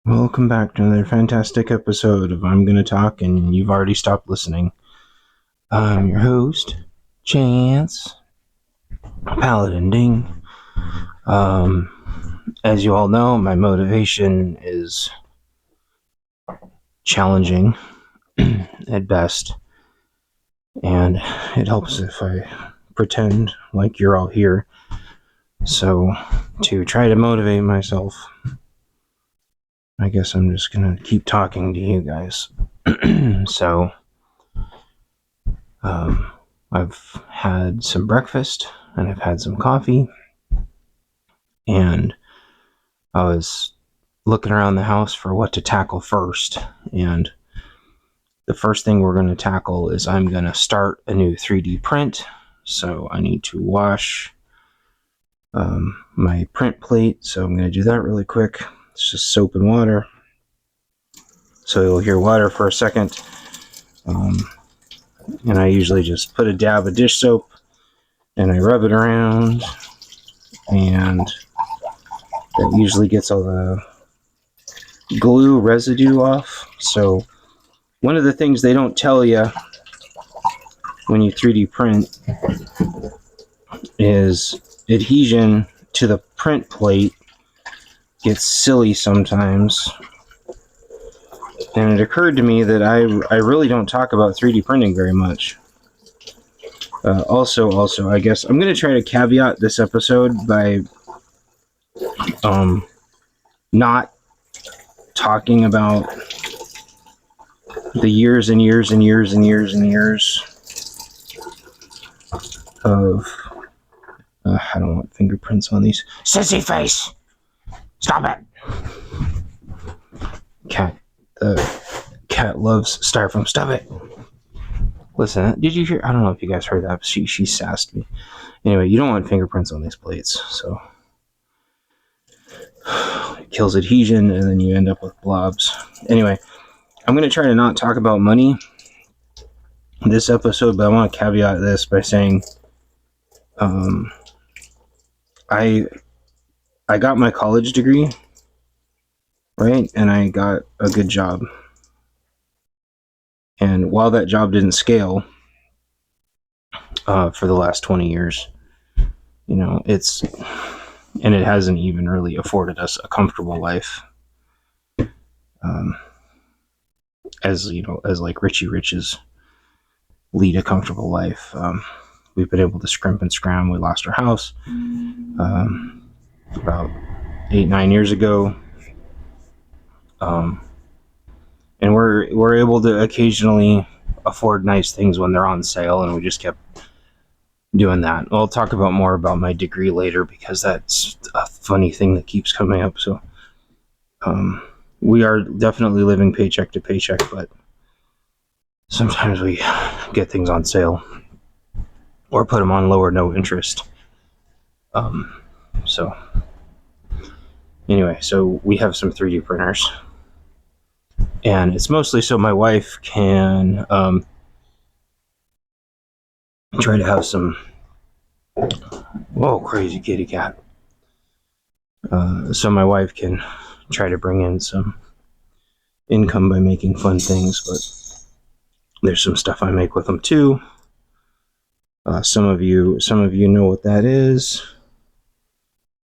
Welcome back to another fantastic episode of I'm Gonna Talk and You've Already Stopped Listening. I'm your host, Chance Paladin Ding. As you all know, my motivation is challenging at best, and it helps if I pretend like you're all here. So, to try to motivate myself, I guess I'm just gonna keep talking to you guys. So, I've had some breakfast and I've had some coffee, and I was looking around the house for what to tackle first. And the first thing we're going to tackle is I'm going to start a new 3D print. So I need to wash my print plate. So I'm going to do that really quick. It's just soap and water. So you'll hear water for a second. And I usually just put a dab of dish soap and I rub it around, and that usually gets all the glue residue off. So one of the things they don't tell you when you 3D print is adhesion to the print plate gets silly sometimes. And it occurred to me that I really don't talk about 3D printing very much. Also, I guess I'm going to try to caveat this episode by not talking about the years and years and years and years and years of I don't want fingerprints on these. Sissy face! Stop it! The cat loves styrofoam. Stop it! Listen, did you hear? I don't know if you guys heard that, but she sassed me. Anyway, you don't want fingerprints on these plates, so it kills adhesion, and then you end up with blobs. Anyway, I'm going to try to not talk about money this episode, but I want to caveat this by saying I got my college degree, right? And I got a good job. And while that job didn't scale for the last 20 years, and it hasn't even really afforded us a comfortable life. As like Richie Riches lead a comfortable life. We've been able to scrimp and scram. We lost our house about 8-9 years ago. And we're able to occasionally afford nice things when they're on sale, and we just kept doing that. I'll talk about more about my degree later because that's a funny thing that keeps coming up. So we are definitely living paycheck to paycheck, but sometimes we get things on sale or put them on lower no interest. So anyway, so we have some 3D printers, and it's mostly so my wife can try to have some crazy kitty cat. So my wife can try to bring in some income by making fun things, but there's some stuff I make with them too. Some of you know what that is,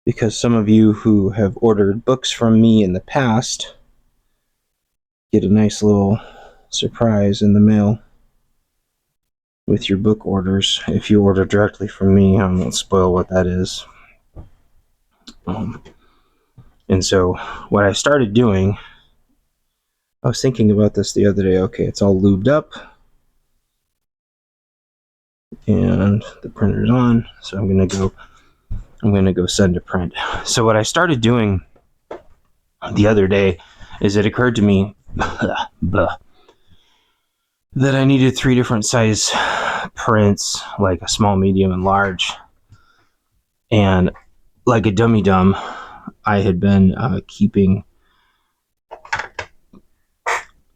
because some of you who have ordered books from me in the past get a nice little surprise in the mail with your book orders. If you order directly from me, I won't spoil what that is. And so what I started doing, I was thinking about this the other day. Okay, it's all lubed up and the printer's on, so I'm gonna go send a print. So what I started doing the other day is it occurred to me that I needed 3 different size prints, like a small, medium, and large. And like a dummy dumb, I had been keeping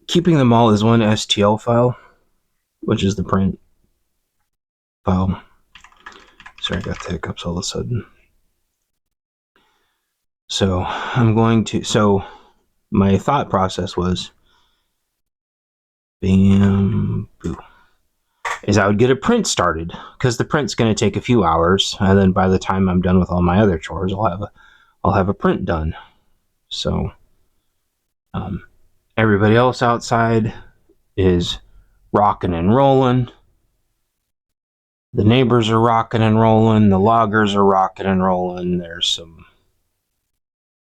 them all as one STL file, which is the print file. Sorry, I got the hiccups all of a sudden. So my thought process was Bamboo. Is I would get a print started, because the print's going to take a few hours, and then by the time I'm done with all my other chores, I'll have a print done. So everybody else outside is rocking and rolling. The neighbors are rocking and rolling. The loggers are rocking and rolling. There's some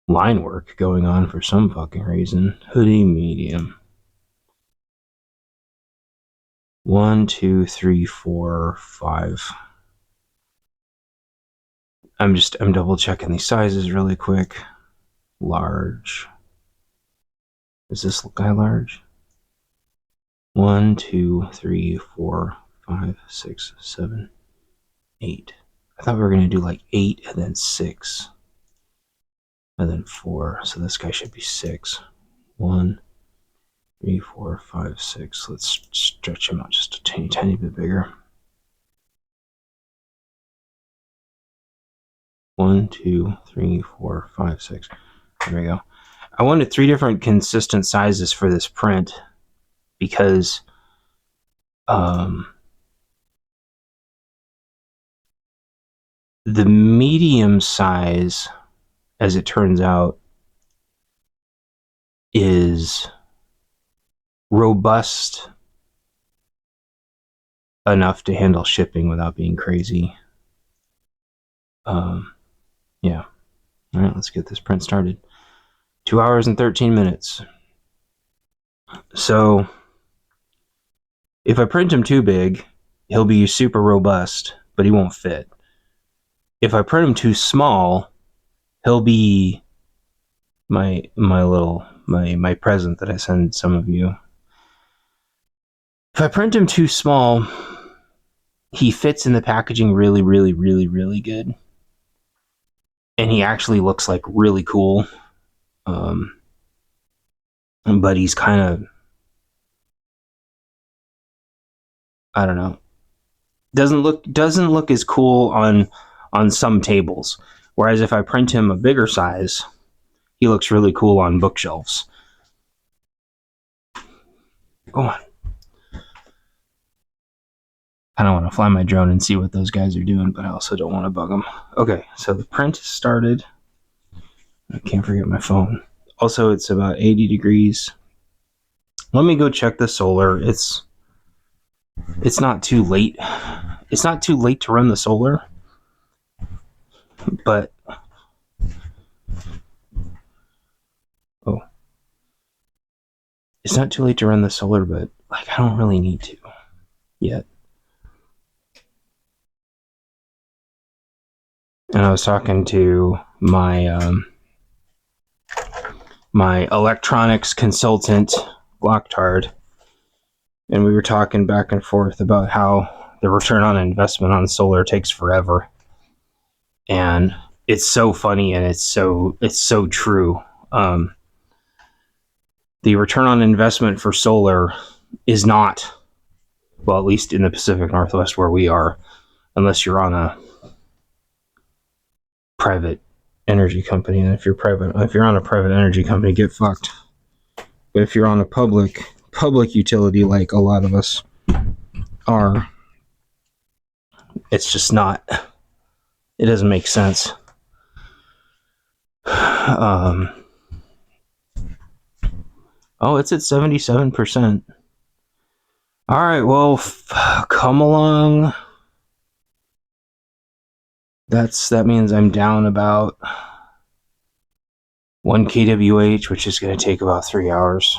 line work going on for some fucking reason. Hoodie medium. 1, 2, 3, 4, 5. I'm double checking these sizes really quick. Large. Is this guy large? 1, 2, 3, 4, 5, 6, 7, 8. I thought we were gonna do like 8 and then 6. And then 4. So this guy should be 6. 1, 3, 4, 5, 6. Let's stretch him out just a tiny bit bigger. 1, 2, 3, 4, 5, 6. There we go. I wanted 3 different consistent sizes for this print because the medium size, as it turns out, is robust enough to handle shipping without being crazy. Yeah. All right, let's get this print started. 2 hours and 13 minutes. So if I print him too big, he'll be super robust, but he won't fit. If I print him too small, he'll be my present that I send some of you. If I print him too small, he fits in the packaging really, really, really, really good. And he actually looks like really cool. But he's kind of, I don't know, doesn't look as cool on some tables. Whereas if I print him a bigger size, he looks really cool on bookshelves. Go on. I don't want to fly my drone and see what those guys are doing, but I also don't want to bug them. Okay, so the print started. I can't forget my phone. Also, it's about 80 degrees. Let me go check the solar. It's not too late. It's not too late to run the solar, but it's not too late to run the solar, but like I don't really need to yet. And I was talking to my my electronics consultant, Glocktard, and we were talking back and forth about how the return on investment on solar takes forever. And it's so funny and it's so true. The return on investment for solar is not, well, at least in the Pacific Northwest where we are, unless you're on a private energy company. And if you're on a private energy company, get fucked. But if you're on a public utility, like a lot of us are, it's just not. It doesn't make sense. Oh, it's at 77%. All right, well, come along. That means I'm down about 1 kWh, which is going to take about 3 hours.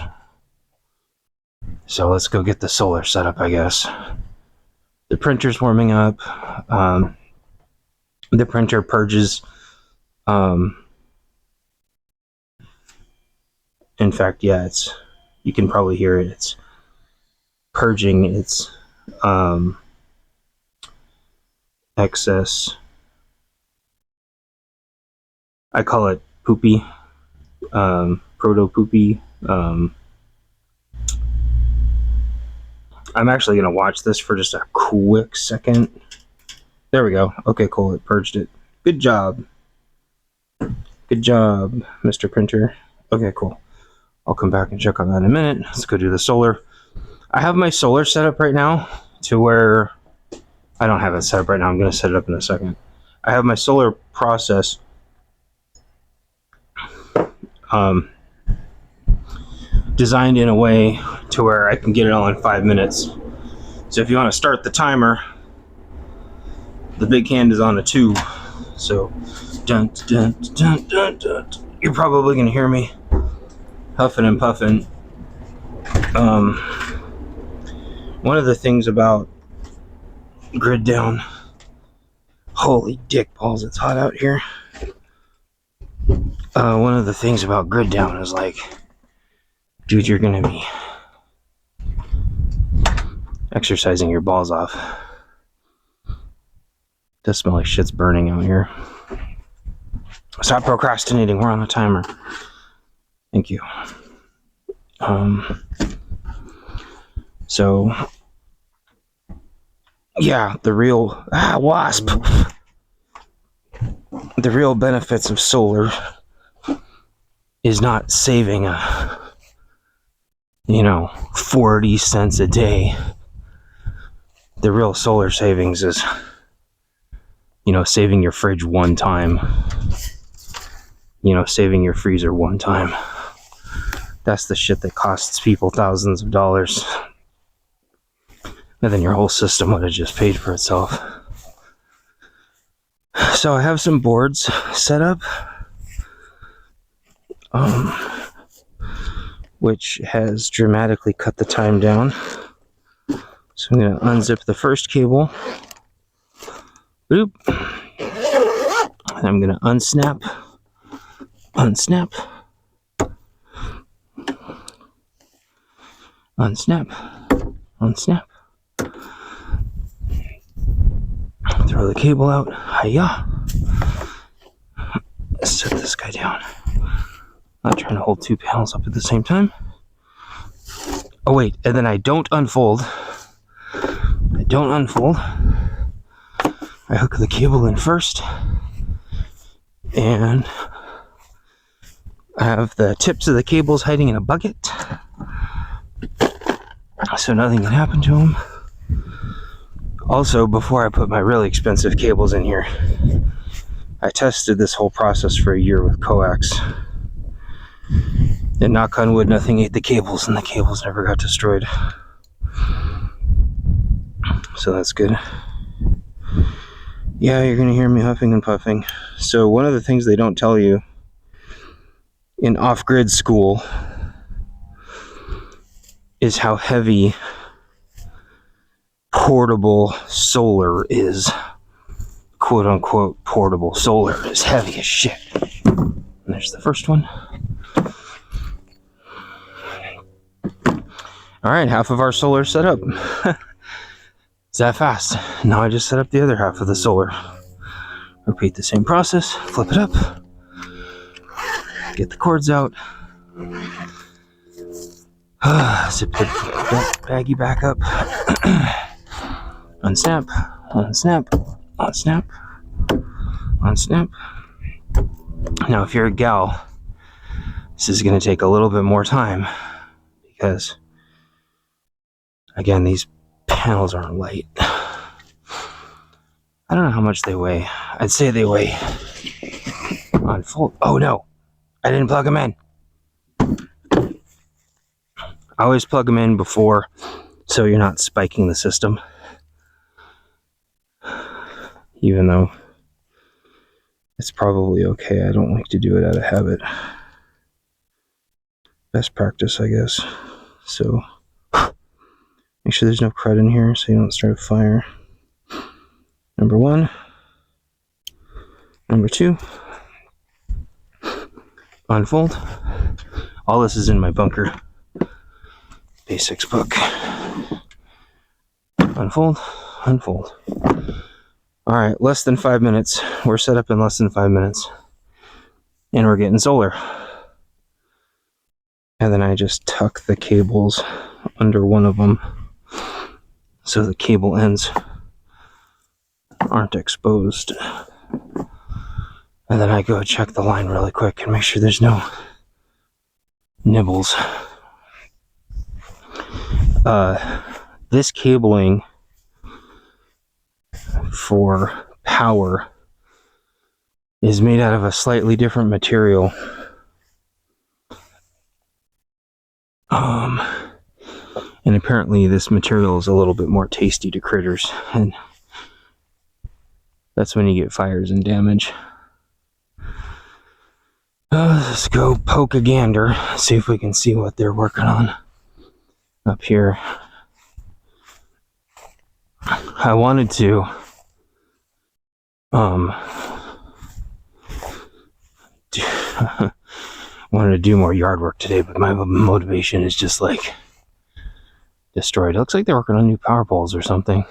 So let's go get the solar set up, I guess. The printer's warming up. The printer purges. In fact, yeah, you can probably hear it. It's purging its excess. I call it poopy, proto poopy. I'm actually going to watch this for just a quick second. There we go. Okay, cool. It purged it. Good job. Good job, Mr. Printer. Okay, cool. I'll come back and check on that in a minute. Let's go do the solar. I have my solar set up right now to where I don't have it set up right now. I'm going to set it up in a second. I have my solar process designed in a way to where I can get it all in 5 minutes. So if you want to start the timer, the big hand is on a 2. So dun, dun, dun, dun, dun. You're probably going to hear me huffing and puffing. One of the things about grid down, holy dick balls, it's hot out here. One of the things about grid down is like, dude, you're gonna be exercising your balls off. Does smell like shit's burning out here. Stop procrastinating, we're on a timer. Thank you. So yeah, the real wasp. The real benefits of solar is not saving 40 cents a day. The real solar savings is, saving your fridge one time. Saving your freezer one time. That's the shit that costs people thousands of dollars. And then your whole system would have just paid for itself. So I have some boards set up, which has dramatically cut the time down. So I'm going to unzip the first cable. Boop. And I'm going to unsnap. Unsnap. Throw the cable out. Hiya. Set this guy down. Not trying to hold 2 panels up at the same time. Oh wait, and then I don't unfold. I hook the cable in first. And I have the tips of the cables hiding in a bucket. So nothing can happen to them. Also, before I put my really expensive cables in here, I tested this whole process for a year with coax. And knock on wood, nothing ate the cables, and the cables never got destroyed. So that's good. Yeah, you're going to hear me huffing and puffing. So one of the things they don't tell you in off-grid school is how heavy portable solar is. Quote unquote portable solar is heavy as shit. And there's the first one. Alright, half of our solar set up. Is that fast? Now I just set up the other half of the solar. Repeat the same process, flip it up, get the cords out, zip the baggie back up, unsnap. Now if you're a gal, this is going to take a little bit more time because, again, these panels aren't light. I don't know how much they weigh. I'd say they weigh on full. Oh no, I didn't plug them in. I always plug them in before, so you're not spiking the system. Even though it's probably okay, I don't like to do it out of habit. Best practice, I guess. So make sure there's no crud in here so you don't start a fire. Number 1. Number 2. Unfold. All this is in my bunker basics book. Unfold. Alright, less than 5 minutes. We're set up in less than 5 minutes. And we're getting solar. And then I just tuck the cables under one of them so the cable ends aren't exposed. And then I go check the line really quick and make sure there's no nibbles. This cabling for power is made out of a slightly different material. And apparently this material is a little bit more tasty to critters, and that's when you get fires and damage. Let's go poke a gander, see if we can see what they're working on up here. I wanted to do more yard work today, but my motivation is just like destroyed. It looks like they're working on new power poles or something.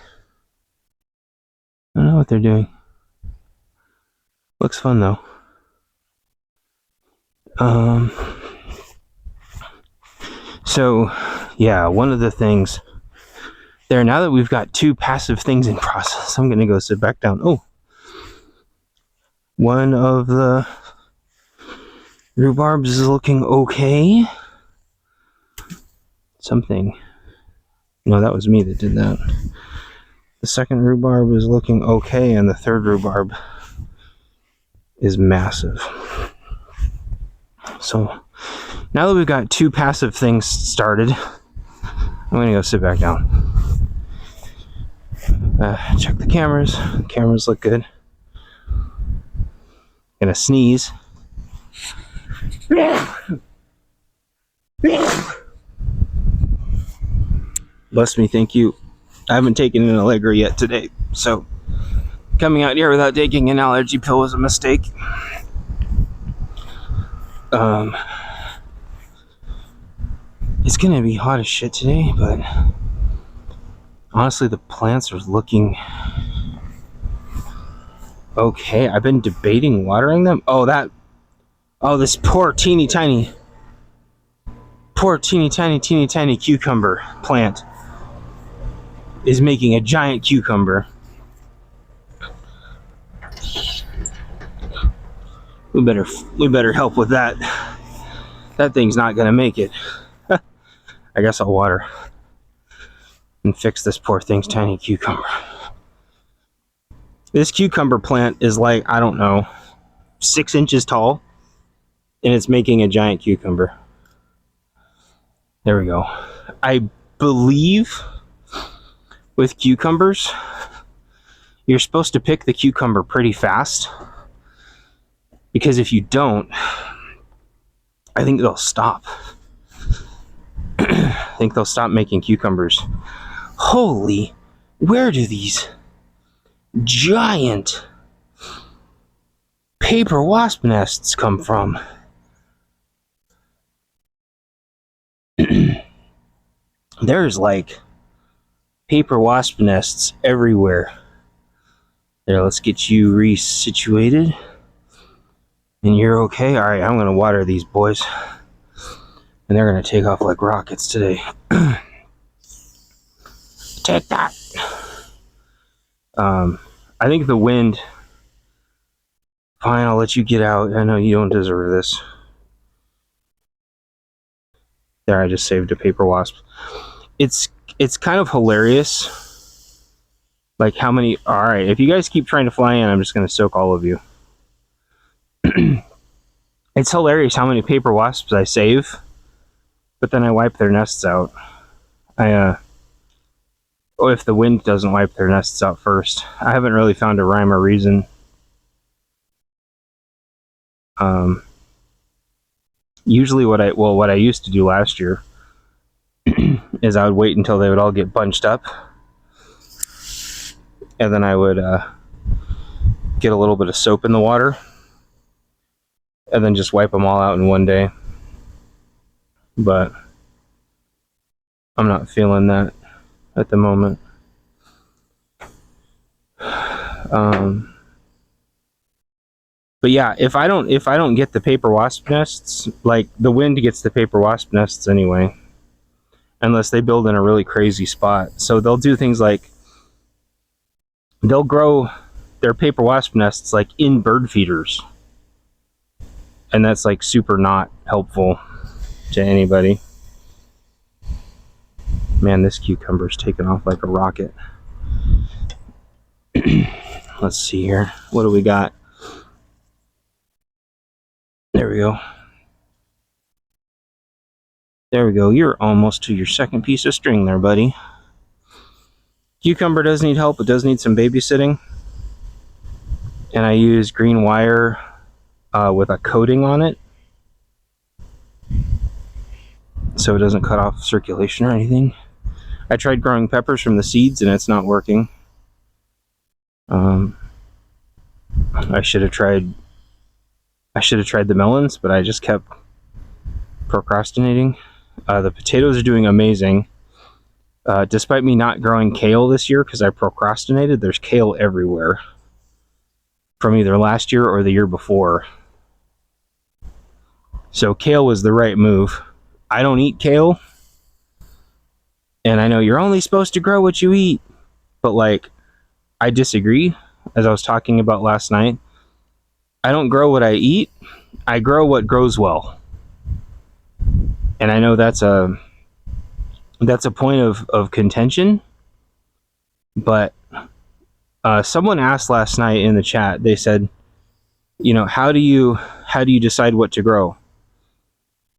I don't know what they're doing. Looks fun though. So yeah, one of the things there, now that we've got two passive things in process, I'm gonna go sit back down. Oh, one of the rhubarbs is looking okay. Something. No, that was me that did that. The second rhubarb is looking okay, and the third rhubarb is massive. So now that we've got two passive things started, I'm gonna go sit back down. Check the cameras. The cameras look good. Gonna sneeze. Bless me, thank you. I haven't taken an Allegra yet today, so coming out here without taking an allergy pill was a mistake. It's gonna be hot as shit today, but honestly the plants are looking okay. I've been debating watering them. This poor teeny tiny cucumber plant is making a giant cucumber. We better help with that. That thing's not gonna make it. I guess I'll water and fix this poor thing's tiny cucumber. This cucumber plant is like, I don't know, 6 inches tall, and it's making a giant cucumber. There we go. I believe with cucumbers, you're supposed to pick the cucumber pretty fast, because if you don't, I think they'll stop. I think they'll stop making cucumbers. Holy, where do these giant paper wasp nests come from? There's like paper wasp nests everywhere. There, let's get you resituated. And you're okay? Alright, I'm gonna water these boys. And they're gonna take off like rockets today. Take that! I think the wind... Fine, I'll let you get out. I know you don't deserve this. There, I just saved a paper wasp. It's kind of hilarious. Like how many... Alright, if you guys keep trying to fly in, I'm just gonna soak all of you. It's hilarious how many paper wasps I save, but then I wipe their nests out. If the wind doesn't wipe their nests out first. I haven't really found a rhyme or reason. Usually what I used to do last year is I would wait until they would all get bunched up, and then I would get a little bit of soap in the water, and then just wipe them all out in one day. But I'm not feeling that at the moment. But yeah, if I don't get the paper wasp nests, like the wind gets the paper wasp nests anyway, unless they build in a really crazy spot. So they'll do things like they'll grow their paper wasp nests like in bird feeders, and that's like super not helpful. to anybody. Man, this cucumber's taking off like a rocket. Let's see here. What do we got? There we go. There we go. You're almost to your second piece of string there, buddy. Cucumber does need help. It does need some babysitting. And I use green wire with a coating on it, so it doesn't cut off circulation or anything. I tried growing peppers from the seeds and it's not working. I should have tried the melons, but I just kept procrastinating. The potatoes are doing amazing. Despite me not growing kale this year because I procrastinated, there's kale everywhere from either last year or the year before. So kale was the right move. I don't eat kale. And I know you're only supposed to grow what you eat. But like, I disagree, as I was talking about last night. I don't grow what I eat. I grow what grows well. And I know that's a point of contention. But someone asked last night in the chat, they said, how do you decide what to grow?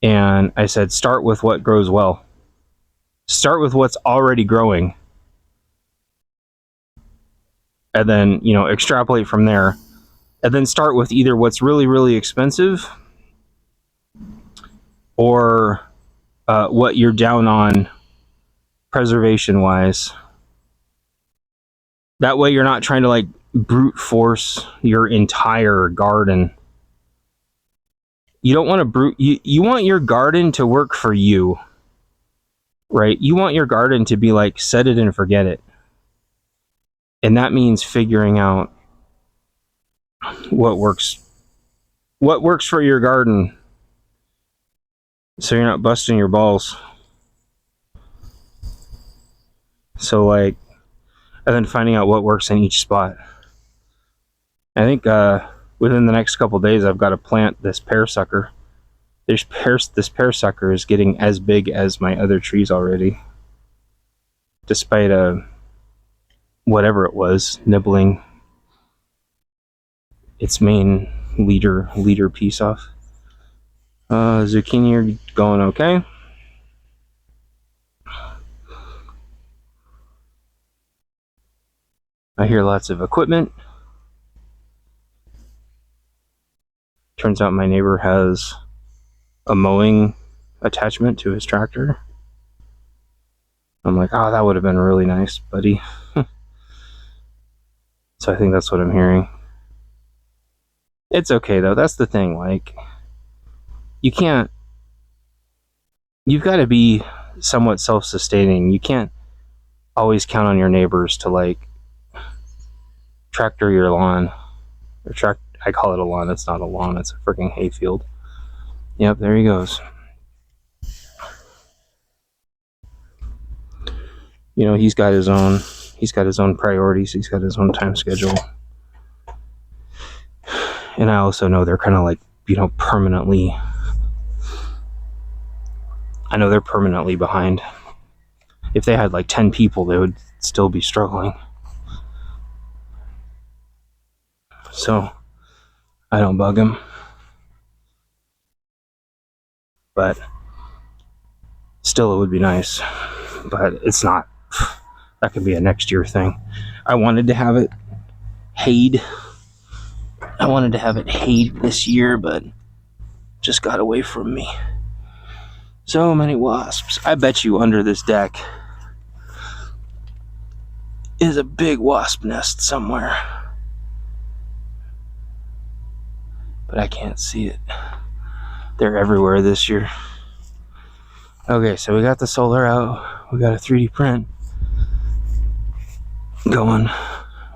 And I said, start with what grows well. Start with what's already growing. And then, extrapolate from there. And then start with either what's really, really expensive or what you're down on preservation-wise. That way you're not trying to like brute force your entire garden. You don't want to you want your garden to work for you. Right? You want your garden to be like set it and forget it. And that means figuring out what works for your garden, so you're not busting your balls. So like, and then finding out what works in each spot. I think within the next couple days I've got to plant this pear sucker. This pear sucker is getting as big as my other trees already, despite whatever it was nibbling its main leader piece off. Zucchini are going okay. I hear lots of equipment. Turns out my neighbor has a mowing attachment to his tractor. I'm like, oh, that would have been really nice, buddy. So I think that's what I'm hearing. It's okay though. That's the thing. Like, you've got to be somewhat self-sustaining. You can't always count on your neighbors to like tractor your lawn. I call it a lawn. It's not a lawn. It's a freaking hayfield. Yep, there he goes. He's got his own priorities. He's got his own time schedule. And I also know they're kind of like, permanently. I know they're permanently behind. If they had like 10 people, they would still be struggling. So I don't bug him. But still, it would be nice. But it's not. That could be a next year thing. I wanted to have it hayed. This year, but just got away from me. So many wasps. I bet you under this deck is a big wasp nest somewhere. But I can't see it. They're everywhere this year. Okay, so we got the solar out. We got a 3D print going.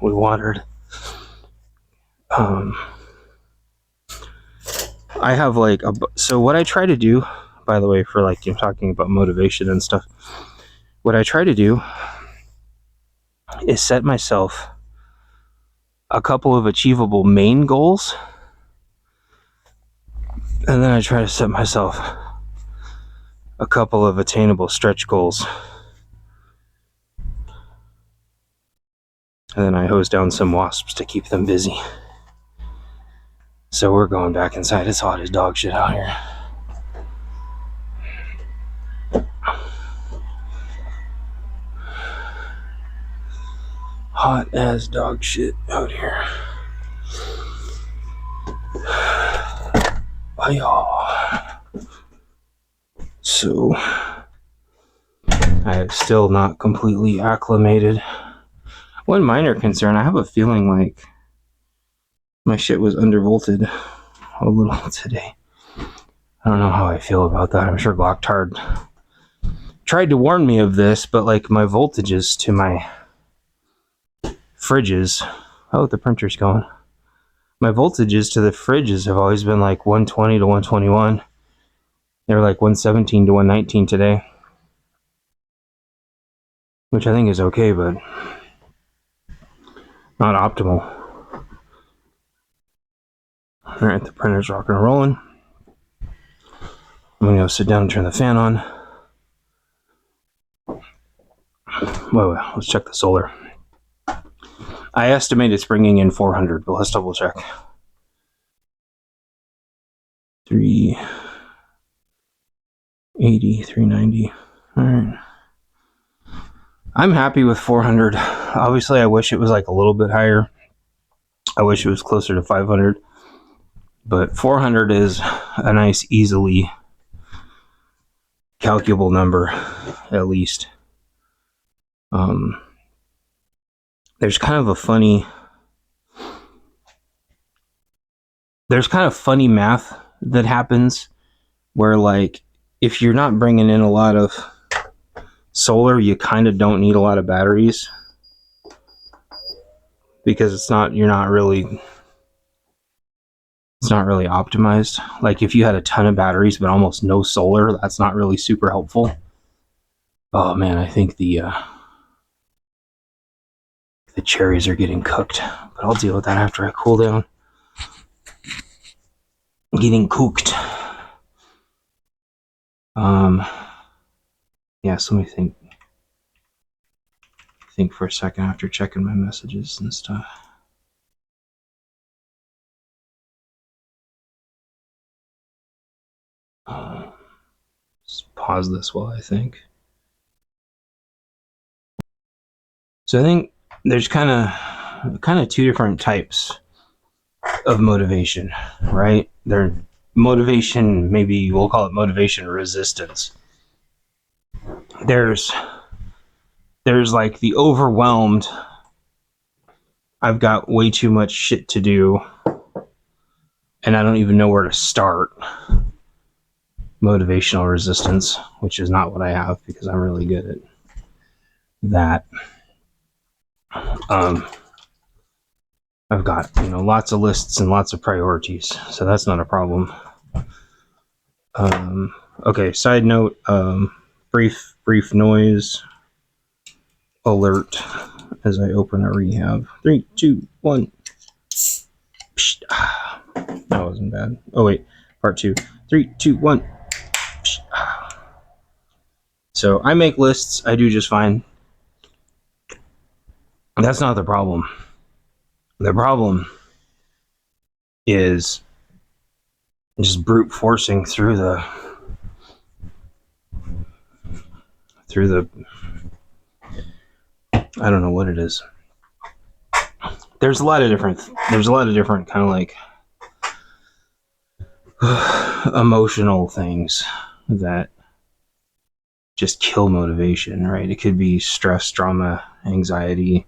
We watered. I have like so what I try to do, by the way, for like talking about motivation and stuff, what I try to do is set myself a couple of achievable main goals, and then I try to set myself a couple of attainable stretch goals. And then I hose down some wasps to keep them busy. So we're going back inside. It's hot as dog shit out here. Hot as dog shit out here. So I have still not completely acclimated. One minor concern, I have a feeling like my shit was undervolted a little today. I don't know how I feel about that. I'm sure Glocktard tried to warn me of this, but like my voltages to my fridges, oh, the printer's going. My voltages to the fridges have always been like 120 to 121. They're like 117 to 119 today, which I think is okay, but not optimal. All right, the printer's rocking and rolling. I'm gonna go sit down and turn the fan on. Wait, let's check the solar. I estimate it's bringing in 400, but let's double check. 380, 390. All right. I'm happy with 400. Obviously, I wish it was like a little bit higher. I wish it was closer to 500. But 400 is a nice, easily calculable number, at least. There's kind of funny math that happens where, like, if you're not bringing in a lot of solar, you kind of don't need a lot of batteries because it's not really optimized. Like if you had a ton of batteries but almost no solar, that's not really super helpful. Oh man, I think the cherries are getting cooked, but I'll deal with that after I cool down. Getting cooked. Yeah, so let me think for a second after checking my messages and stuff. Just pause this while I think. So I think there's kind of two different types of motivation, right? There's motivation, maybe we'll call it motivation resistance. There's like the overwhelmed, I've got way too much shit to do and I don't even know where to start. Motivational resistance, which is not what I have because I'm really good at that. I've got, lots of lists and lots of priorities, so that's not a problem. Okay, side note, brief noise alert as I open a rehab. 3, 2, 1. Psh, that wasn't bad. Oh wait, part 2. 3, 2, 1. Psh, So I make lists. I do just fine. That's not the problem. The problem is just brute forcing through the I don't know what it is. There's a lot of different kind of like emotional things that just kill motivation, right? It could be stress, drama, anxiety,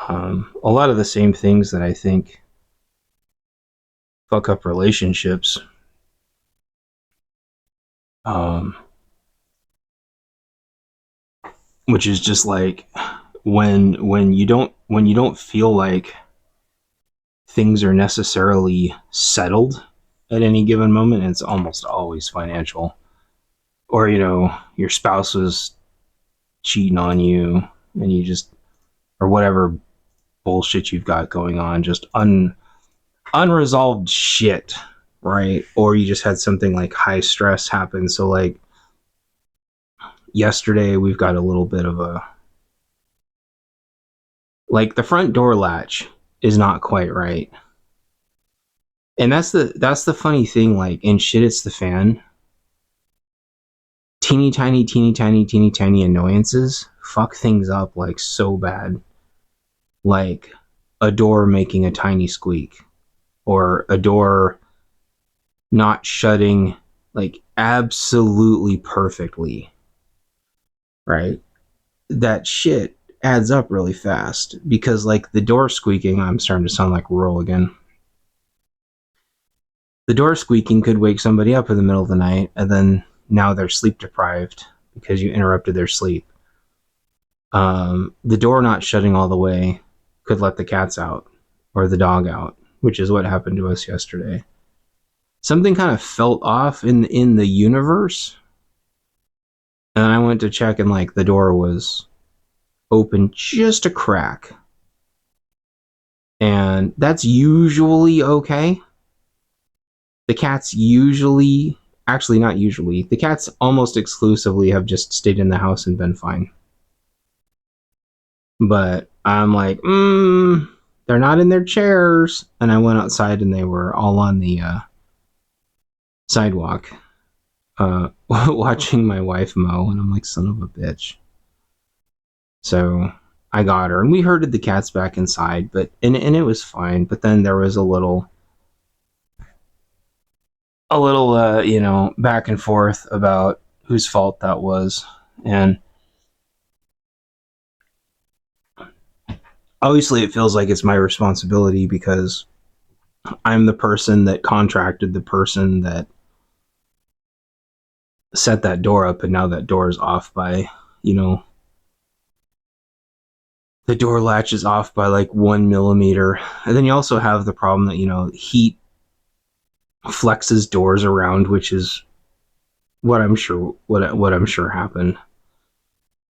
a lot of the same things that I think fuck up relationships. Which is just like when you don't feel like things are necessarily settled at any given moment, it's almost always financial. Or, your spouse was cheating on you and you just, or whatever bullshit you've got going on, just unresolved shit, right? Or you just had something like high stress happen. So like yesterday we've got a little bit of a, like, the front door latch is not quite right. And that's the funny thing, like, in Shit It's the Fan, teeny tiny annoyances fuck things up, like, so bad. Like a door making a tiny squeak, or a door not shutting, like, absolutely perfectly, right? That shit adds up really fast, because, like, the door squeaking, I'm starting to sound like rural again. The door squeaking could wake somebody up in the middle of the night, and then now they're sleep deprived because you interrupted their sleep. The door not shutting all the way could let the cats out or the dog out, which is what happened to us yesterday. Something kind of felt off in the universe, and I went to check, and, like, the door was open just a crack, and that's usually okay. The cats usually, actually not usually, the cats almost exclusively have just stayed in the house and been fine. But I'm like, they're not in their chairs. And I went outside, and they were all on the sidewalk, watching my wife mow, and I'm like, son of a bitch. So I got her, and we herded the cats back inside, but and it was fine. But then there was a little back and forth about whose fault that was. And obviously it feels like it's my responsibility, because I'm the person that contracted the person that set that door up, and now that door is off by, the door latch is off by like 1 millimeter. And then you also have the problem that, heat flexes doors around, which is what I'm sure happened.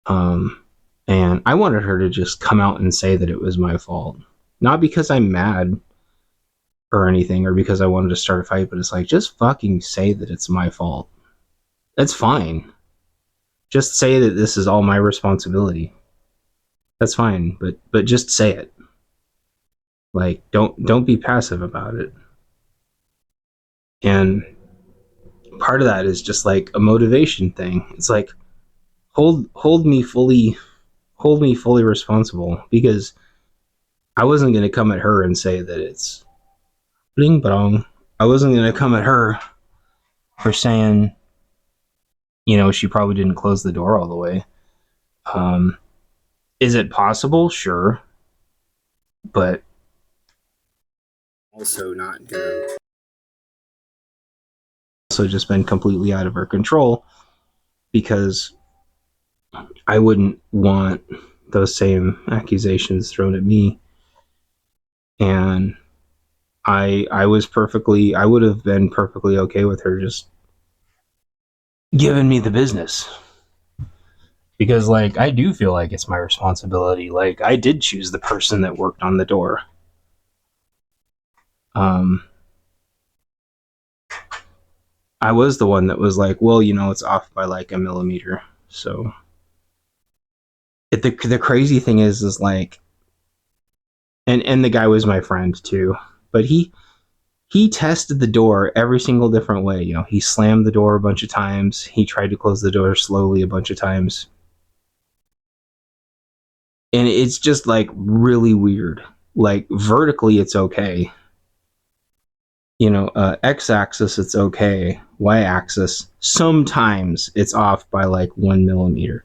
And I wanted her to just come out and say that it was my fault. Not because I'm mad or anything, or because I wanted to start a fight, but it's like, just fucking say that it's my fault. That's fine. Just say that this is all my responsibility. That's fine, but just say it. Like, don't be passive about it. And part of that is just like a motivation thing. It's like, hold me fully responsible, because I wasn't going to come at her and say that it's bling bong. I wasn't going to come at her for saying, she probably didn't close the door all the way. Is it possible? Sure. But also not gonna. Also just been completely out of her control, because I wouldn't want those same accusations thrown at me. And I would have been perfectly okay with her just giving me the business. Because, like, I do feel like it's my responsibility. Like, I did choose the person that worked on the door. I was the one that was like, well, it's off by like 1 millimeter. So the crazy thing is like, and the guy was my friend too, but he tested the door every single different way. He slammed the door a bunch of times. He tried to close the door slowly a bunch of times. And it's just like really weird. Like, vertically, it's okay. X-axis, it's okay. Y-axis, sometimes it's off by like 1 millimeter.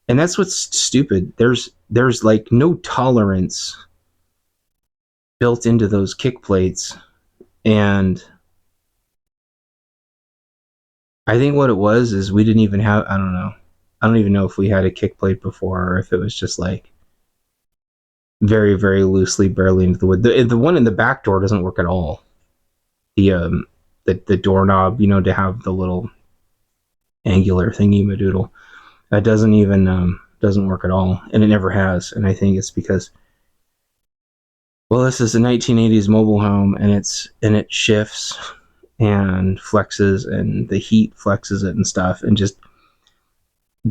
And that's what's stupid. There's like no tolerance built into those kick plates. And I think what it was is we didn't even have, I don't even know if we had a kick plate before, or if it was just like very, very loosely barely into the wood. The one in the back door doesn't work at all. The doorknob, to have the little angular thingy madoodle, that doesn't work at all, and it never has. And I think it's because, well, this is a 1980s mobile home, and it shifts and flexes, and the heat flexes it and stuff, and just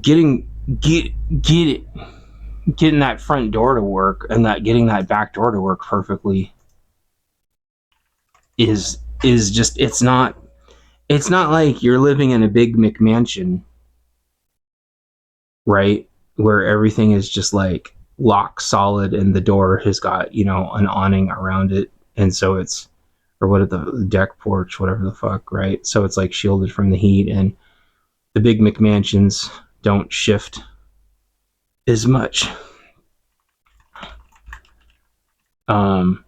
getting get it getting that front door to work and that getting that back door to work perfectly is just it's not like you're living in a big McMansion, right? Where everything is just like lock solid and the door has got, you know, an awning around it. And so it's, or what, the deck porch, whatever the fuck, right? So it's like shielded from the heat, and the big McMansions don't shift as much. Um,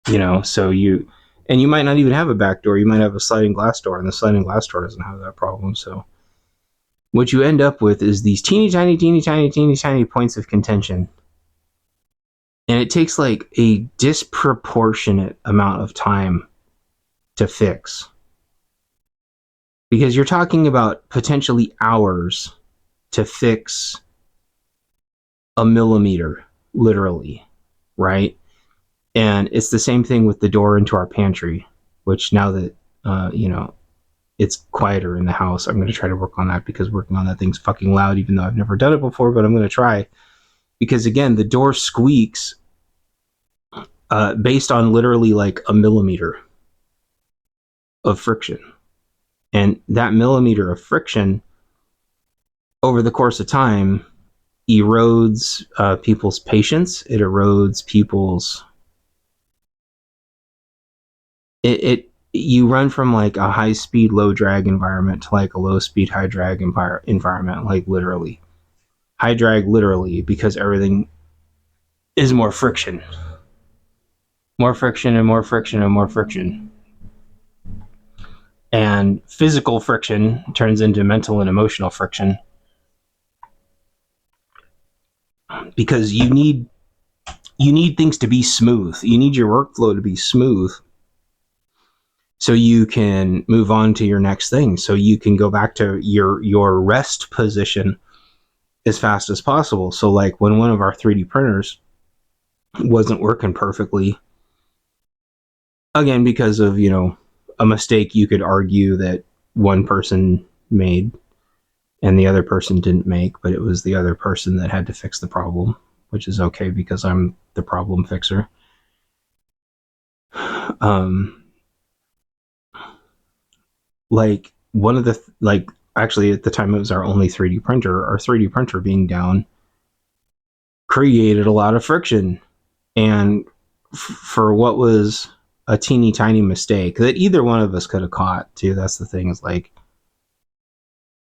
you know, so you might not even have a back door. You might have a sliding glass door, and the sliding glass door doesn't have that problem. So what you end up with is these teeny tiny points of contention. And it takes like a disproportionate amount of time to fix. Because you're talking about potentially hours to fix a millimeter, literally, right? And it's the same thing with the door into our pantry, which now that, you know, it's quieter in the house, I'm going to try to work on that, because working on that thing's fucking loud, even though I've never done it before, but I'm going to try. Because again, the door squeaks based on literally like a millimeter of friction. And that millimeter of friction over the course of time erodes people's patience. It erodes people's. You run from like a high speed, low drag environment to like a low speed, high drag environment, like literally. High drag, literally, because everything is more friction. More friction and more friction and more friction. And physical friction turns into mental and emotional friction, because you need things to be smooth. You need your workflow to be smooth so you can move on to your next thing, so you can go back to your rest position as fast as possible. So like when one of our 3D printers wasn't working perfectly, again because of, you know, a mistake you could argue that one person made and the other person didn't make, but it was the other person that had to fix the problem, which is okay because I'm the problem fixer. Like one of the like actually at the time it was our only 3D printer. Our 3D printer being down created a lot of friction, and for what was a teeny tiny mistake that either one of us could have caught too. That's the thing, is like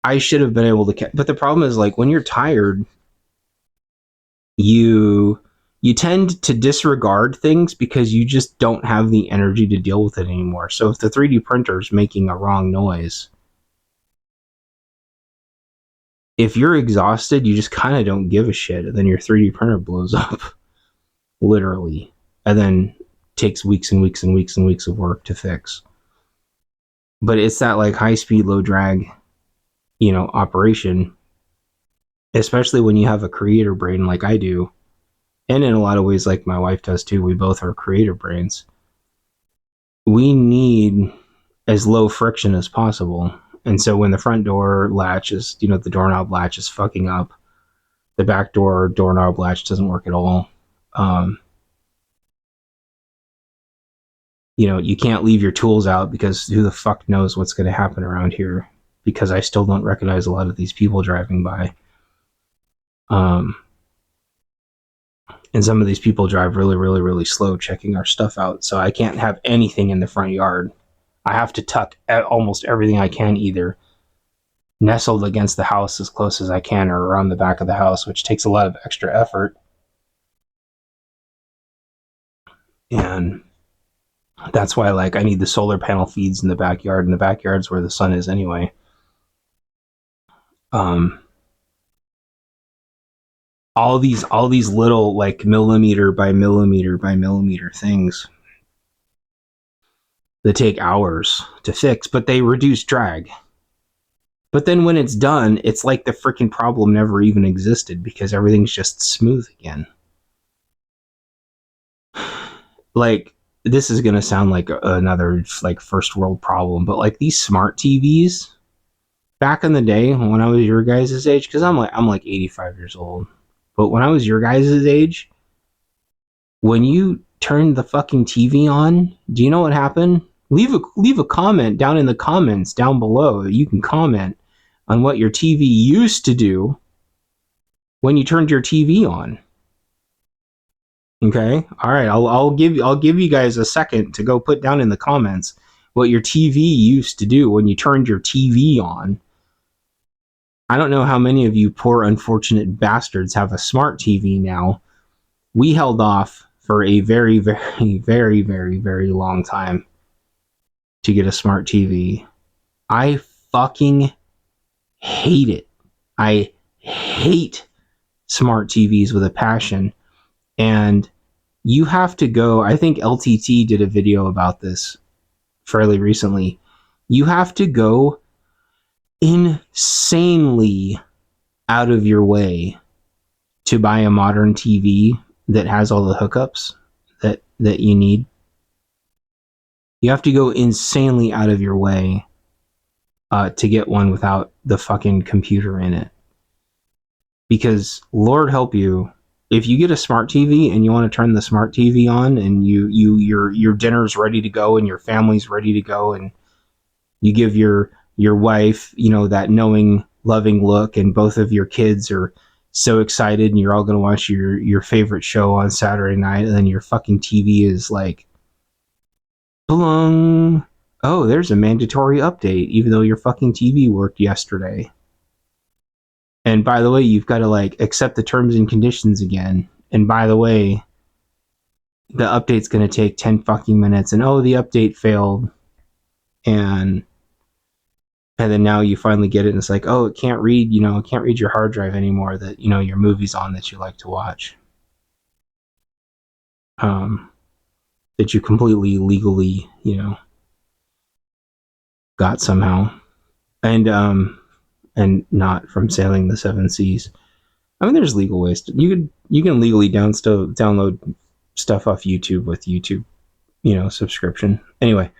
I should have been able to but the problem is like when you're tired, you tend to disregard things because you just don't have the energy to deal with it anymore. So if the 3D printer is making a wrong noise, if you're exhausted, you just kind of don't give a shit, and then your 3D printer blows up, literally, and then takes weeks and weeks and weeks and weeks of work to fix. But it's that like high speed, low drag, you know, operation, especially when you have a creator brain like I do, and in a lot of ways like my wife does too. We both are creator brains. We need as low friction as possible. And so when the front door latch is, you know, the doorknob latch is fucking up, the back door doorknob latch doesn't work at all. You know, you can't leave your tools out because who the fuck knows what's going to happen around here, because I still don't recognize a lot of these people driving by. And some of these people drive really, really, really slow checking our stuff out. So I can't have anything in the front yard. I have to tuck almost everything I can, either nestled against the house as close as I can or around the back of the house, which takes a lot of extra effort. And that's why like I need the solar panel feeds in the backyard, and the backyard's where the sun is anyway. All these little like millimeter by millimeter by millimeter things that take hours to fix, but they reduce drag. But then when it's done, it's like the freaking problem never even existed because everything's just smooth again. Like, this is gonna sound like another like first world problem, but like these smart TVs, back in the day when I was your guys' age, because I'm like 85 years old, but when I was your guys' age, when you turned the fucking TV on, do you know what happened? Leave a comment down in the comments down below. You can comment on what your TV used to do when you turned your TV on. Okay, all right. I'll give you guys a second to go put down in the comments what your TV used to do when you turned your TV on. I don't know how many of you poor unfortunate bastards have a smart TV now. We held off for a very, very, very, very, very long time to get a smart TV. I fucking hate it. I hate smart TVs with a passion. And you have to go, I think LTT did a video about this fairly recently. You have to go insanely out of your way to buy a modern TV that has all the hookups that you need. You have to go insanely out of your way to get one without the fucking computer in it. Because Lord help you, if you get a smart TV and you want to turn the smart TV on and your dinner's ready to go and your family's ready to go and you give your wife, that knowing, loving look, and both of your kids are so excited and you're all going to watch your favorite show on Saturday night, and then your fucking TV is like, belong. Oh, there's a mandatory update, even though your fucking TV worked yesterday. And by the way, you've got to accept the terms and conditions again. And by the way, the update's going to take 10 fucking minutes. And oh, the update failed. And then now you finally get it, and it's like, oh, it can't read your hard drive anymore that, your movie's on that you like to watch. That you completely legally, got somehow. And not from sailing the seven seas. I mean, there's legal ways you can legally download stuff off YouTube with YouTube, subscription. Anyway,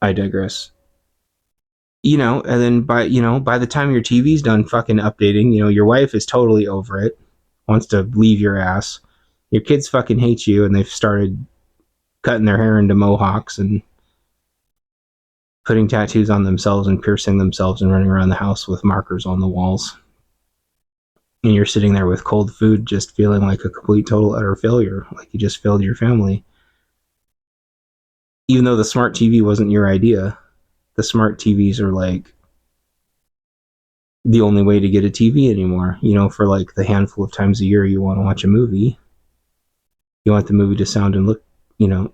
I digress. And then by the time your TV's done fucking updating, your wife is totally over it, wants to leave your ass. Your kids fucking hate you, and they've started cutting their hair into mohawks and putting tattoos on themselves and piercing themselves and running around the house with markers on the walls. And you're sitting there with cold food, just feeling like a complete, total, utter failure, like you just failed your family. Even though the smart TV wasn't your idea, the smart TVs are like the only way to get a TV anymore. For like the handful of times a year you want to watch a movie, you want the movie to sound and look,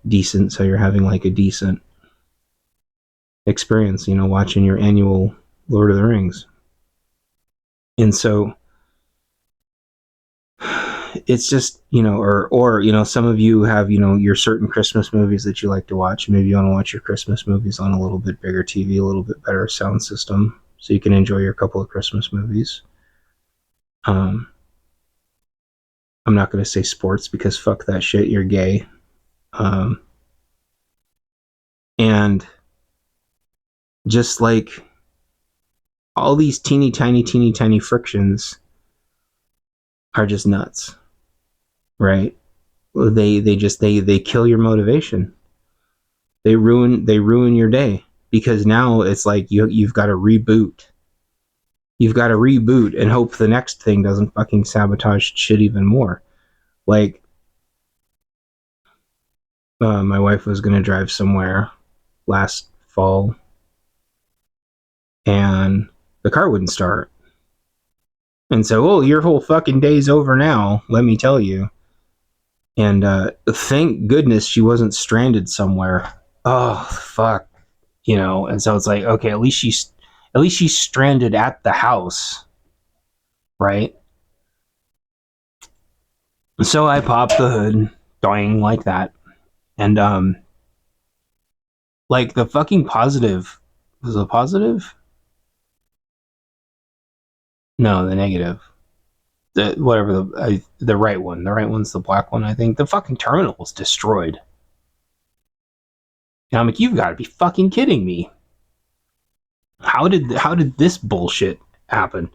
decent, so you're having like a decent experience, watching your annual Lord of the Rings. And so it's just, or some of you have, your certain Christmas movies that you like to watch. Maybe you want to watch your Christmas movies on a little bit bigger TV, a little bit better sound system, so you can enjoy your couple of Christmas movies. I'm not going to say sports because fuck that shit, you're gay. And just like all these teeny tiny frictions are just nuts, right? They kill your motivation. They ruin your day, because now it's like you've got to reboot. You've got to reboot and hope the next thing doesn't fucking sabotage shit even more. Like, my wife was going to drive somewhere last fall, and the car wouldn't start. And so, oh, your whole fucking day's over now, let me tell you. And thank goodness she wasn't stranded somewhere. Oh, fuck. And so it's like, okay, at least she's stranded at the house, right? So I popped the hood, doing like that. And like the fucking positive, was it positive? No, the negative. The right one. The right one's the black one, I think. The fucking terminal was destroyed. And I'm like, you've got to be fucking kidding me. How did this bullshit happen?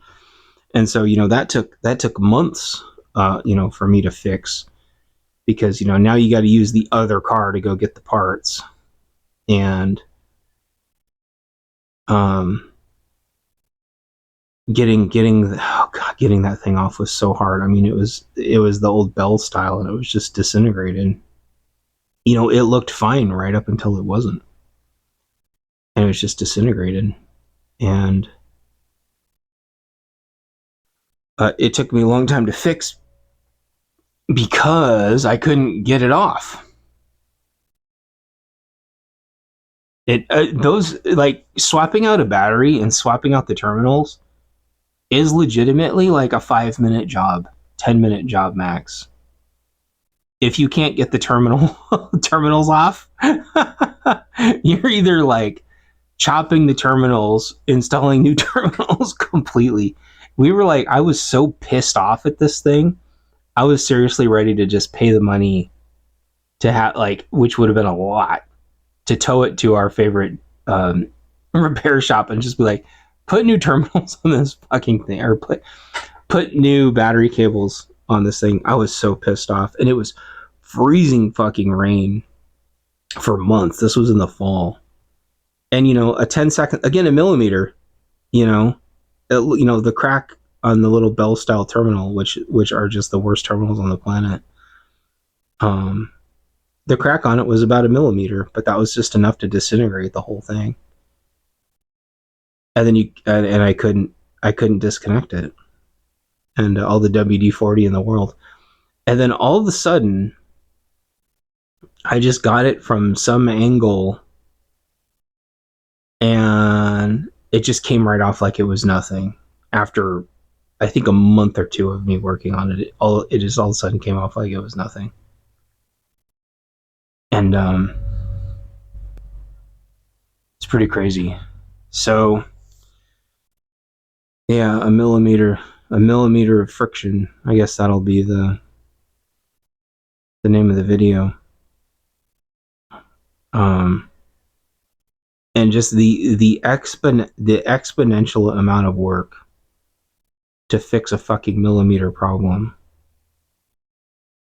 And so, that took months, for me to fix, because now you got to use the other car to go get the parts. And um getting that thing off was so hard. I mean, it was the old Bell style, and it was just disintegrated. It looked fine right up until it wasn't, and it was just disintegrated. And it took me a long time to fix because I couldn't get it off. Those, like, swapping out a battery and swapping out the terminals is legitimately like a 5-minute job, 10-minute job max. If you can't get the terminals off, you're either like chopping the terminals, installing new terminals completely. I was so pissed off at this thing. I was seriously ready to just pay the money to have, like, which would have been a lot, to tow it to our favorite repair shop and just be like, put new terminals on this fucking thing, or put new battery cables on this thing. I was so pissed off, and it was freezing fucking rain for months. This was in the fall, and a 10-second, again, a millimeter, the crack on the little Bell style terminal, which are just the worst terminals on the planet. The crack on it was about a millimeter, but that was just enough to disintegrate the whole thing. And then I couldn't disconnect it, and all the WD-40 in the world. And then all of a sudden, I just got it from some angle, and it just came right off like it was nothing. After, I think, a month or two of me working on it, it just all of a sudden came off like it was nothing. And it's pretty crazy. So yeah, a millimeter of friction. I guess that'll be the name of the video. And just the exponential amount of work to fix a fucking millimeter problem.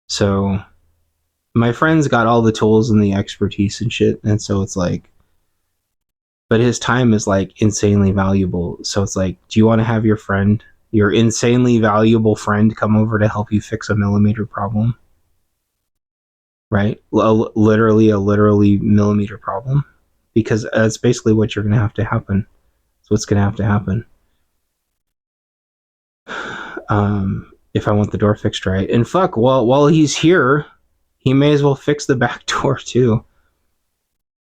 So my friend's got all the tools and the expertise and shit, and so it's like, but his time is like insanely valuable. So it's like, do you want to have your insanely valuable friend, come over to help you fix a millimeter problem? Right? Literally a millimeter problem, because that's basically what you're going to have to happen. That's what's going to have to happen. If I want the door fixed right. And fuck, while he's here, he may as well fix the back door too.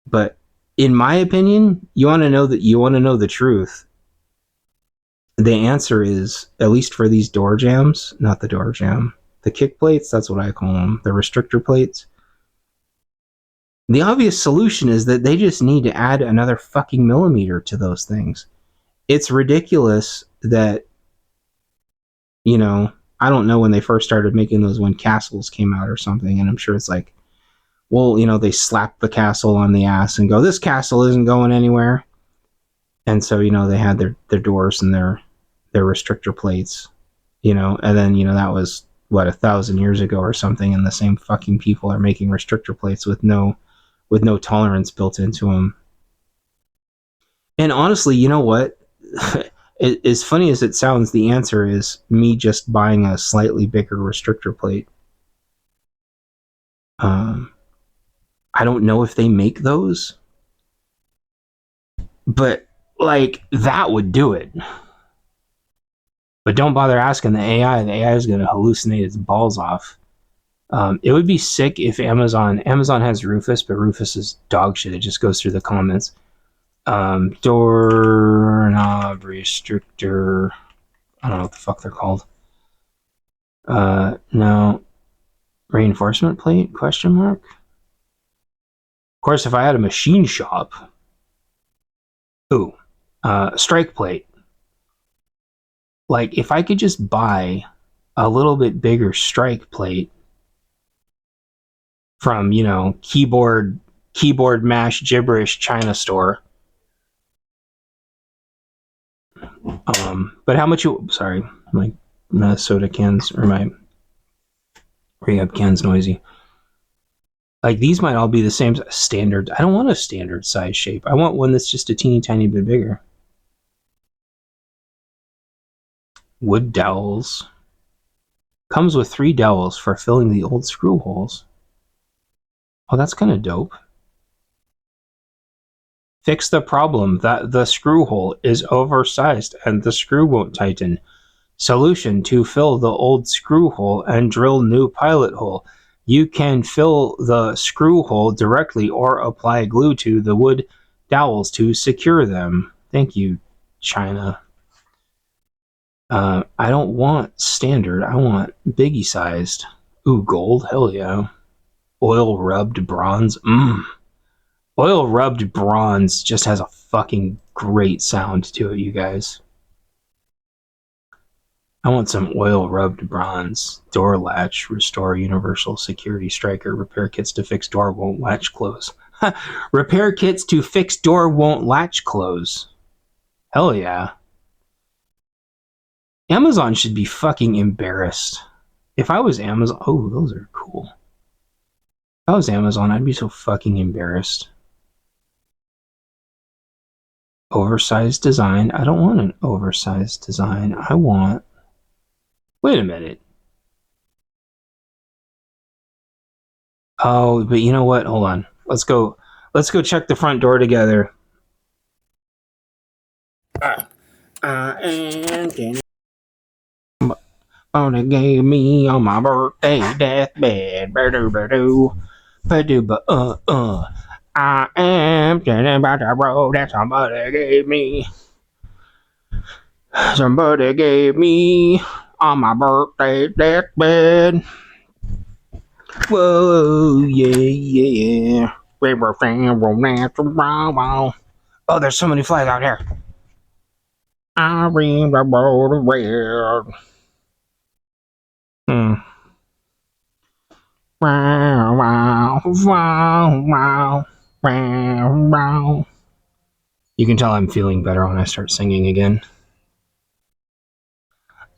But in my opinion, you want to know the truth. The answer is, at least for these door jams, not the door jam, the kick plates, that's what I call them, the restrictor plates. The obvious solution is that they just need to add another fucking millimeter to those things. It's ridiculous that, I don't know when they first started making those, when Castles came out or something, and I'm sure it's like, well, they slap the Castle on the ass and go, this Castle isn't going anywhere. And so, they had their doors and their restrictor plates, and then, that was, what, 1,000 years ago or something, and the same fucking people are making restrictor plates with no tolerance built into them. And honestly, you know what? As funny as it sounds, the answer is me just buying a slightly bigger restrictor plate. I don't know if they make those, but like, that would do it. But don't bother asking the AI. The AI is going to hallucinate its balls off. It would be sick if Amazon has Rufus, but Rufus is dog shit. It just goes through the comments. Doorknob restrictor. I don't know what the fuck they're called. No. Reinforcement plate? Question mark? Of course, if I had a machine shop. Ooh. Strike plate. Like, if I could just buy a little bit bigger strike plate from, keyboard mash gibberish China store, But how much you? Sorry, my soda cans or my rehab cans noisy. Like these might all be the same standard. I don't want a standard size shape. I want one that's just a teeny tiny bit bigger. Wood dowels. Comes with 3 dowels for filling the old screw holes. Oh, that's kind of dope. Fix the problem that the screw hole is oversized and the screw won't tighten. Solution: to fill the old screw hole and drill new pilot hole. You can fill the screw hole directly or apply glue to the wood dowels to secure them. Thank you, China. I don't want standard. I want biggie sized. Ooh, gold. Hell yeah. Oil rubbed bronze. Oil rubbed bronze just has a fucking great sound to it, you guys. I want some oil rubbed bronze. Door latch. Restore universal security striker. Repair kits to fix door won't latch close. Repair kits to fix door won't latch close. Hell yeah. Amazon should be fucking embarrassed. If I was Amazon... Oh, those are cool. If I was Amazon, I'd be so fucking embarrassed. Oversized design. I don't want an oversized design. I want... Wait a minute. Oh, but you know what? Hold on. Let's go check the front door together. Only gave me on my birthday deathbed. I am standing about the road that somebody gave me. Somebody gave me on my birthday deathbed. Whoa, yeah. Oh, there's so many flags out here. I ring the road red. Wow, wow, wow, wow, wow, wow. You can tell I'm feeling better when I start singing again.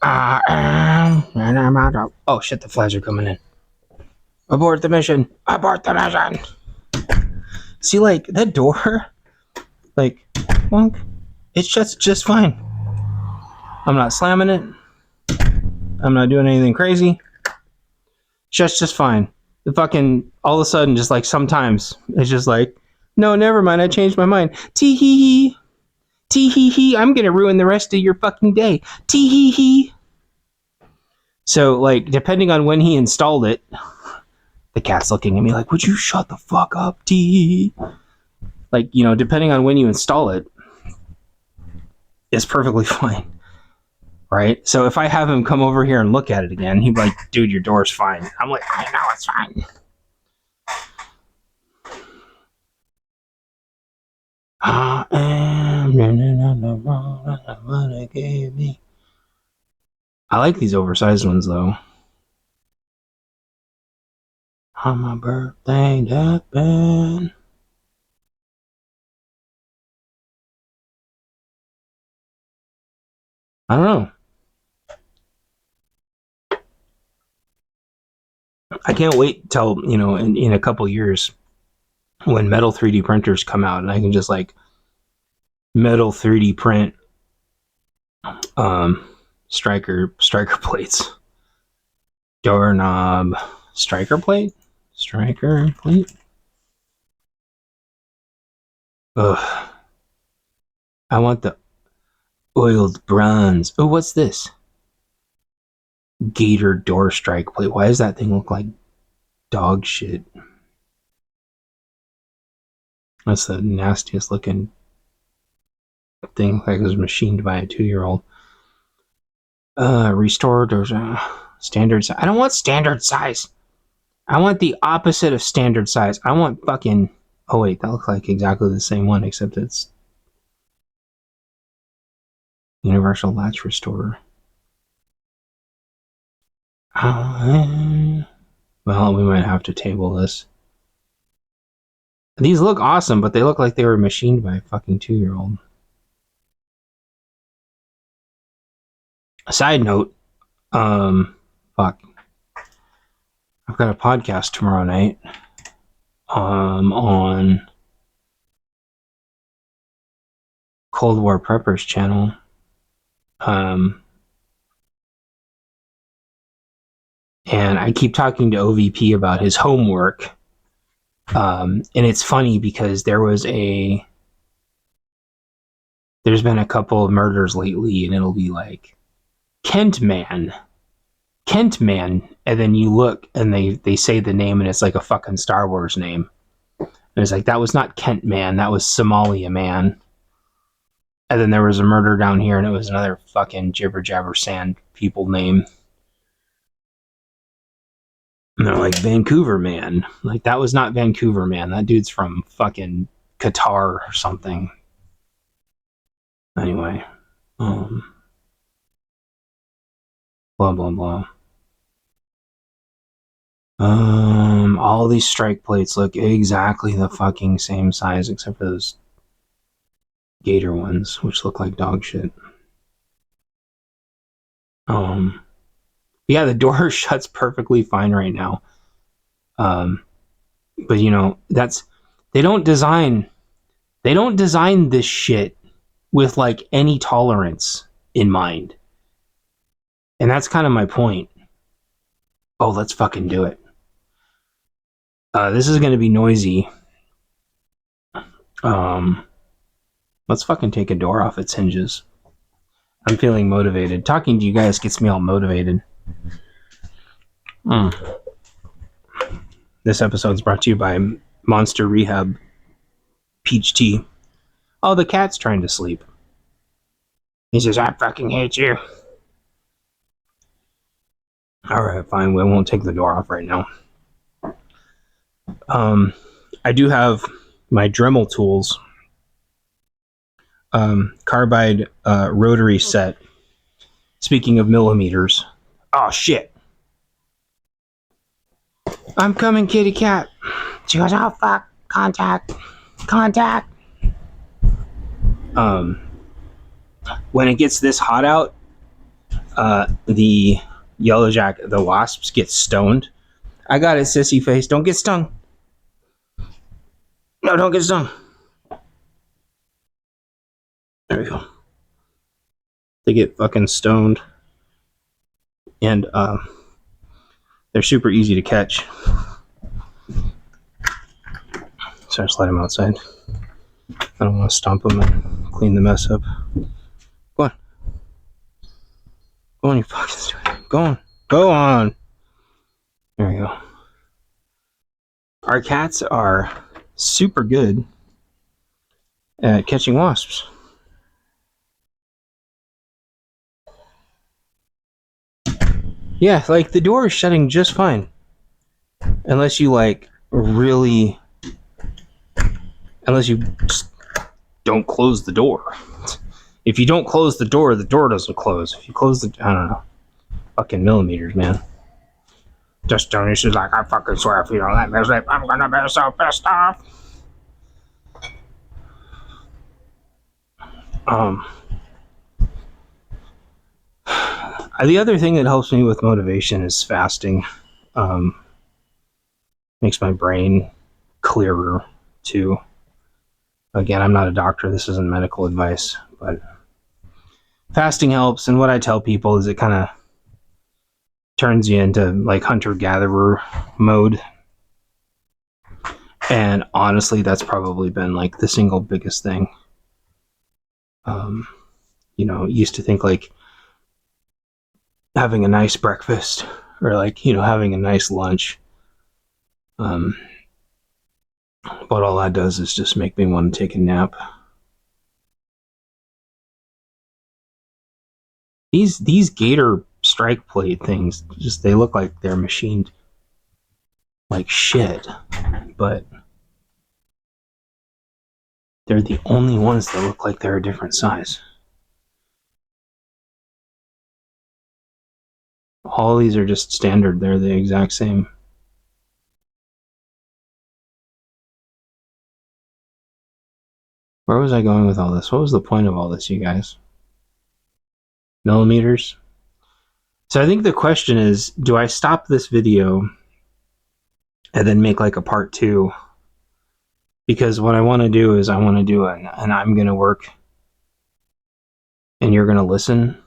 I am, and I'm out of... Oh shit, the flags are coming in. Abort the mission! Abort the mission! See, like, that door, like, well, it shuts just fine. I'm not slamming it. I'm not doing anything crazy. Shuts just fine. The fucking, all of a sudden, just like sometimes, it's just like, no, never mind, I changed my mind. Tee hee hee. Tee hee hee, I'm gonna ruin the rest of your fucking day. Tee hee hee. So, like, depending on when he installed it, the cat's looking at me like, would you shut the fuck up, Tee? Like, you know, depending on when you install it, it's perfectly fine. Right? So if I have him come over here and look at it again, he'd be like, dude, your door's fine. I'm like, I know it's fine. I am running on the road that somebody gave me. I like these oversized ones, though. On my birthday deathbed. I don't know. I can't wait till, you know, in a couple years when metal 3D printers come out and I can just like metal 3D print striker plates. Doorknob striker plate? Ugh. I want the oiled bronze. Oh, what's this? Gator door strike plate. Why does that thing look like dog shit? That's the nastiest looking thing. Like it was machined by a 2-year-old. Restore doors. Standard size. I don't want standard size. I want the opposite of standard size. I want fucking... Oh wait, that looks like exactly the same one, except it's universal latch restorer. Well, we might have to table this. These look awesome, but they look like they were machined by a fucking 2-year-old. A side note, fuck. I've got a podcast tomorrow night on Cold War Preppers channel. And I keep talking to OVP about his homework. And it's funny because there's been a couple of murders lately, and it'll be like Kent Man, and then you look and they say the name and it's like a fucking Star Wars name. And it's like, that was not Kent Man, that was Somalia Man. And then there was a murder down here and it was another fucking jibber jabber sand people name. And they're like, Vancouver Man. Like, that was not Vancouver Man. That dude's from fucking Qatar or something. Anyway. Blah, blah, blah. All these strike plates look exactly the fucking same size except for those gator ones, which look like dog shit. Yeah, the door shuts perfectly fine right now. But you know, they don't design this shit with like any tolerance in mind. And that's kind of my point. Oh, let's fucking do it. This is going to be noisy. Let's fucking take a door off its hinges. I'm feeling motivated. Talking to you guys gets me all motivated. This episode's brought to you by Monster Rehab Peach Tea. Oh, the cat's trying to sleep. He says, I fucking hate you. Alright, fine. We won't take the door off right now. I do have my Dremel tools. Carbide rotary set. Speaking of millimeters. Oh, shit. I'm coming, kitty cat. She goes, oh, fuck. Contact. When it gets this hot out, the the wasps get stoned. I got it, sissy face. Don't get stung. No, don't get stung. There we go. They get fucking stoned. And they're super easy to catch. So I just let them outside. I don't want to stomp them and clean the mess up. Go on. Go on, you fucking stupid. Go on. Go on. There we go. Our cats are super good at catching wasps. Yeah, like the door is shutting just fine. Unless you just don't close the door. If you don't close the door doesn't close. If you close I don't know. Fucking millimeters, man. Just Tony, she's like, I fucking swear if you don't let me sleep, I'm gonna be so pissed off. The other thing that helps me with motivation is fasting. Makes my brain clearer too. Again, I'm not a doctor. This isn't medical advice, but fasting helps. And what I tell people is it kind of turns you into like hunter-gatherer mode. And honestly, that's probably been like the single biggest thing. Used to think like having a nice breakfast or like, having a nice lunch. But all that does is just make me want to take a nap. These gator strike plate things, they look like they're machined like shit, but they're the only ones that look like they're a different size. All these are just standard. They're the exact same. Where was I going with all this? What was the point of all this, you guys? Millimeters? So I think the question is, do I stop this video and then make like a part 2? Because what I want to do is I want to do and I'm going to work and you're going to listen.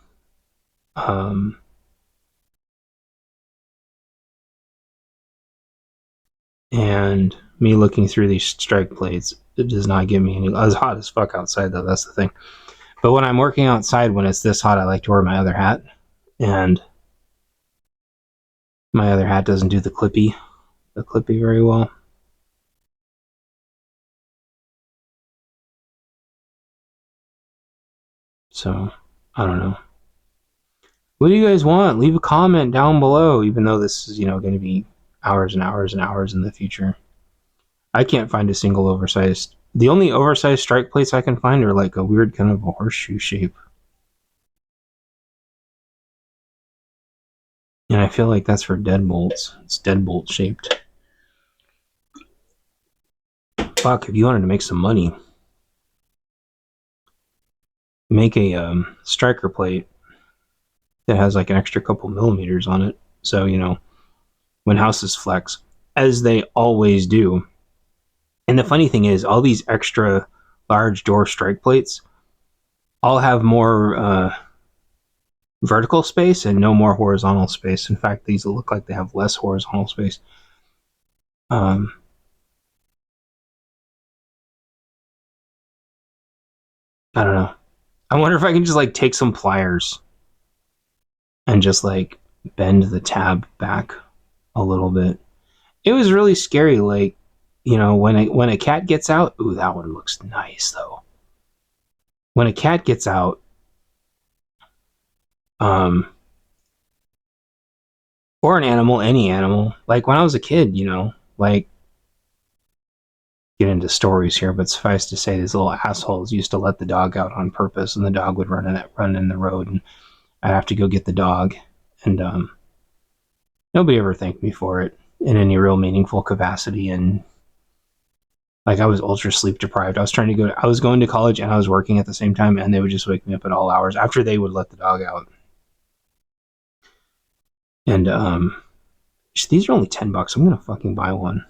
And me looking through these strike plates, it does not give me any. It's hot as fuck outside, though. That's the thing. But when I'm working outside, when it's this hot, I like to wear my other hat, and my other hat doesn't do the clippy very well. So I don't know. What do you guys want? Leave a comment down below. Even though this is going to be hours and hours and hours in the future, I can't find a single oversized. The only oversized strike plates I can find are like a weird kind of a horseshoe shape. And I feel like that's for deadbolts. It's deadbolt shaped. Fuck, if you wanted to make some money, make a striker plate that has like an extra couple millimeters on it. So, when houses flex, as they always do. And the funny thing is, all these extra large door strike plates all have more vertical space and no more horizontal space. In fact, these look like they have less horizontal space. I don't know. I wonder if I can just like take some pliers and just like bend the tab back a little bit. It was really scary, like, when a cat gets out. Ooh, that one looks nice though. When a cat gets out, or an animal, any animal. Like when I was a kid, like, get into stories here, but suffice to say, these little assholes used to let the dog out on purpose, and the dog would run in the road, and I'd have to go get the dog, and nobody ever thanked me for it in any real meaningful capacity. And like, I was ultra sleep deprived. I was going to college and I was working at the same time, and they would just wake me up at all hours after they would let the dog out. And these are only $10. I'm gonna fucking buy one.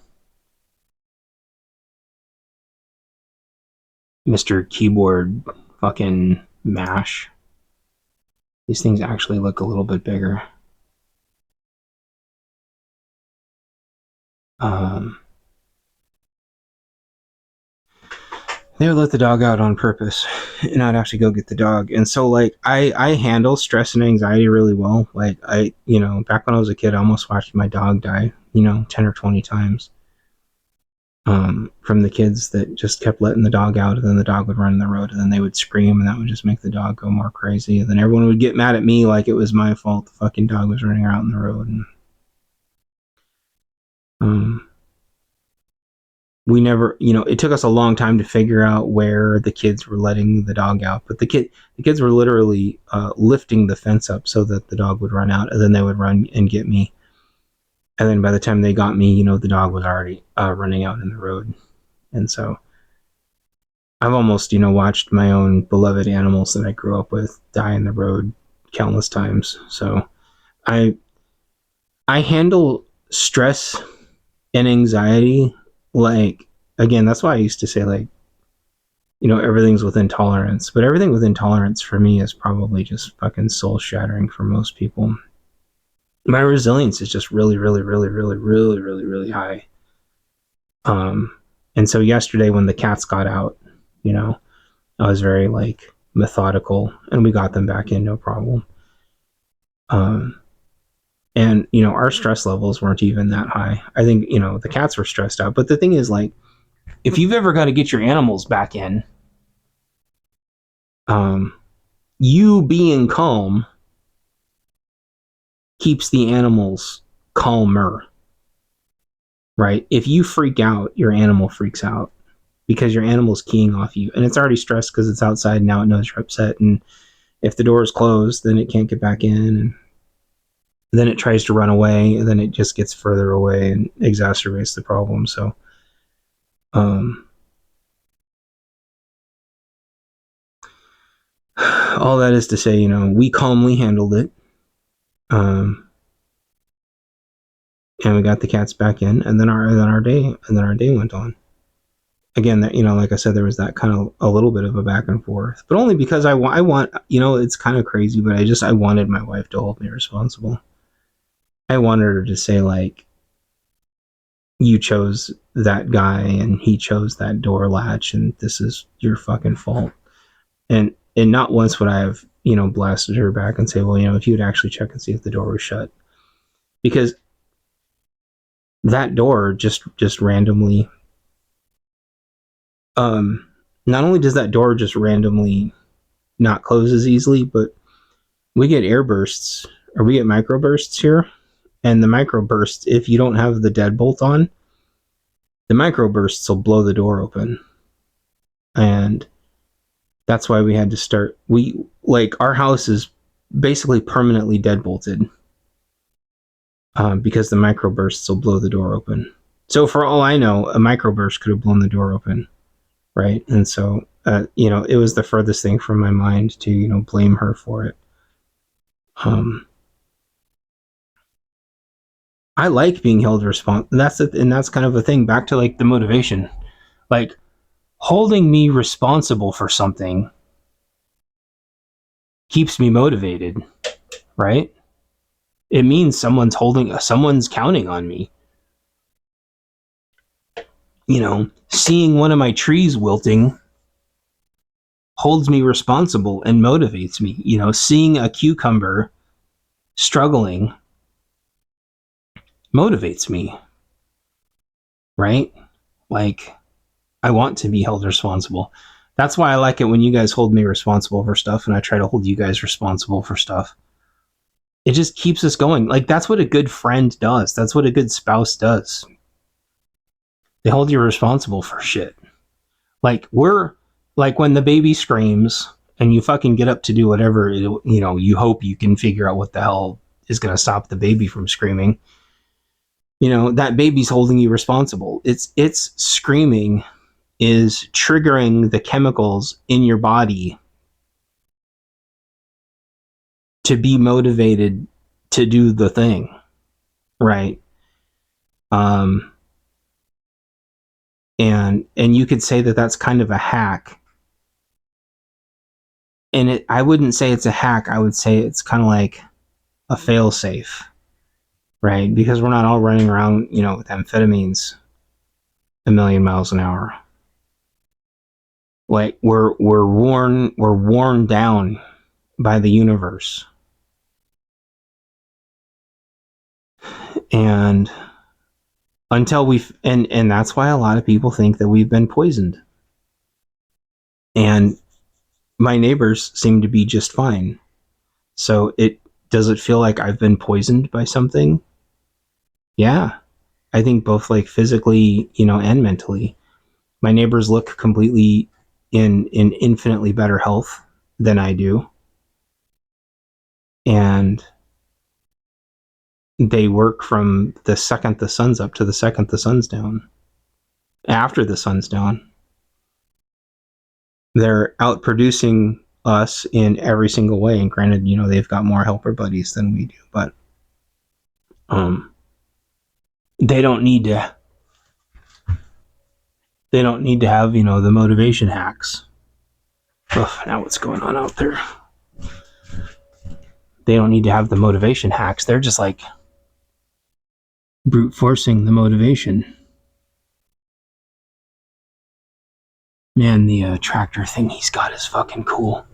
Mr. Keyboard fucking mash. These things actually look a little bit bigger. They would let the dog out on purpose, and I'd have to go get the dog. And so, like, I handle stress and anxiety really well. Like, back when I was a kid, I almost watched my dog die, 10 or 20 times. From the kids that just kept letting the dog out, and then the dog would run in the road, and then they would scream, and that would just make the dog go more crazy. And then everyone would get mad at me like it was my fault the fucking dog was running out in the road. And we never, it took us a long time to figure out where the kids were letting the dog out. But the kids were literally lifting the fence up so that the dog would run out, and then they would run and get me. And then by the time they got me, the dog was already running out in the road. And so I've almost, watched my own beloved animals that I grew up with die in the road countless times. So I handle stress and anxiety, like, again, that's why I used to say, like, everything's within tolerance. But everything within tolerance for me is probably just fucking soul shattering for most people. My resilience is just really, really, really, really, really, really, really high. And so yesterday when the cats got out, I was very like methodical, and we got them back in, no problem. And our stress levels weren't even that high. I think the cats were stressed out. But the thing is, like, if you've ever got to get your animals back in, you being calm keeps the animals calmer, right? If you freak out, your animal freaks out because your animal's keying off you, and it's already stressed because it's outside. Now it knows you're upset, and if the door is closed, then it can't get back in, and then it tries to run away, and then it just gets further away and exacerbates the problem. So all that is to say, we calmly handled it. Um, and we got the cats back in, and then our day went on. Again, that, like I said, there was that kind of a little bit of a back and forth, but only because I want, it's kind of crazy, but I wanted my wife to hold me responsible. I wanted her to say, like, you chose that guy and he chose that door latch and this is your fucking fault. And not once would I have, blasted her back and say, well, if you would actually check and see if the door was shut. Because that door just randomly, not only does that door just randomly not close as easily, but we get air bursts, or we get microbursts here. And the microbursts, if you don't have the deadbolt on, the microbursts will blow the door open. And that's why we had to start. Our house is basically permanently deadbolted, because the microbursts will blow the door open. So for all I know, a microburst could have blown the door open, right? And so, it was the furthest thing from my mind to, blame her for it. I like being held responsible. And that's kind of a thing. Back to like the motivation, like holding me responsible for something keeps me motivated, right? It means someone's counting on me. Seeing one of my trees wilting holds me responsible and motivates me. Seeing a cucumber struggling motivates me, right? Like, I want to be held responsible. That's why I like it when you guys hold me responsible for stuff and I try to hold you guys responsible for stuff. It just keeps us going. Like, that's what a good friend does. That's what a good spouse does. They hold you responsible for shit. Like, when the baby screams and you fucking get up to do whatever, you hope you can figure out what the hell is going to stop the baby from screaming. That baby's holding you responsible. It's screaming is triggering the chemicals in your body to be motivated to do the thing, right? And you could say that that's kind of a hack. And I wouldn't say it's a hack. I would say it's kind of like a fail-safe, right? Because we're not all running around, with amphetamines a million miles an hour. Like, we're worn down by the universe. And until and that's why a lot of people think that we've been poisoned. And my neighbors seem to be just fine. So does it feel like I've been poisoned by something? Yeah. I think both, like, physically, and mentally. My neighbors look completely in infinitely better health than I do. And they work from the second the sun's up to the second the sun's down. After the sun's down, they're out producing us in every single way. And granted, they've got more helper buddies than we do, but they don't need to have, the motivation hacks. Ugh, now what's going on out there? They don't need to have the motivation hacks. They're just like brute forcing the motivation. Man, the tractor thing he's got is fucking cool.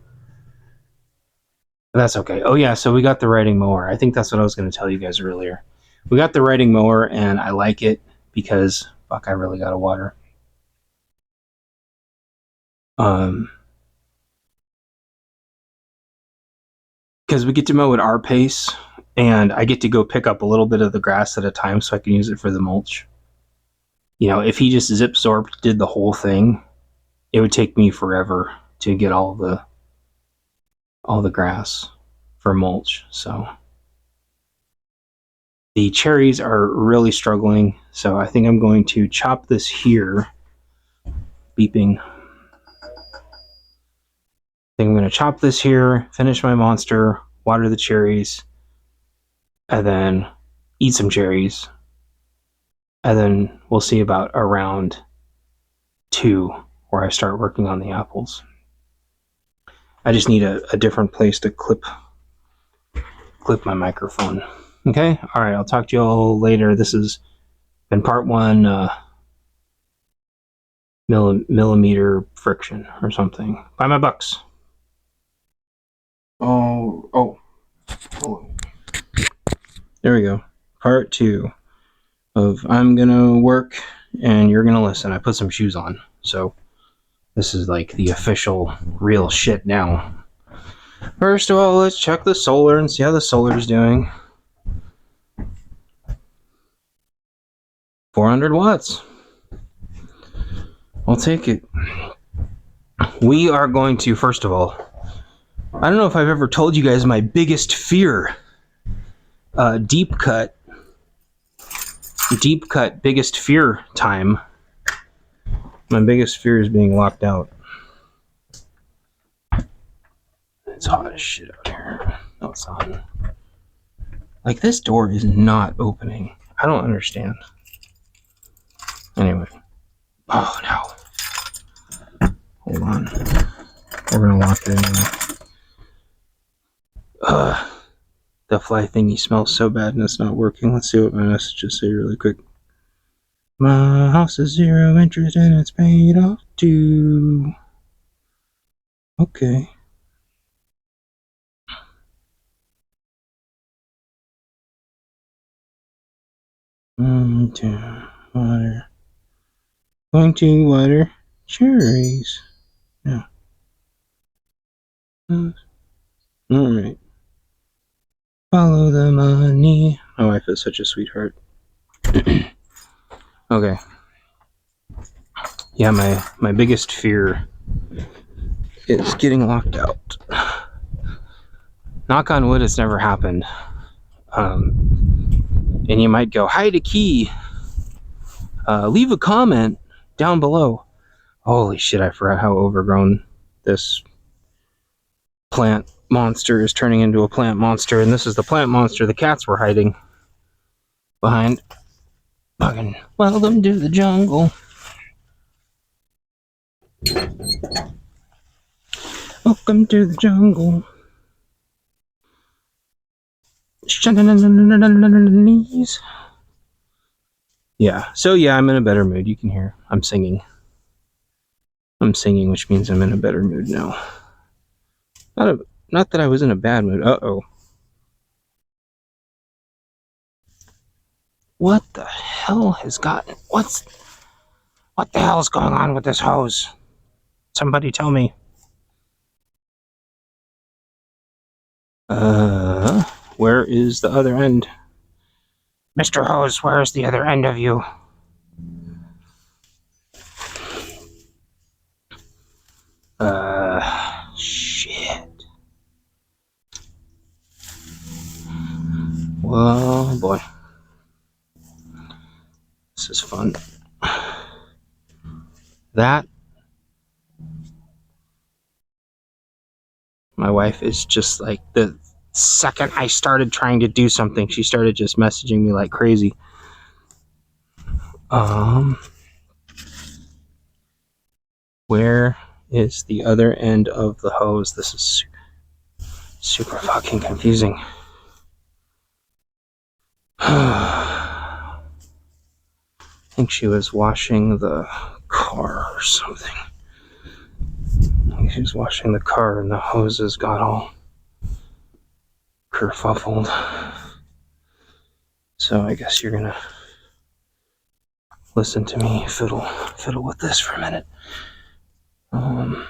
But that's okay. Oh yeah, so we got the riding mower. I think that's what I was going to tell you guys earlier. We got the riding mower, and I like it because, fuck, I really gotta water. Because we get to mow at our pace, and I get to go pick up a little bit of the grass at a time so I can use it for the mulch. If he just zip-zorped did the whole thing, it would take me forever to get all the grass for mulch. So the cherries are really struggling, so I think I'm going to chop this here. Beeping. I think I'm going to chop this here, finish my monster, water the cherries, and then eat some cherries, and then we'll see about around 2 where I start working on the apples. I just need a different place to clip my microphone. Okay? Alright, I'll talk to you all later. This has been part 1, millimeter friction or something. Buy my bucks. Oh. There we go. Part 2 of I'm gonna work and you're gonna listen. I put some shoes on, so this is like the official real shit now. First of all, let's check the solar and see how the solar's doing. 400 watts. I'll take it. We are going to, first of all, I don't know if I've ever told you guys my biggest fear. Deep cut, biggest fear time. My biggest fear is being locked out. It's hot as shit out here. No, it's not. Like, this door is not opening. I don't understand. Anyway. Oh, no. Hold on. We're gonna lock it in. The fly thingy smells so bad and it's not working. Let's see what my messages say really quick. My house is 0 interest and it's paid off too. Okay. To water. Going to water cherries. Yeah. Alright. Follow the money. My wife is such a sweetheart. Okay. Yeah, my biggest fear is getting locked out. Knock on wood, it's never happened. And you might go, hi to Key. Leave a comment down below. Holy shit, I forgot how overgrown this plant monster is turning into a plant monster. And this is the plant monster the cats were hiding behind. Fucking welcome to the jungle. Welcome to the jungle. Yeah, so yeah, I'm in a better mood. You can hear I'm singing. Which means I'm in a better mood now. Not that I was in a bad mood. Uh-oh. What the hell has gotten... What the hell is going on with this hose? Somebody tell me. Where is the other end? Mr. Hose, where is the other end of you? Shit. Well, boy. This is fun. That. My wife is just like, the second I started trying to do something, she started just messaging me like crazy. Where is the other end of the hose? This is super fucking confusing. I think she was washing the car or something. I think she was washing the car and the hoses got all kerfuffled. So I guess you're gonna listen to me fiddle with this for a minute. I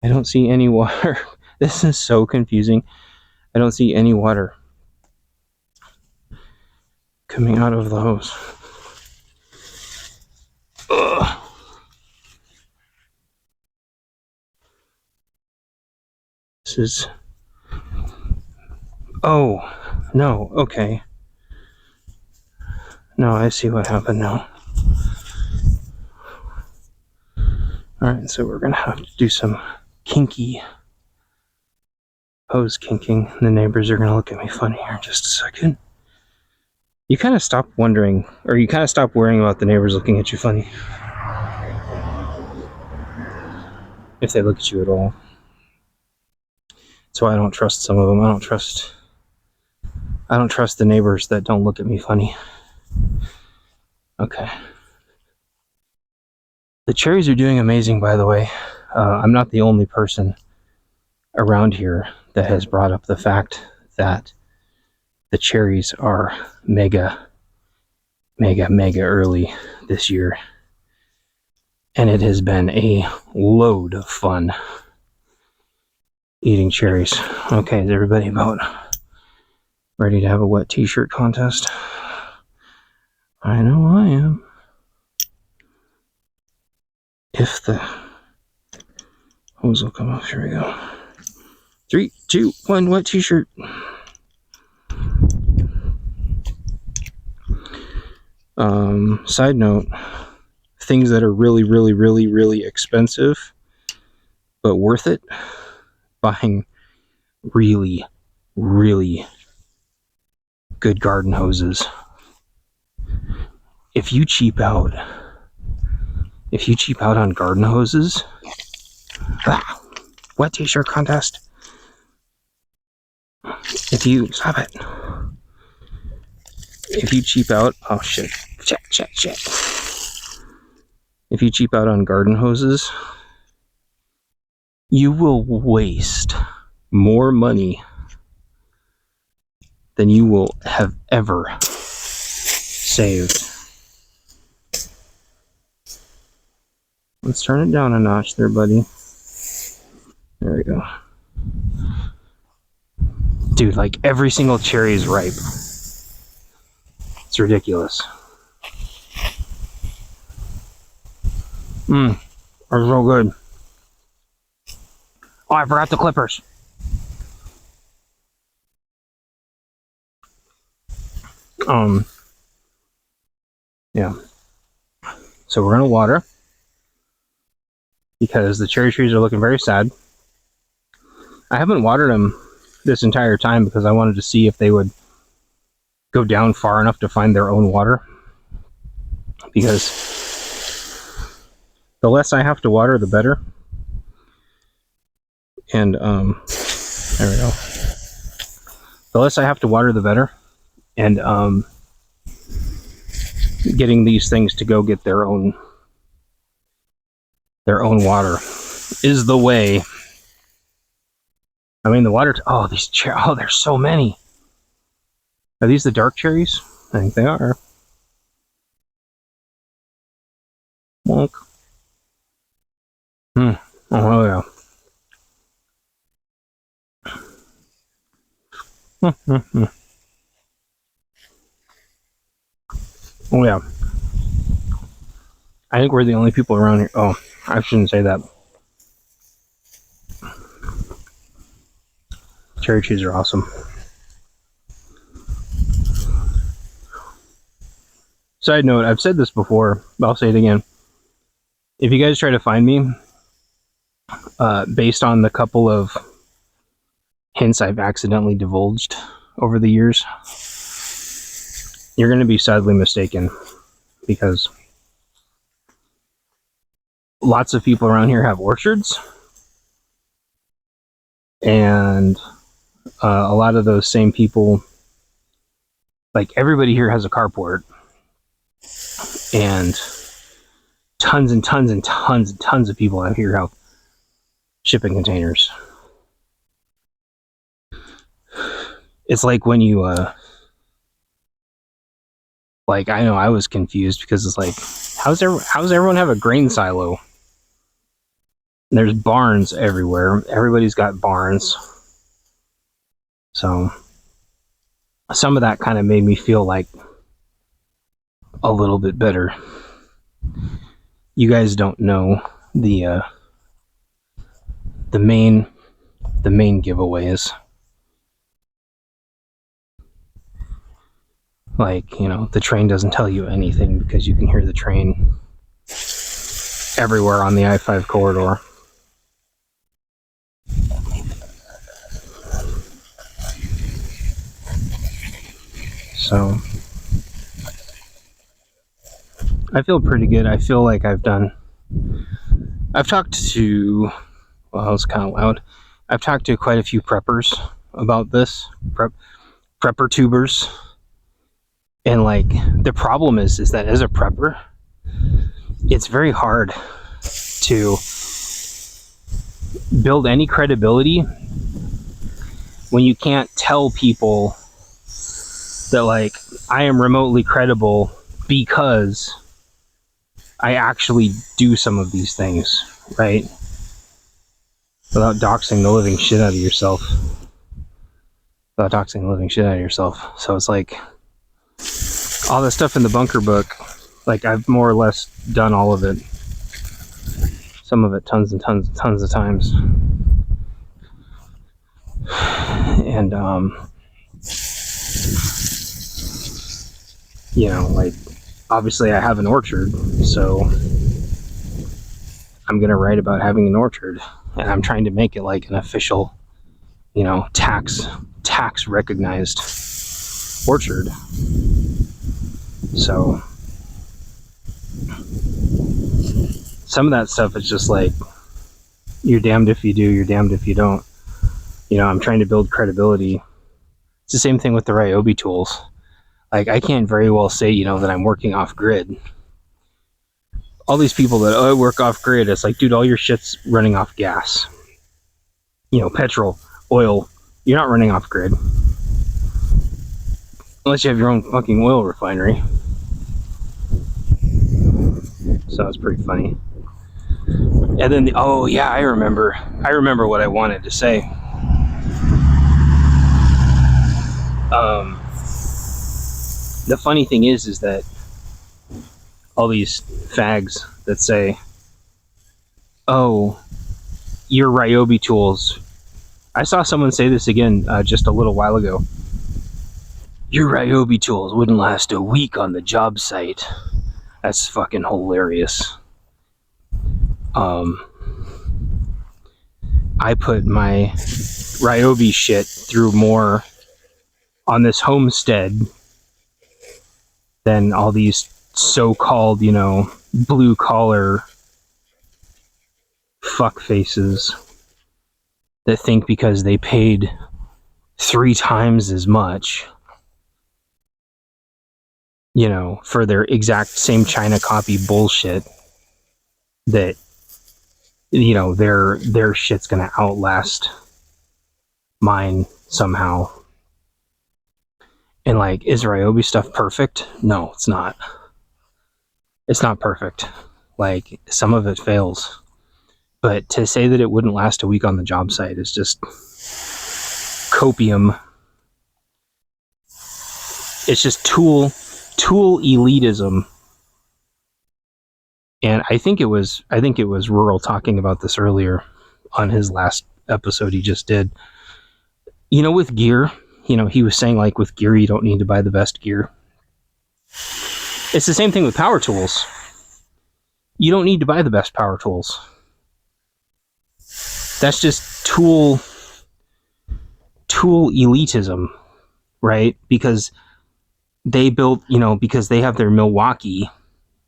don't see any water. This is so confusing. I don't see any water coming out of the hose. Ugh. This is... Oh, no, okay. No, I see what happened now. Alright, so we're gonna have to do some kinky hose kinking. The neighbors are gonna look at me funny here in just a second. You kind of stop wondering, or you kind of stop worrying about the neighbors looking at you funny. If they look at you at all. That's why I don't trust some of them. I don't trust the neighbors that don't look at me funny. Okay. The cherries are doing amazing, by the way. I'm not the only person around here that has brought up the fact that the cherries are mega early this year. And it has been a load of fun eating cherries. Okay, is everybody about ready to have a wet t-shirt contest? I know I am. If the hose will come off, here we go. 3, 2, 1, wet t-shirt. Side note, things that are really expensive but worth it, buying really good garden hoses. If you cheap out on garden hoses, wet t-shirt contest. If you stop it. If you cheap out, oh shit. If you cheap out on garden hoses, you will waste more money than you will have ever saved. Let's turn it down a notch there, buddy. There we go. Dude, like every single cherry is ripe. It's ridiculous. They're so good. Oh, I forgot the clippers. Yeah. So we're gonna water because the cherry trees are looking very sad. I haven't watered them this entire time because I wanted to see if they would go down far enough to find their own water. Because the less I have to water, the better. And there we go. The less I have to water, the better. And getting these things to go get their own water is the way. I mean, the water. Oh, these cherries. Oh, there's so many. Are these the dark cherries? I think they are. Wonk. Oh yeah. Oh yeah. I think we're the only people around here. Oh, I shouldn't say that. Cherry trees are awesome. Side note, I've said this before, but I'll say it again. If you guys try to find me, based on the couple of hints I've accidentally divulged over the years, you're going to be sadly mistaken, because lots of people around here have orchards, and a lot of those same people, like everybody here has a carport, and tons of people out here have shipping containers. It's like when you like, I know I was confused because it's like, how's everyone have a grain silo? And there's barns everywhere. Everybody's got barns. So some of that kind of made me feel like a little bit better. You guys don't know the main giveaways. Like, you know, the train doesn't tell you anything because you can hear the train everywhere on the I-5 corridor. So I feel pretty good. I feel like I've talked to, well, that was kind of loud. I've talked to quite a few preppers about this, prepper tubers. And like, the problem is that as a prepper, it's very hard to build any credibility when you can't tell people that, like, I am remotely credible because I actually do some of these things, right? Without doxing the living shit out of yourself. So it's like, all the stuff in the bunker book, like, I've more or less done all of it. Some of it tons and tons and tons of times. And, you know, like, obviously I have an orchard, so I'm gonna write about having an orchard, and I'm trying to make it like an official, you know, tax recognized orchard. So some of that stuff is just like, you're damned if you do, you're damned if you don't. You know, I'm trying to build credibility. It's the same thing with the Ryobi tools. Like, I can't very well say, you know, that I'm working off grid. All these people that, oh, I work off grid, it's like, dude, all your shit's running off gas. You know, petrol, oil, you're not running off grid. Unless you have your own fucking oil refinery. So it's pretty funny. And then, oh yeah, I remember what I wanted to say. The funny thing is that all these fags that say, oh, your Ryobi tools. I saw someone say this again just a little while ago. Your Ryobi tools wouldn't last a week on the job site. That's fucking hilarious. I put my Ryobi shit through more on this homestead than all these so-called, you know, blue-collar fuck faces that think because they paid 3 times as much, you know, for their exact same China copy bullshit, that, you know, their shit's gonna outlast mine somehow. And like, is Ryobi stuff perfect? No, it's not. It's not perfect. Like, some of it fails. But to say that it wouldn't last a week on the job site is just copium. It's just tool elitism. And I think it was Rural talking about this earlier on his last episode he just did. You know, with gear, you know, he was saying, like, with gear, you don't need to buy the best gear. It's the same thing with power tools. You don't need to buy the best power tools. That's just tool elitism, right? Because they built, you know, because they have their Milwaukee.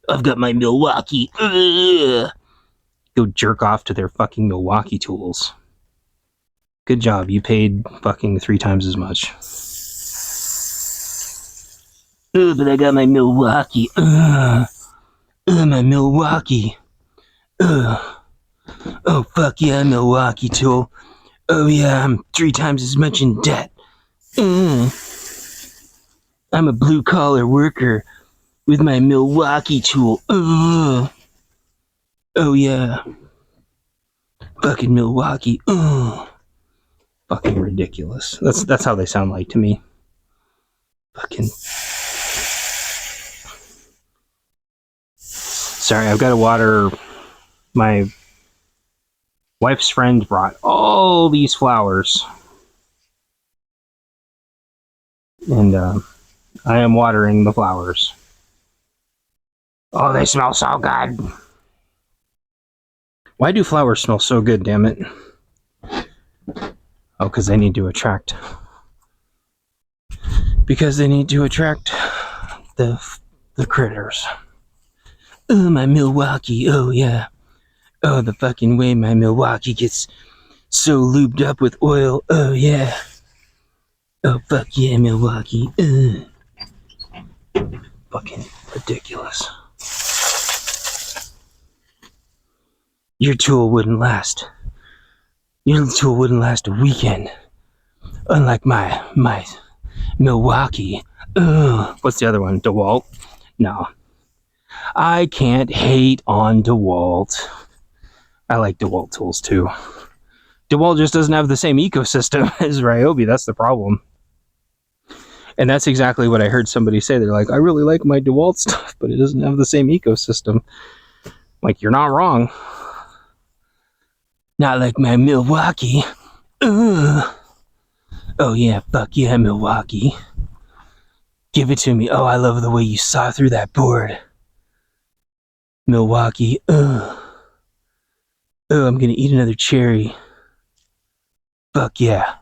I've got my Milwaukee. Ugh. Go jerk off to their fucking Milwaukee tools. Good job. You paid fucking 3 times as much. Oh, but I got my Milwaukee. My Milwaukee. Oh, fuck yeah, Milwaukee tool. Oh yeah, I'm 3 times as much in debt. I'm a blue-collar worker with my Milwaukee tool. Oh yeah. Fucking Milwaukee. Fucking ridiculous. That's how they sound like to me. Fucking. Sorry, I've got to water. My wife's friend brought all these flowers. And I am watering the flowers. Oh, they smell so good. Why do flowers smell so good, damn it? Oh, because they need to attract because they need to attract the critters. Oh, my Milwaukee. Oh, yeah. Oh, the fucking way my Milwaukee gets so lubed up with oil. Oh, yeah. Oh, fuck yeah, Milwaukee. Fucking ridiculous. Your tool wouldn't last. Your tool wouldn't last a weekend. Unlike my Milwaukee. Ugh. What's the other one? DeWalt? No. I can't hate on DeWalt. I like DeWalt tools too. DeWalt just doesn't have the same ecosystem as Ryobi. That's the problem. And that's exactly what I heard somebody say. They're like, I really like my DeWalt stuff, but it doesn't have the same ecosystem. Like, you're not wrong. Not like my Milwaukee. Ugh. Oh yeah, fuck yeah, Milwaukee. Give it to me. Oh, I love the way you saw through that board. Milwaukee. Ugh. Oh, I'm gonna eat another cherry. Fuck yeah.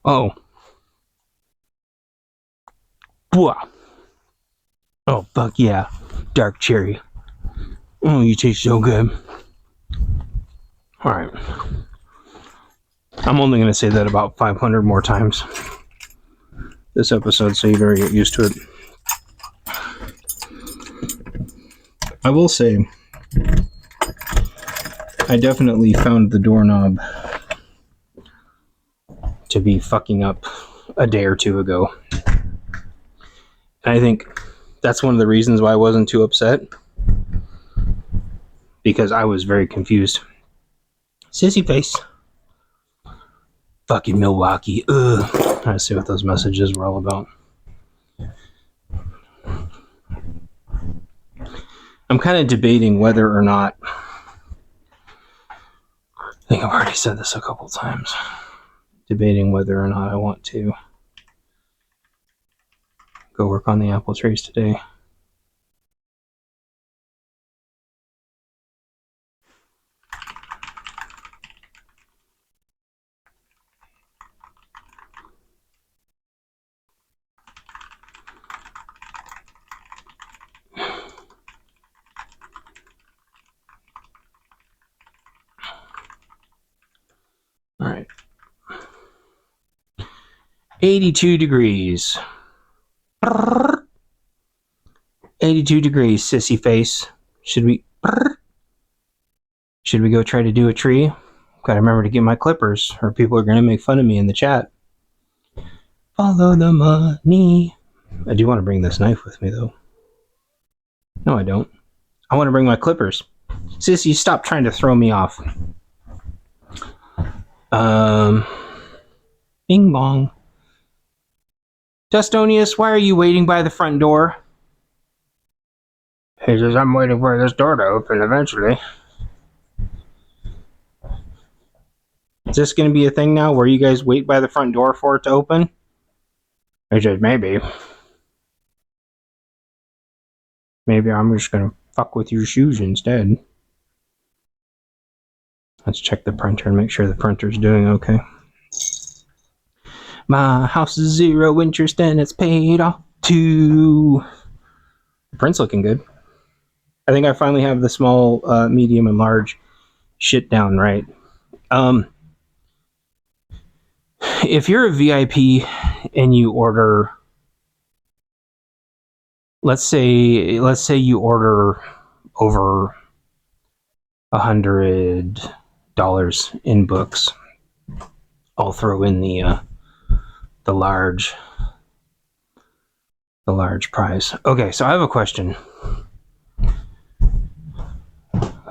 Oh. Bwah. Oh, fuck yeah. Dark cherry. Oh, you taste so good. Alright. I'm only going to say that about 500 more times this episode, so you better get used to it. I will say, I definitely found the doorknob to be fucking up a day or two ago. And I think that's one of the reasons why I wasn't too upset. Because I was very confused. Sissy face. Fucking Milwaukee. Ugh. Trying to see what those messages were all about. I'm kind of debating whether or not... I think I've already said this a couple times. Debating whether or not I want to go work on the apple trees today. All right. 82 degrees. 82 degrees, sissy face. Should we go try to do a tree? Gotta remember to get my clippers, or people are gonna make fun of me in the chat. Follow the money. I do want to bring this knife with me, though. No, I don't. I want to bring my clippers. Sissy, stop trying to throw me off. Bing bong. Dustonius, why are you waiting by the front door? He says, I'm waiting for this door to open eventually. Is this going to be a thing now where you guys wait by the front door for it to open? He says, maybe. Maybe I'm just going to fuck with your shoes instead. Let's check the printer and make sure the printer's doing okay. My house is 0 interest and it's paid off too. The print's looking good. I think I finally have the small, medium, and large shit down right. If you're a VIP and you order, let's say you order over $100 in books, I'll throw in the large prize. Okay, so I have a question.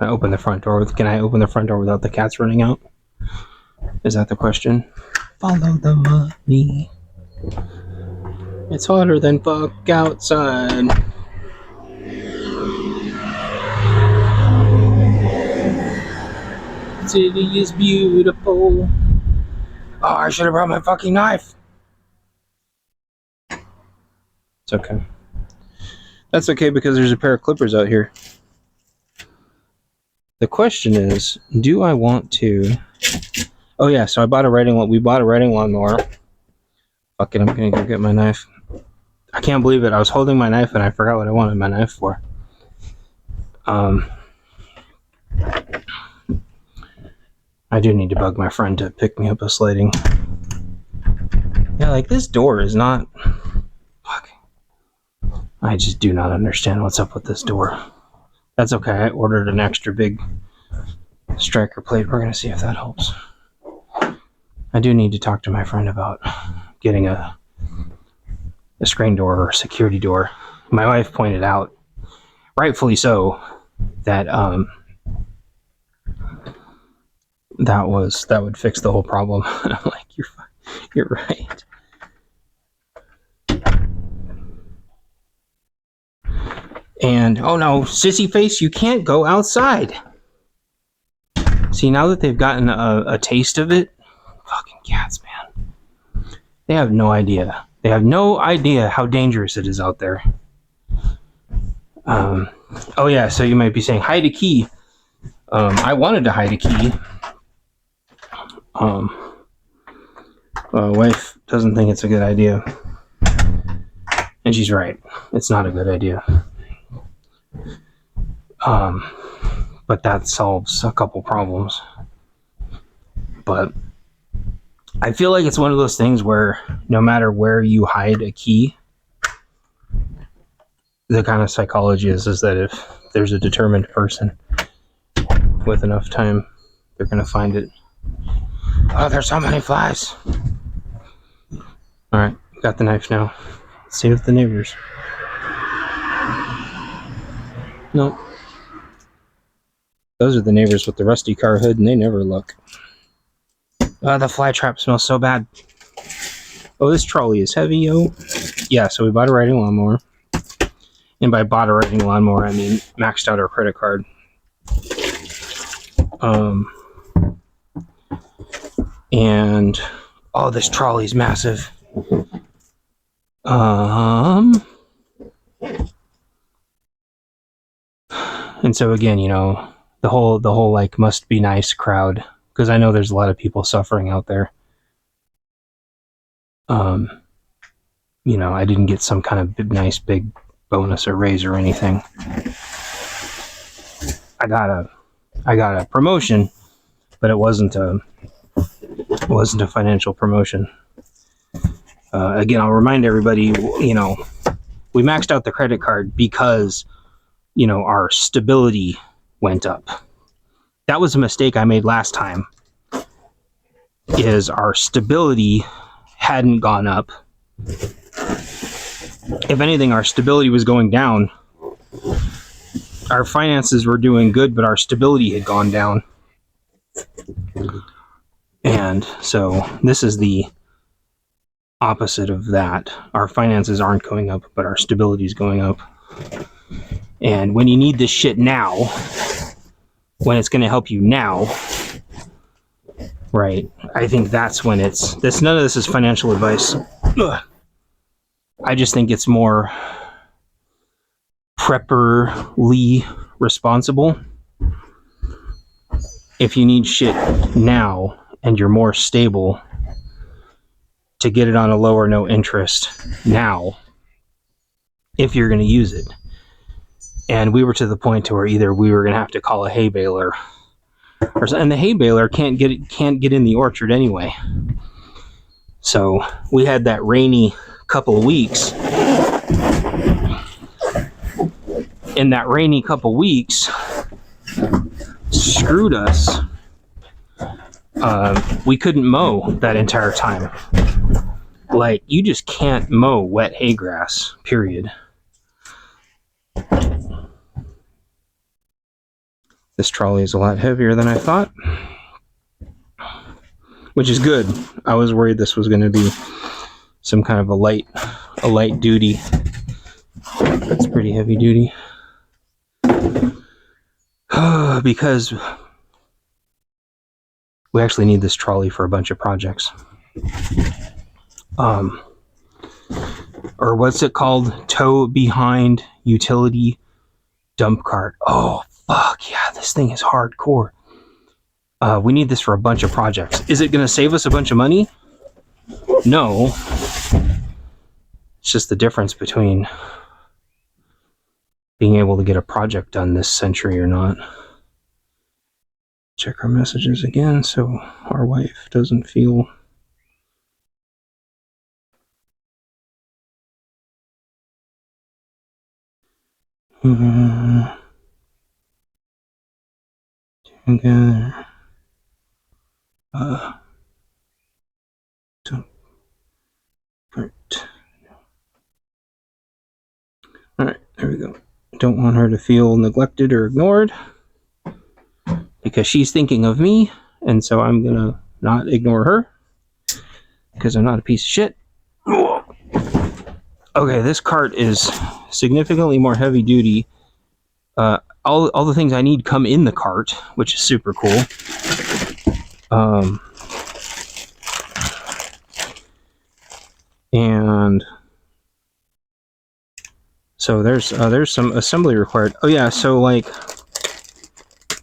Can I open the front door without the cats running out? Is that the question? Follow the money. It's hotter than fuck outside. The city is beautiful. Oh, I should have brought my fucking knife. It's okay. That's okay because there's a pair of clippers out here. The question is, do I want to... Oh yeah, so we bought a riding lawnmower. Fuck it, I'm gonna go get my knife. I can't believe it. I was holding my knife and I forgot what I wanted my knife for. I do need to bug my friend to pick me up a sliding. Yeah, like this door is not... Fuck. I just do not understand what's up with this door. That's okay. I ordered an extra big striker plate. We're going to see if that helps. I do need to talk to my friend about getting a screen door or a security door. My wife pointed out, rightfully so, that that would fix the whole problem. And I'm like, you're right. And oh no, sissy face, you can't go outside. See, now that they've gotten a taste of it, fucking cats, man. They have no idea. They have no idea how dangerous it is out there. Oh yeah, so you might be saying, hide a key. I wanted to hide a key. Wife doesn't think it's a good idea. And she's right. It's not a good idea. But that solves a couple problems. But I feel like it's one of those things where no matter where you hide a key, the kind of psychology is that if there's a determined person with enough time, they're going to find it. Oh, there's so many flies. Alright, got the knife now. Let's see if the neighbors... Nope. Those are the neighbors with the rusty car hood, and they never look. The fly trap smells so bad. Oh, this trolley is heavy, yo. Yeah, so we bought a riding lawnmower. And by bought a riding lawnmower, I mean maxed out our credit card. And oh, this trolley's massive. And so again, you know, the whole like must be nice crowd, because I know there's a lot of people suffering out there. You know, I didn't get some kind of nice big bonus or raise or anything. I got a promotion, but it wasn't a financial promotion. Again, I'll remind everybody, you know, we maxed out the credit card because, you know, our stability went up. That was a mistake I made last time, is our stability hadn't gone up. If anything, our stability was going down. Our finances were doing good, but our stability had gone down. And so this is the opposite of that. Our finances aren't going up, but our stability is going up. And when you need this shit now, when it's going to help you now, right, I think that's when it's... None of this is financial advice. Ugh. I just think it's more prepperly responsible. If you need shit now and you're more stable, to get it on a lower no interest now, if you're going to use it. And we were to the point to where either we were going to have to call a hay baler, and the hay baler can't get in the orchard anyway. So we had that rainy couple of weeks. And that rainy couple weeks screwed us. We couldn't mow that entire time. Like, you just can't mow wet hay grass, period. This trolley is a lot heavier than I thought, which is good. I was worried this was going to be some kind of a light duty. That's pretty heavy duty. Because we actually need this trolley for a bunch of projects. Or what's it called? Tow behind utility dump cart. Oh, fuck yeah, this thing is hardcore. We need this for a bunch of projects. Is it going to save us a bunch of money? know. It's just the difference between being able to get a project done this century or not. Check our messages again so our wife doesn't feel... Together. Alright, there we go. Don't want her to feel neglected or ignored because she's thinking of me, and so I'm gonna not ignore her because I'm not a piece of shit. Okay, this cart is significantly more heavy duty. All the things I need come in the cart, which is super cool. And so there's some assembly required. Oh yeah, so like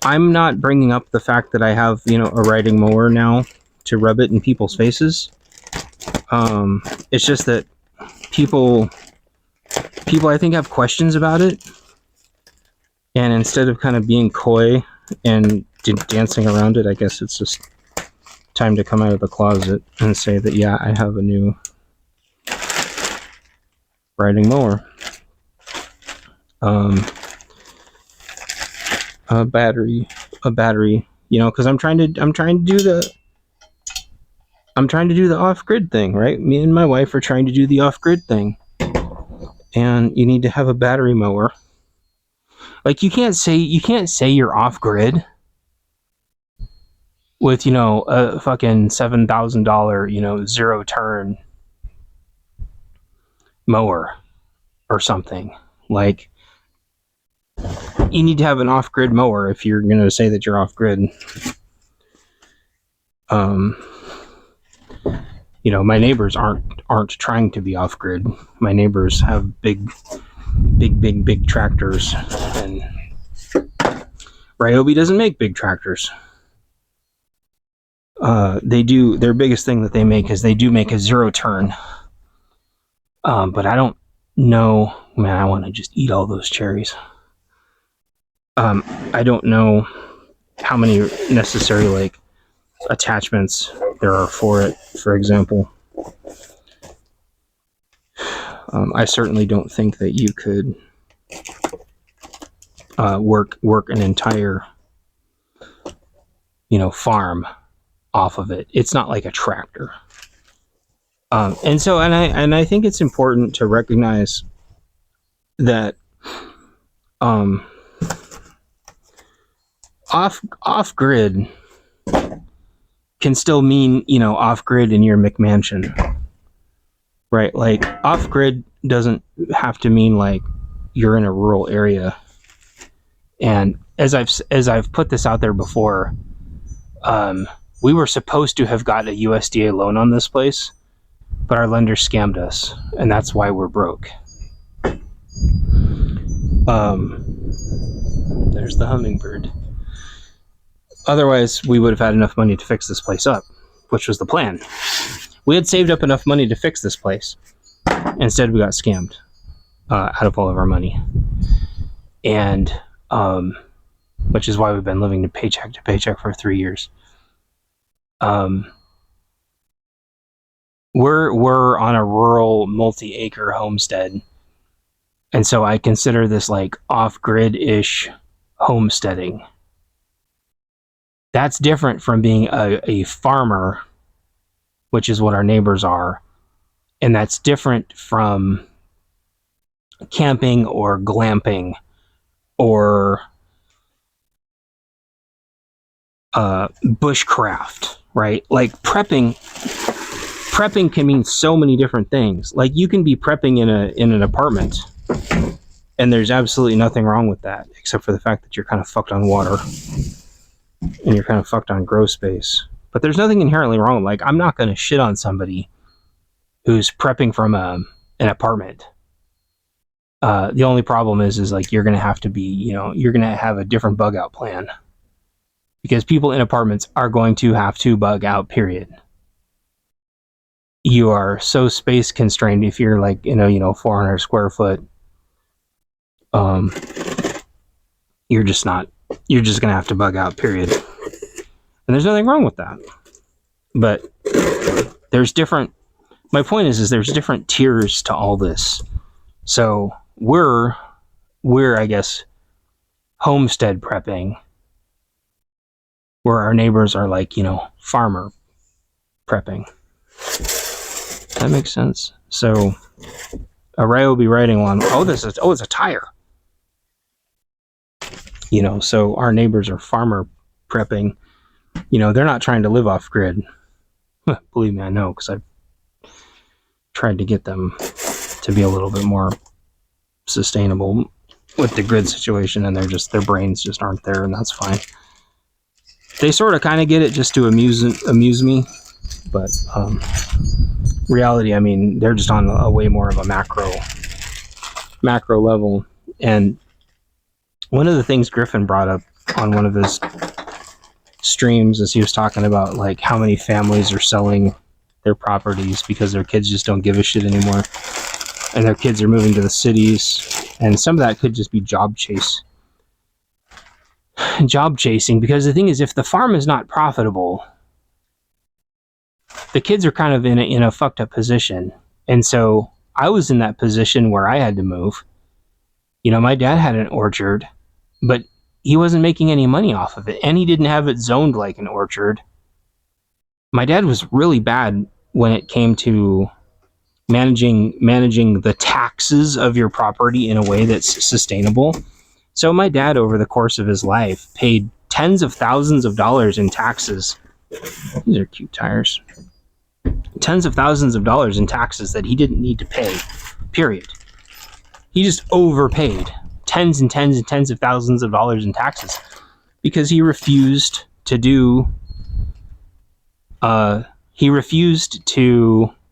I'm not bringing up the fact that I have, you know, a riding mower now to rub it in people's faces. It's just that people I think have questions about it, and instead of kind of being coy and dancing around it, I guess it's just time to come out of the closet and say that, yeah, I have a new riding mower. A battery, you know, because I'm trying to do the off-grid thing, right? Me and my wife are trying to do the off-grid thing, and you need to have a battery mower. Like, you can't say you're off-grid with, you know, a fucking $7,000, you know, zero turn mower or something. Like, you need to have an off-grid mower if you're going to say that you're off-grid. You know, my neighbors aren't trying to be off-grid. My neighbors have big tractors, and Ryobi doesn't make big tractors. They do. Their biggest thing that they make is they do make a zero turn. But I don't know. Man, I want to just eat all those cherries. I don't know how many necessary like attachments there are for it. For example, I certainly don't think that you could work an entire, you know, farm off of it. It's not like a tractor. And I think it's important to recognize that off grid can still mean, you know, off grid in your McMansion, right? Like, off grid doesn't have to mean like you're in a rural area. And as I've put this out there before, we were supposed to have got a USDA loan on this place, but our lender scammed us, and that's why we're broke. There's the hummingbird. Otherwise, we would have had enough money to fix this place up, which was the plan. We had saved up enough money to fix this place. Instead, we got scammed out of all of our money. And which is why we've been living to paycheck for 3 years. We're on a rural multi-acre homestead, and so I consider this like off-grid-ish homesteading. That's different from being a farmer, which is what our neighbors are, and that's different from camping or glamping or bushcraft, right? Like, prepping can mean so many different things. Like, you can be prepping in an apartment, and there's absolutely nothing wrong with that, except for the fact that you're kind of fucked on water and you're kind of fucked on grow space. But there's nothing inherently wrong. Like, I'm not going to shit on somebody who's prepping from an apartment. The only problem is like, you're going to have to be, you know, you're going to have a different bug out plan, because people in apartments are going to have to bug out, period. you are so space constrained if you're like in a 400 square foot. You're just gonna have to bug out, period. And there's nothing wrong with that. But my point is there's different tiers to all this. So we're I guess homestead prepping, where our neighbors are like, farmer prepping. That makes sense. So Ray will be riding along. It's a tire. So our neighbors are farmer prepping. They're not trying to live off grid. Believe me, I know, because I've tried to get them to be a little bit more sustainable with the grid situation, and their brains just aren't there, and that's fine. They sort of kind of get it just to amuse me, but reality, I mean, they're just on a way more of a macro level. And one of the things Griffin brought up on one of his streams is he was talking about like how many families are selling their properties because their kids just don't give a shit anymore, and their kids are moving to the cities, and some of that could just be job chasing, because the thing is, if the farm is not profitable, the kids are kind of in a fucked up position. And so I was in that position where I had to move. My dad had an orchard, but he wasn't making any money off of it, and he didn't have it zoned like an orchard. My dad was really bad when it came to managing the taxes of your property in a way that's sustainable. So my dad, over the course of his life, paid tens of thousands of dollars in taxes. These are cute tires. Tens of thousands of dollars in taxes that he didn't need to pay, period. He just overpaid tens and tens and tens of thousands of dollars in taxes because he refused to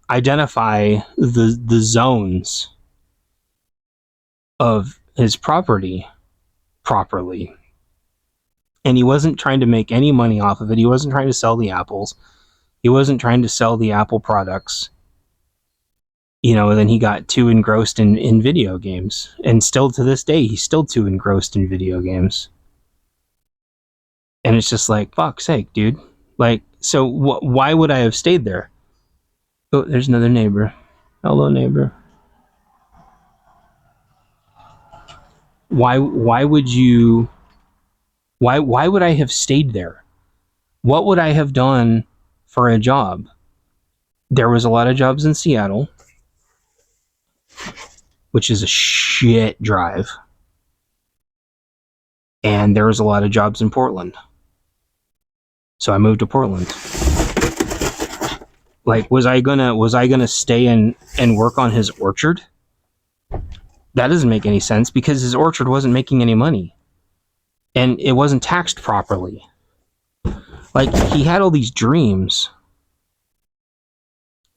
identify the zones of his property properly. And he wasn't trying to make any money off of it. He wasn't trying to sell the apples. He wasn't trying to sell the Apple products. And then he got too engrossed in video games. And still to this day, he's still too engrossed in video games. And it's just like, fuck's sake, dude. Like, so why would I have stayed there? Oh, there's another neighbor. Hello, neighbor. Why would I have stayed there? What would I have done for a job? There was a lot of jobs in Seattle, which is a shit drive. And there was a lot of jobs in Portland. So I moved to Portland. Like, was I gonna stay and work on his orchard? That doesn't make any sense because his orchard wasn't making any money. And it wasn't taxed properly. Like, he had all these dreams,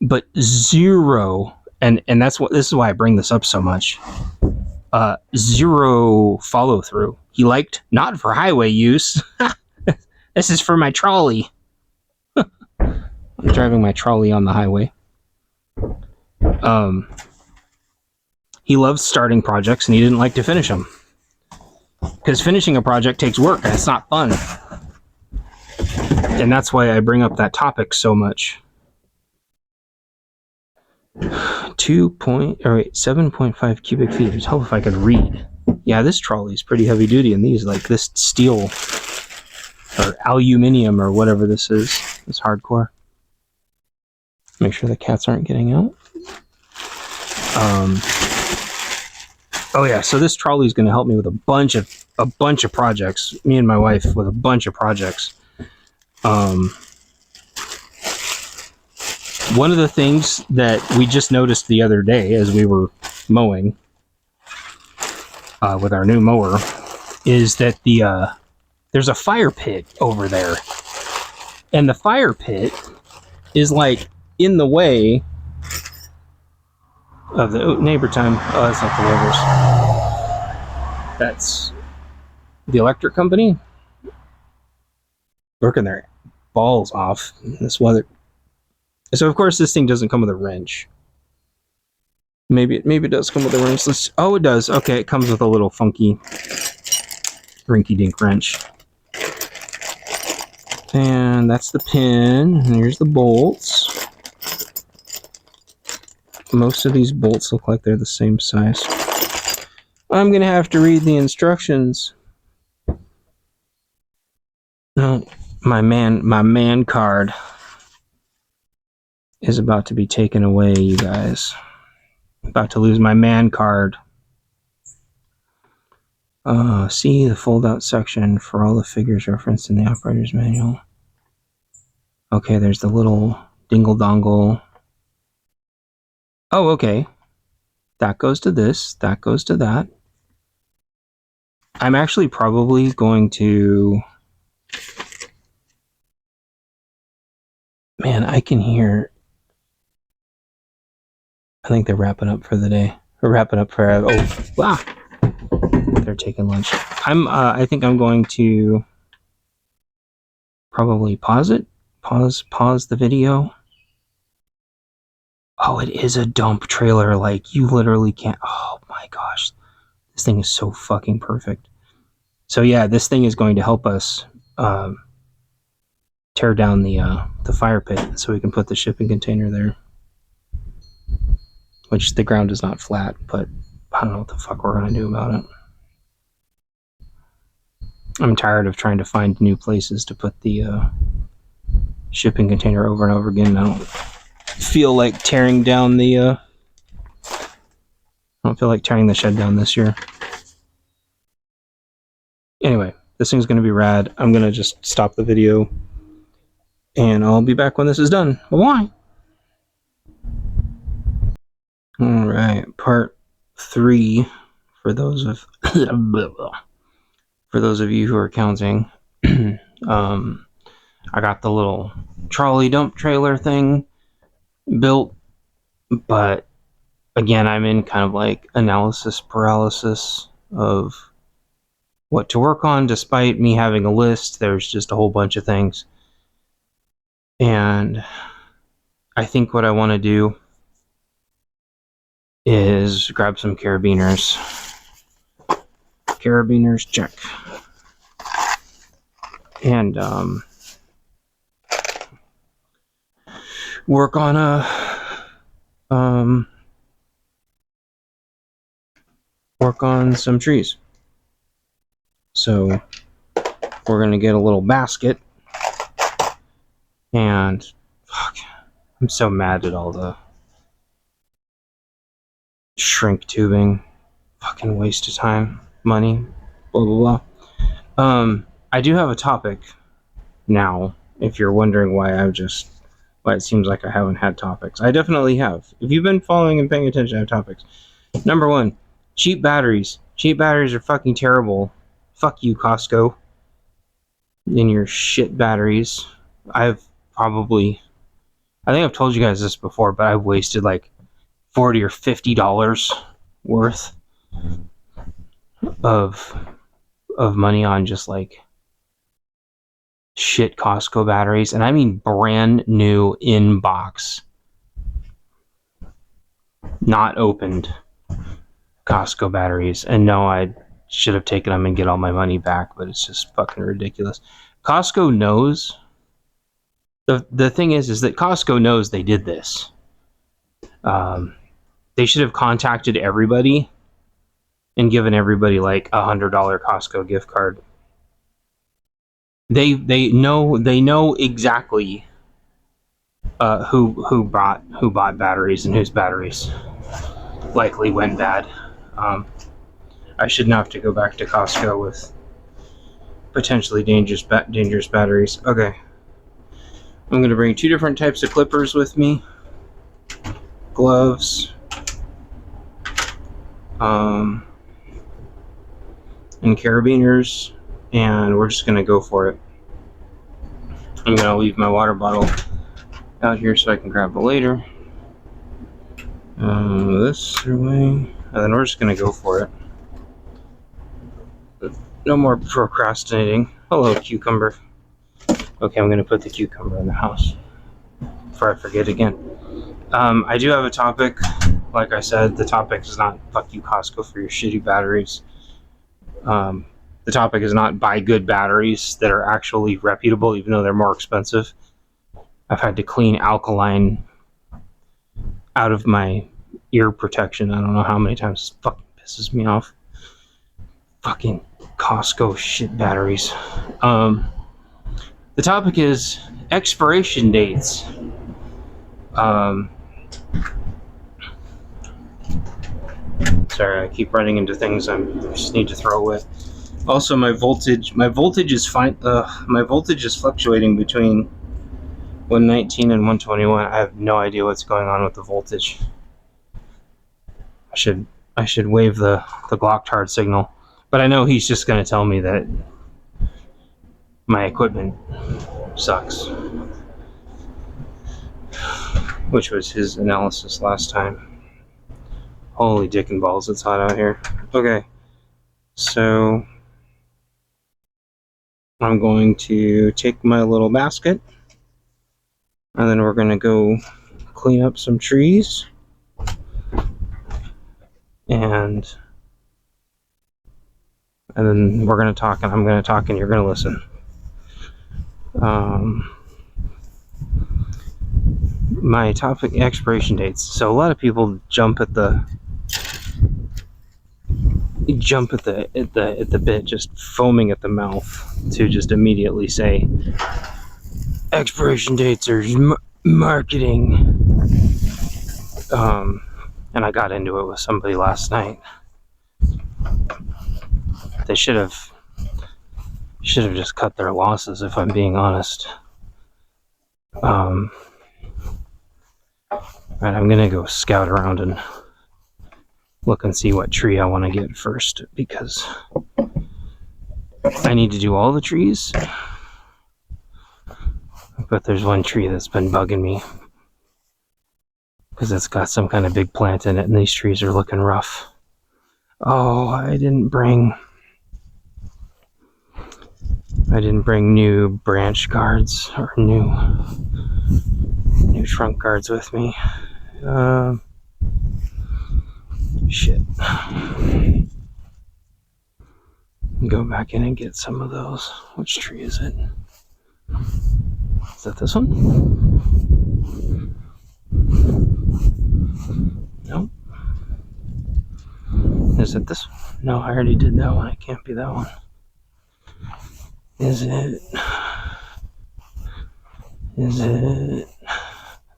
but zero, and this is why I bring this up so much. Zero follow through. He liked, not for highway use. This is for my trolley. I'm driving my trolley on the highway. He loves starting projects and he didn't like to finish them. Because finishing a project takes work and it's not fun. And that's why I bring up that topic so much. 7.5 cubic feet. I'd help if I could read. Yeah, this trolley is pretty heavy duty, and these, like, this steel or aluminium or whatever this is hardcore. Make sure the cats aren't getting out. Oh yeah, so this trolley is going to help me with a bunch of projects. Me and my wife with a bunch of projects. One of the things that we just noticed the other day as we were mowing with our new mower is that there's a fire pit over there, and the fire pit is like in the way of the neighbor time. Oh, that's not the neighbors. That's the electric company working their balls off in this weather. So of course this thing doesn't come with a wrench. Maybe it does come with a wrench. Oh, it does. Okay, it comes with a little funky rinky-dink wrench. And that's the pin. And here's the bolts. Most of these bolts look like they're the same size. I'm gonna have to read the instructions. No, my man card is about to be taken away, you guys. About to lose my man card. See the fold-out section for all the figures referenced in the operator's manual. Okay, there's the little dingle-dongle. Oh, okay. That goes to this. That goes to that. I'm actually probably going to... Man, I can hear... I think they're wrapping up for the day. Or wrapping up for... Oh, wow. They're taking lunch. I think I'm going to probably pause it. Pause the video. Oh, it is a dump trailer. Like, you literally can't... Oh, my gosh. This thing is so fucking perfect. So, yeah, this thing is going to help us tear down the fire pit so we can put the shipping container there. Which the ground is not flat, but I don't know what the fuck we're going to do about it. I'm tired of trying to find new places to put the shipping container over and over again. I don't feel like tearing down the shed down this year. Anyway, this thing's going to be rad. I'm going to just stop the video and I'll be back when this is done. Bye. All right, part 3 for those of you who are counting. I got the little trolley dump trailer thing built, but again, I'm in kind of like analysis paralysis of what to work on. Despite me having a list, there's just a whole bunch of things. And I think what I want to do is grab some carabiners. Carabiners, check. And work on some trees. So we're gonna get a little basket, and fuck, I'm so mad at all the shrink tubing. Fucking waste of time, money, blah blah blah. I do have a topic now. If you're wondering why it seems like I haven't had topics, I definitely have. If you've been following and paying attention, I have topics. Number 1, cheap batteries. Cheap batteries are fucking terrible. Fuck you, Costco, and your shit batteries. I think I've told you guys this before, but I've wasted like $40 or $50 worth of money on just like shit Costco batteries, and I mean brand new in box, not opened Costco batteries. And no, I should have taken them and get all my money back, but it's just fucking ridiculous. Costco knows. The thing is that Costco knows they did this. They should have contacted everybody and given everybody like $100 Costco gift card. They know exactly who bought batteries and whose batteries likely went bad. I shouldn't have to go back to Costco with potentially dangerous batteries. Okay, I'm going to bring 2 different types of clippers with me, gloves, and carabiners, and we're just going to go for it. I'm going to leave my water bottle out here so I can grab it later. This way, and then we're just going to go for it. No more procrastinating. Hello, cucumber. Okay, I'm going to put the cucumber in the house. before I forget again. I do have a topic. Like I said, the topic is not fuck you Costco for your shitty batteries. The topic is not buy good batteries that are actually reputable, even though they're more expensive. I've had to clean alkaline out of my ear protection. I don't know how many times. It fucking pisses me off. Fucking Costco shit batteries. The topic is expiration dates. Sorry, I keep running into things I just need to throw away. Also, my voltage is fine. My voltage is fluctuating between 119 and 121. I have no idea what's going on with the voltage. I should wave the Glocktard signal, but I know he's just going to tell me that my equipment sucks, which was his analysis last time. Holy dick and balls, it's hot out here. Okay, so I'm going to take my little basket, and then we're going to go clean up some trees, and then we're going to talk, and I'm going to talk, and you're going to listen. My topic, expiration dates. So a lot of people jump at the bit, just foaming at the mouth to just immediately say expiration dates are marketing. And I got into it with somebody last night. They should have just cut their losses, if I'm being honest. Right, I'm gonna go scout around and look and see what tree I want to get first, because I need to do all the trees, but there's one tree that's been bugging me because it's got some kind of big plant in it, and these trees are looking rough. Oh, I didn't bring new branch guards or new trunk guards with me. Shit. Go back in and get some of those. Which tree is it? Is that this one? Nope. Is it this one? No, I already did that one. It can't be that one. Is it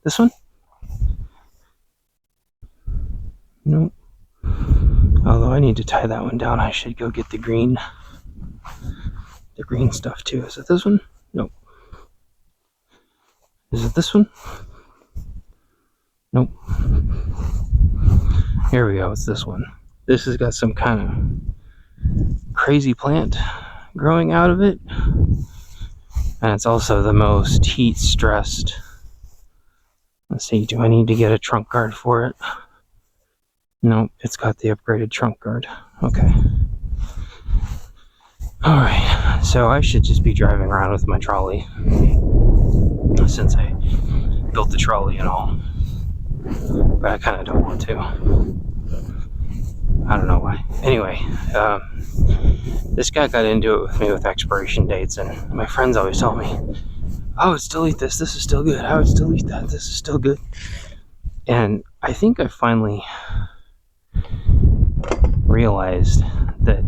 this one? Nope. Although I need to tie that one down, I should go get the green stuff too. Is it this one? Nope. Is it this one? Nope. Here we go, it's this one. This has got some kind of crazy plant growing out of it. And it's also the most heat stressed. Let's see, do I need to get a trunk guard for it? Nope, it's got the upgraded trunk guard. Okay. Alright, so I should just be driving around with my trolley, since I built the trolley and all. But I kind of don't want to. I don't know why. Anyway, this guy got into it with me with expiration dates, and my friends always tell me, I would still eat this is still good. I would still eat that, this is still good. And I think I finally realized that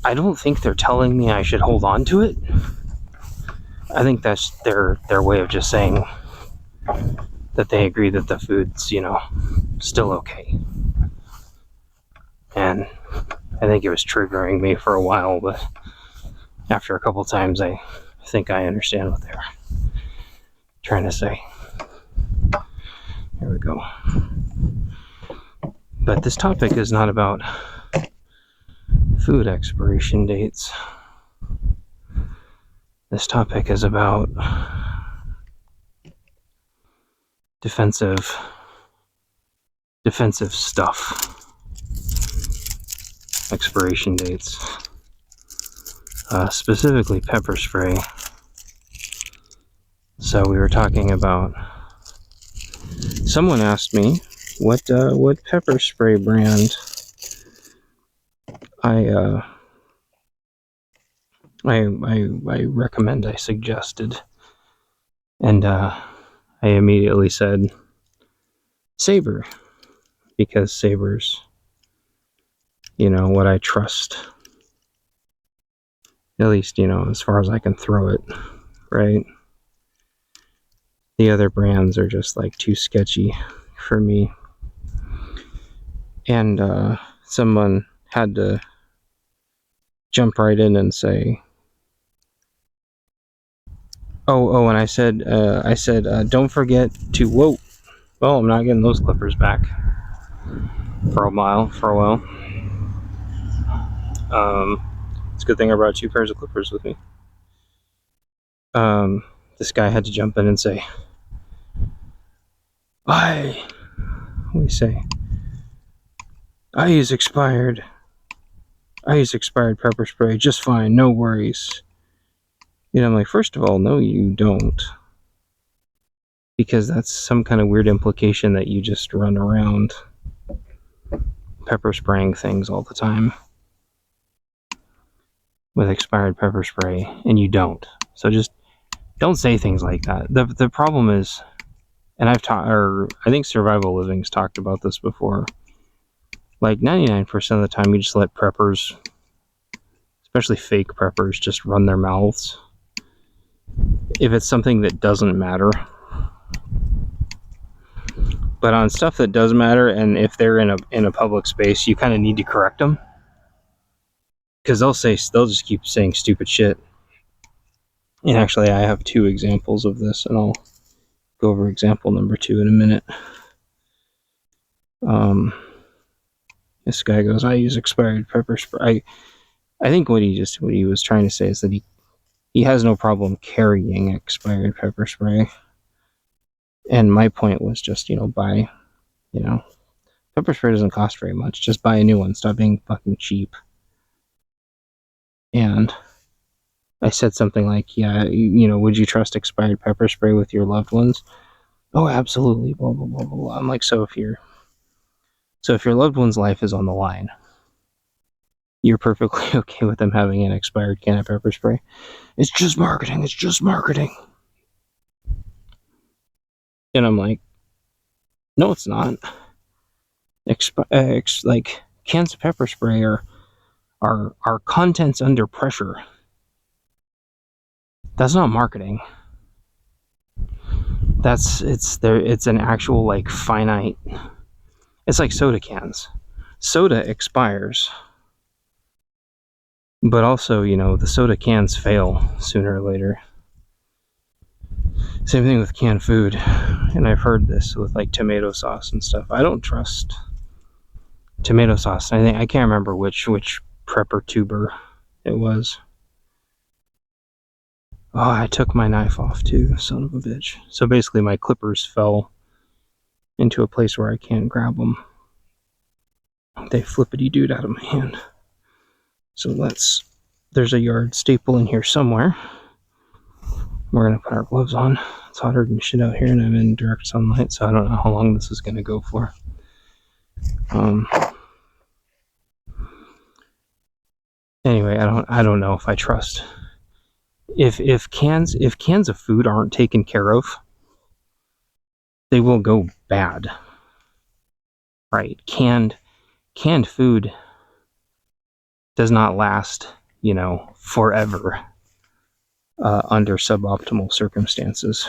I don't think they're telling me I should hold on to it. I think that's their way of just saying that they agree that the food's, still okay. And I think it was triggering me for a while, but after a couple times I think I understand what they're trying to say. Here we go. But this topic is not about food expiration dates. This topic is about defensive stuff. Expiration dates. Specifically pepper spray. So we were talking about. Someone asked me what pepper spray brand I recommend. I suggested, and I immediately said Saber, because Saber's, what I trust. At least, as far as I can throw it, right? The other brands are just like too sketchy for me. And someone had to jump right in and say, oh, and I said, don't forget to, whoa, well, I'm not getting those clippers back for a while. It's a good thing I brought 2 pairs of clippers with me. This guy had to jump in and say, we say, I use expired pepper spray just fine, no worries. I'm like, first of all, no, you don't. Because that's some kind of weird implication that you just run around pepper spraying things all the time with expired pepper spray, and you don't. So just don't say things like that. The problem is, and I think Survival Living's talked about this before, like 99% of the time you just let preppers, especially fake preppers, just run their mouths. If it's something that doesn't matter. But on stuff that does matter, and if they're in a public space, you kind of need to correct them, because they'll just keep saying stupid shit. And actually, I have 2 examples of this, and I'll go over example number 2 in a minute. This guy goes, I use expired pepper spray. I think what he was trying to say is that he has no problem carrying expired pepper spray. And my point was just, buy, pepper spray doesn't cost very much. Just buy a new one. Stop being fucking cheap. And I said something like, yeah, would you trust expired pepper spray with your loved ones? Oh, absolutely, blah, blah, blah, blah, blah. I'm like, so if your loved one's life is on the line, you're perfectly okay with them having an expired can of pepper spray? It's just marketing. And I'm like, no, it's not. Like, cans of pepper spray are contents under pressure. That's not marketing. It's an actual, like, finite. It's like soda cans. Soda expires. But also, the soda cans fail sooner or later. Same thing with canned food. And I've heard this with, like, tomato sauce and stuff. I don't trust tomato sauce. I can't remember which prepper tuber it was. Oh, I took my knife off too, son of a bitch. So basically my clippers fell into a place where I can't grab them. They flippity-dooed out of my hand. So there's a yard staple in here somewhere. We're going to put our gloves on. It's hotter than shit out here, and I'm in direct sunlight, so I don't know how long this is going to go for. Anyway, I don't know if I trust. If cans of food aren't taken care of, they will go bad. Right? Canned food does not last, forever under suboptimal circumstances.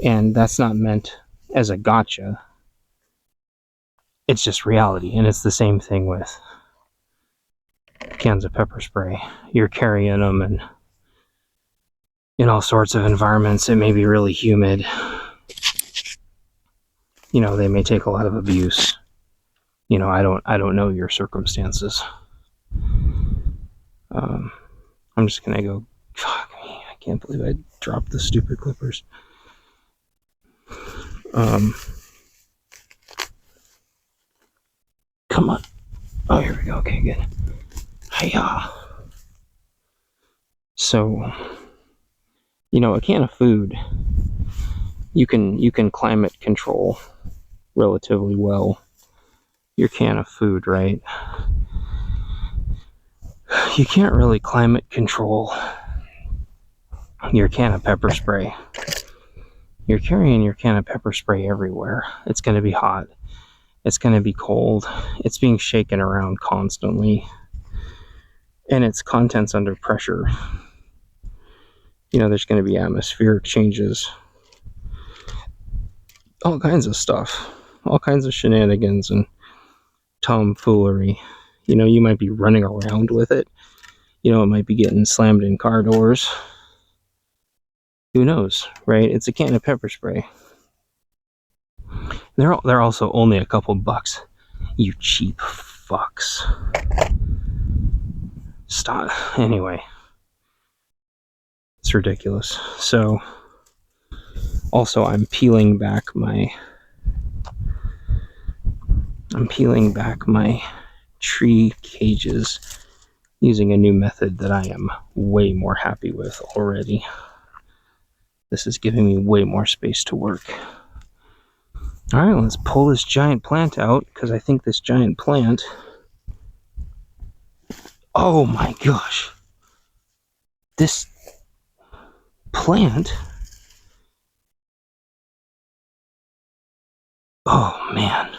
And that's not meant as a gotcha. It's just reality. And it's the same thing with cans of pepper spray. You're carrying them and in all sorts of environments. It may be really humid. They may take a lot of abuse. I don't know your circumstances. I'm just gonna go, fuck me, I can't believe I dropped the stupid clippers. Come on. Oh, here we go. Okay, good. Hiya. So, You know, a can of food, you can climate control relatively well your can of food, right? You can't really climate control your can of pepper spray. You're carrying your can of pepper spray everywhere. It's going to be hot. It's going to be cold. It's being shaken around constantly. And its contents under pressure. You know, there's going to be atmospheric changes. All kinds of stuff. All kinds of shenanigans and tomfoolery. You know, you might be running around with it. You know, it might be getting slammed in car doors. Who knows, right? It's a can of pepper spray. They're also only a couple bucks. You cheap fucks. Stop. Anyway. It's ridiculous. So, also I'm peeling back my tree cages using a new method that I am way more happy with already. This is giving me way more space to work. Alright, let's pull this giant plant out, because I think this giant plant... Oh my gosh! This plant... Oh man.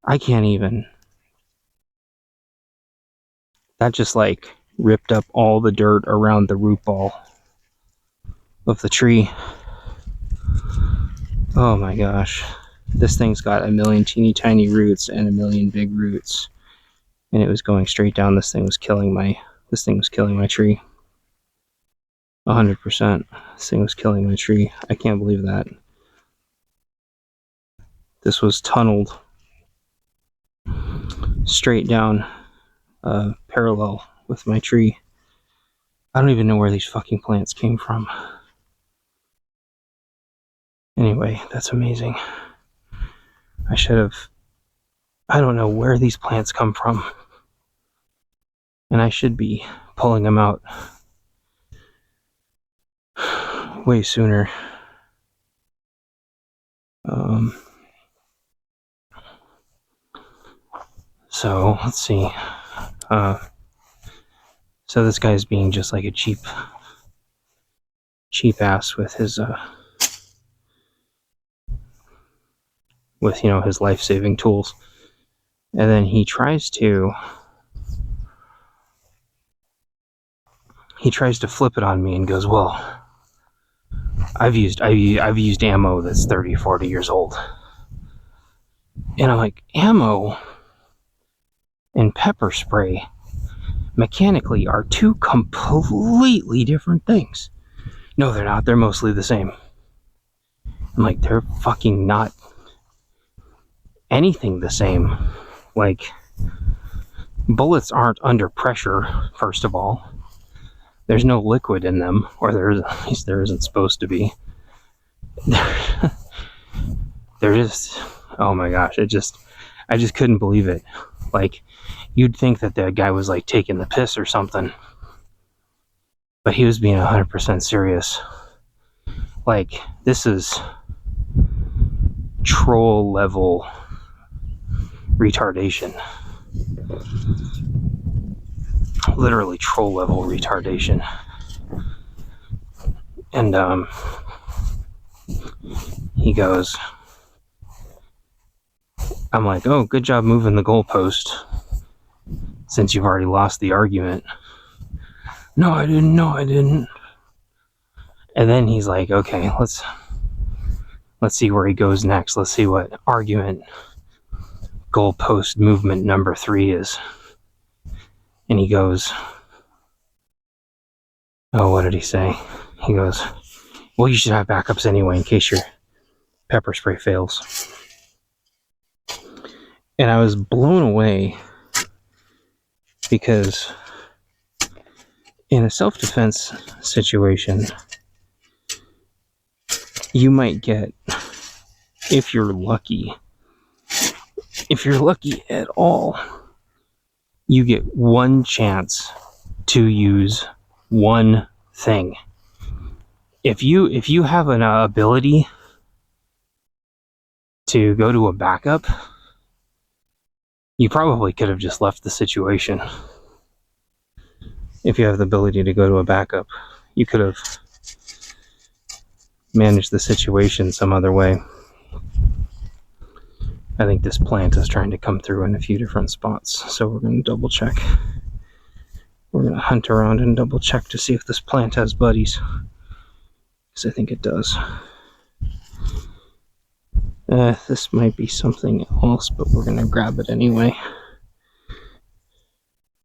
I can't even... That just like ripped up all the dirt around the root ball of the tree. Oh my gosh. This thing's got a million teeny tiny roots and a million big roots. And it was going straight down. This thing was killing my tree. 100%. This thing was killing my tree. I can't believe that. This was tunneled straight down parallel with my tree. I don't even know where these fucking plants came from. Anyway, that's amazing. I don't know where these plants come from. And I should be pulling them out way sooner. So, let's see. So this guy's being just like a cheap ass with his, with, you know, his life-saving tools. And then he tries to flip it on me and goes, well, I've used ammo that's 30, 40 years old. And I'm like, ammo and pepper spray mechanically are two completely different things. No, they're not. They're mostly the same. I'm like, they're fucking not anything the same. Like, bullets aren't under pressure, first of all. There's no liquid in them, or at least there isn't supposed to be. They're just, oh my gosh, I just couldn't believe it. Like, you'd think that the guy was like taking the piss or something, but he was being 100% serious. Like, this is troll level retardation. Literally troll level retardation. And he goes, I'm like, oh, good job moving the goalpost since you've already lost the argument. No, I didn't. And then he's like, okay, let's see where he goes next. Let's see what argument goalpost movement number 3 is. And he goes, oh, what did he say? He goes, well, you should have backups anyway in case your pepper spray fails. And I was blown away because in a self-defense situation, you might get, if you're lucky at all, you get one chance to use one thing. if you have an ability to go to a backup, you probably could have just left the situation. If you have the ability to go to a backup, you could have managed the situation some other way. I think this plant is trying to come through in a few different spots, so we're going to double check. We're going to hunt around and double check to see if this plant has buddies, because I think it does. This might be something else, but we're going to grab it anyway.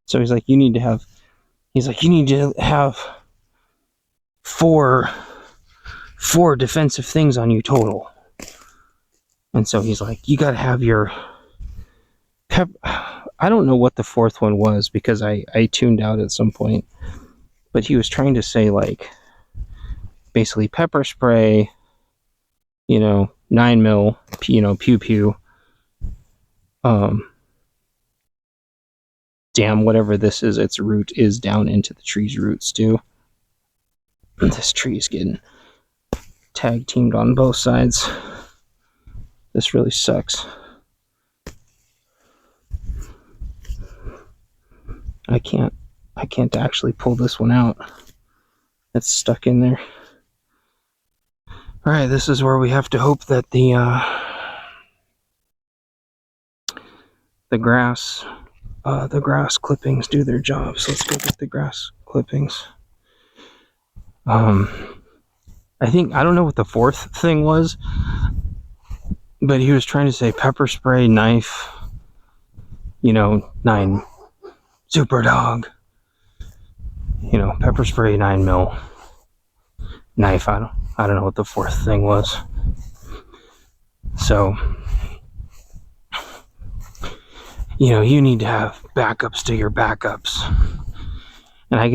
So he's like, you need to have four defensive things on you total. And so he's like, you got to have your I don't know what the fourth one was, because I tuned out at some point, but he was trying to say, like, basically pepper spray, 9 mil, pew pew, damn, whatever this is, its root is down into the tree's roots too. This tree is getting tag teamed on both sides. This really sucks. I can't actually pull this one out. It's stuck in there. All right, this is where we have to hope that the grass clippings do their job. So let's go get the grass clippings. I don't know what the fourth thing was, but he was trying to say pepper spray, knife, 9 super dog, pepper spray, 9 mil, knife. I don't know what the fourth thing was. So, you need to have backups to your backups. And I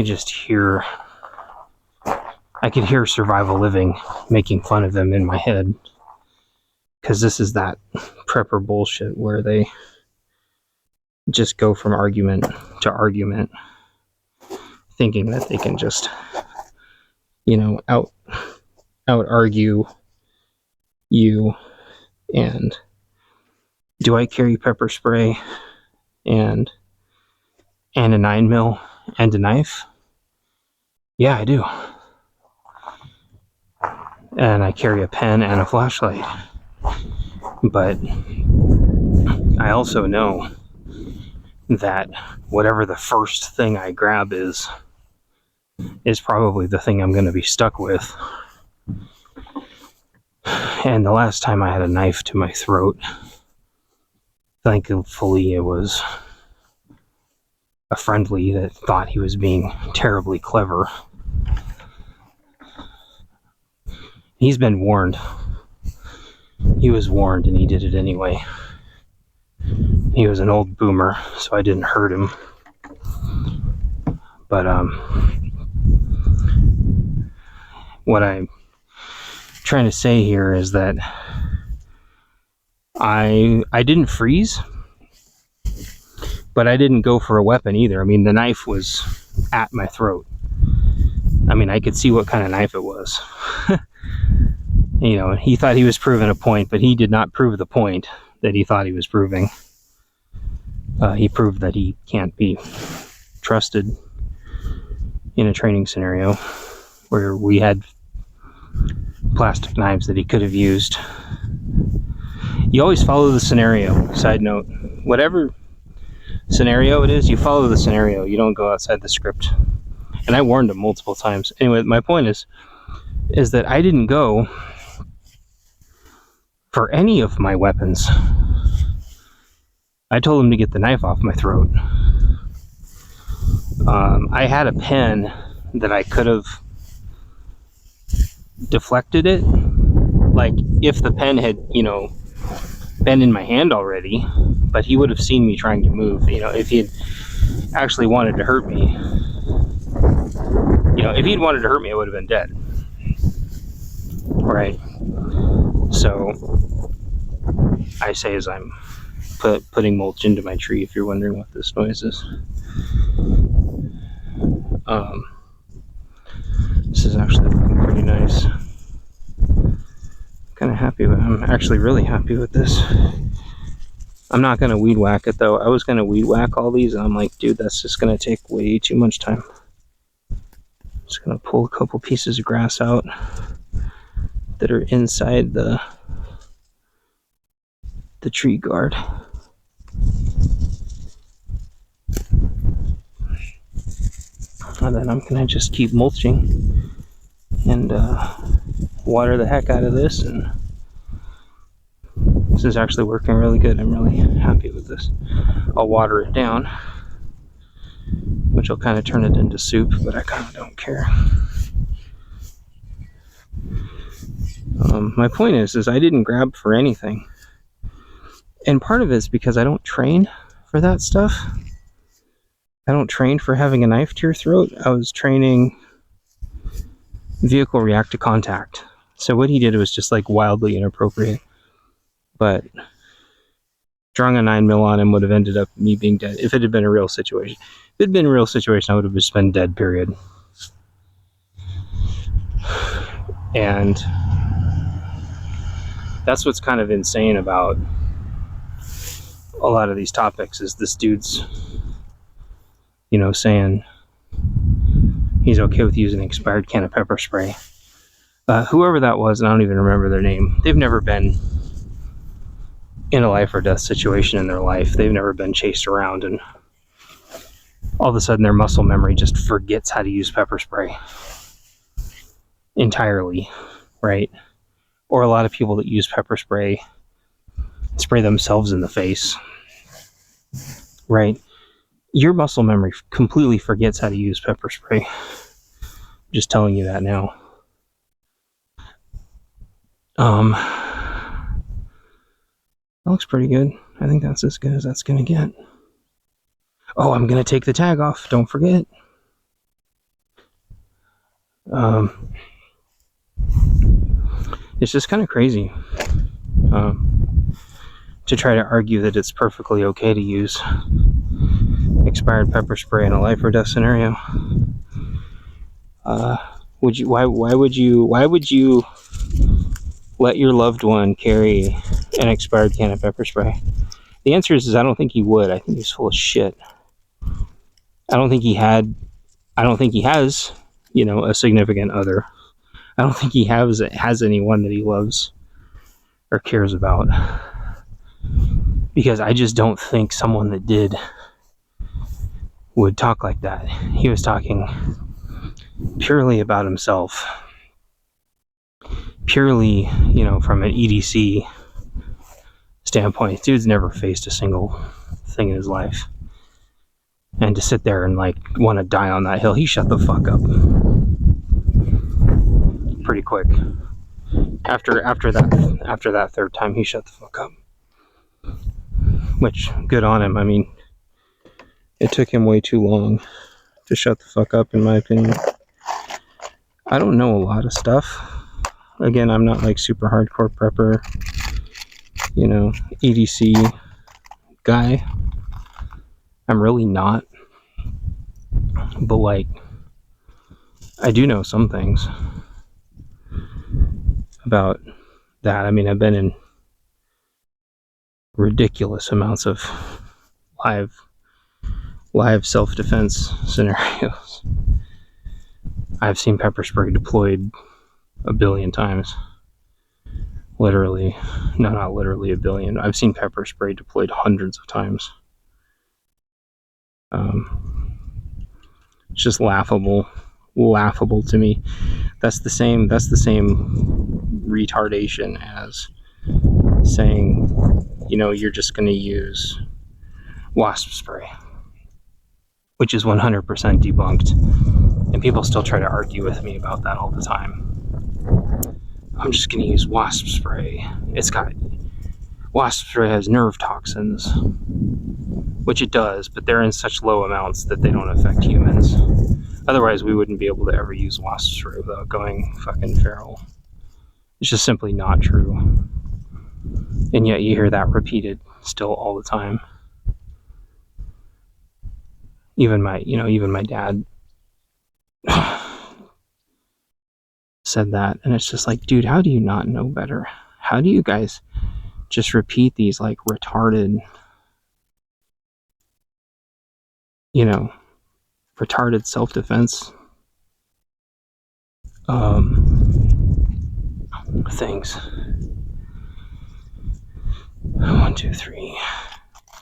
could hear Survival Living making fun of them in my head. Because this is that prepper bullshit where they just go from argument to argument, thinking that they can just, out argue you. And do I carry pepper spray and a 9 mil and a knife? Yeah, I do. And I carry a pen and a flashlight. But I also know that whatever the first thing I grab is probably the thing I'm going to be stuck with. And the last time I had a knife to my throat, thankfully it was a friendly that thought he was being terribly clever. He's been warned. He was warned and he did it anyway. He was an old boomer, so I didn't hurt him. But what I'm trying to say here is that I didn't freeze, but I didn't go for a weapon either. I mean, the knife was at my throat. I mean, I could see what kind of knife it was. He thought he was proving a point, but he did not prove the point that he thought he was proving. He proved that he can't be trusted in a training scenario where we had plastic knives that he could have used. You always follow the scenario. Side note, whatever scenario it is, you follow the scenario. You don't go outside the script. And I warned him multiple times. Anyway, my point is that I didn't go for any of my weapons. I told him to get the knife off my throat. I had a pen that I could have deflected it. Like, if the pen had, been in my hand already, but he would have seen me trying to move, if he had actually wanted to hurt me. If he'd wanted to hurt me, I would have been dead. Right? So, I say as I'm putting mulch into my tree, if you're wondering what this This is actually looking pretty nice. Kind of happy with. I'm actually really happy with this. I'm not gonna weed whack it though. I was gonna weed whack all these, and I'm like, dude, that's just gonna take way too much time. Just gonna pull a couple pieces of grass out that are inside the tree guard. And then I'm gonna just keep mulching and water the heck out of this, and this is actually working really good. I'm really happy with this. I'll water it down, which will kind of turn it into soup, but I kind of don't care. My point is I didn't grab for anything, and part of it is because I don't train for that stuff. I don't train for having a knife to your throat. I was training vehicle react to contact. So what he did was just like wildly inappropriate. But drawing a 9mm on him would have ended up me being dead if it had been a real situation. If it had been a real situation, I would have just been dead, period. And that's what's kind of insane about a lot of these topics is this dude's, saying he's okay with using an expired can of pepper spray. Whoever that was, and I don't even remember their name, they've never been in a life or death situation in their life. They've never been chased around, and all of a sudden their muscle memory just forgets how to use pepper spray entirely, right? Or a lot of people that use pepper spray themselves in the face, right? Your muscle memory completely forgets how to use pepper spray. I'm just telling you that now. That looks pretty good. I think that's as good as that's gonna get. Oh, I'm gonna take the tag off, don't forget. It's just kind of crazy to try to argue that it's perfectly okay to use expired pepper spray in a life or death scenario. Why would you let your loved one carry an expired can of pepper spray? The answer is I don't think he would. I think he's full of shit. I don't think he has, a significant other. I don't think he has anyone that he loves or cares about. Because I just don't think someone that did would talk like that. He was talking purely about himself. Purely, from an EDC standpoint. Dude's never faced a single thing in his life. And to sit there and want to die on that hill, he shut the fuck up pretty quick. After that third time, he shut the fuck up. Which, good on him. I mean, it took him way too long to shut the fuck up, in my opinion. I don't know a lot of stuff. Again, I'm not super hardcore prepper, EDC guy. I'm really not. But I do know some things about that. I mean, I've been in ridiculous amounts of live self-defense scenarios. I've seen pepper spray deployed 1 billion times. Literally. No, not literally 1 billion. I've seen pepper spray deployed hundreds of times. It's just laughable to me. That's the same retardation as saying, you're just going to use wasp spray, which is 100% debunked. And people still try to argue with me about that all the time. I'm just going to use wasp spray. Wasp spray has nerve toxins, which it does, but they're in such low amounts that they don't affect humans. Otherwise, we wouldn't be able to ever use wasp spray without going fucking feral. It's just simply not true. And yet you hear that repeated still all the time. Even my dad said that, and it's just like, dude, how do you not know better? How do you guys just repeat these like retarded, retarded self-defense things? 1, 2, 3.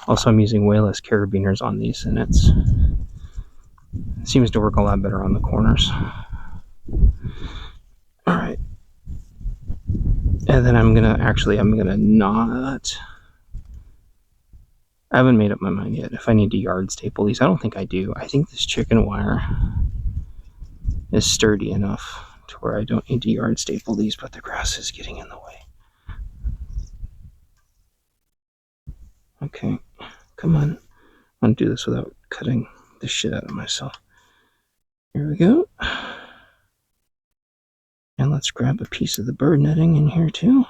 Also, I'm using way less carabiners on these, and it seems to work a lot better on the corners. All right. And then I'm gonna not. I haven't made up my mind yet if I need to yard staple these. I don't think I do. I think this chicken wire is sturdy enough to where I don't need to yard staple these, but the grass is getting in the way. Okay, come on. I want to do this without cutting the shit out of myself. Here we go. And let's grab a piece of the bird netting in here too.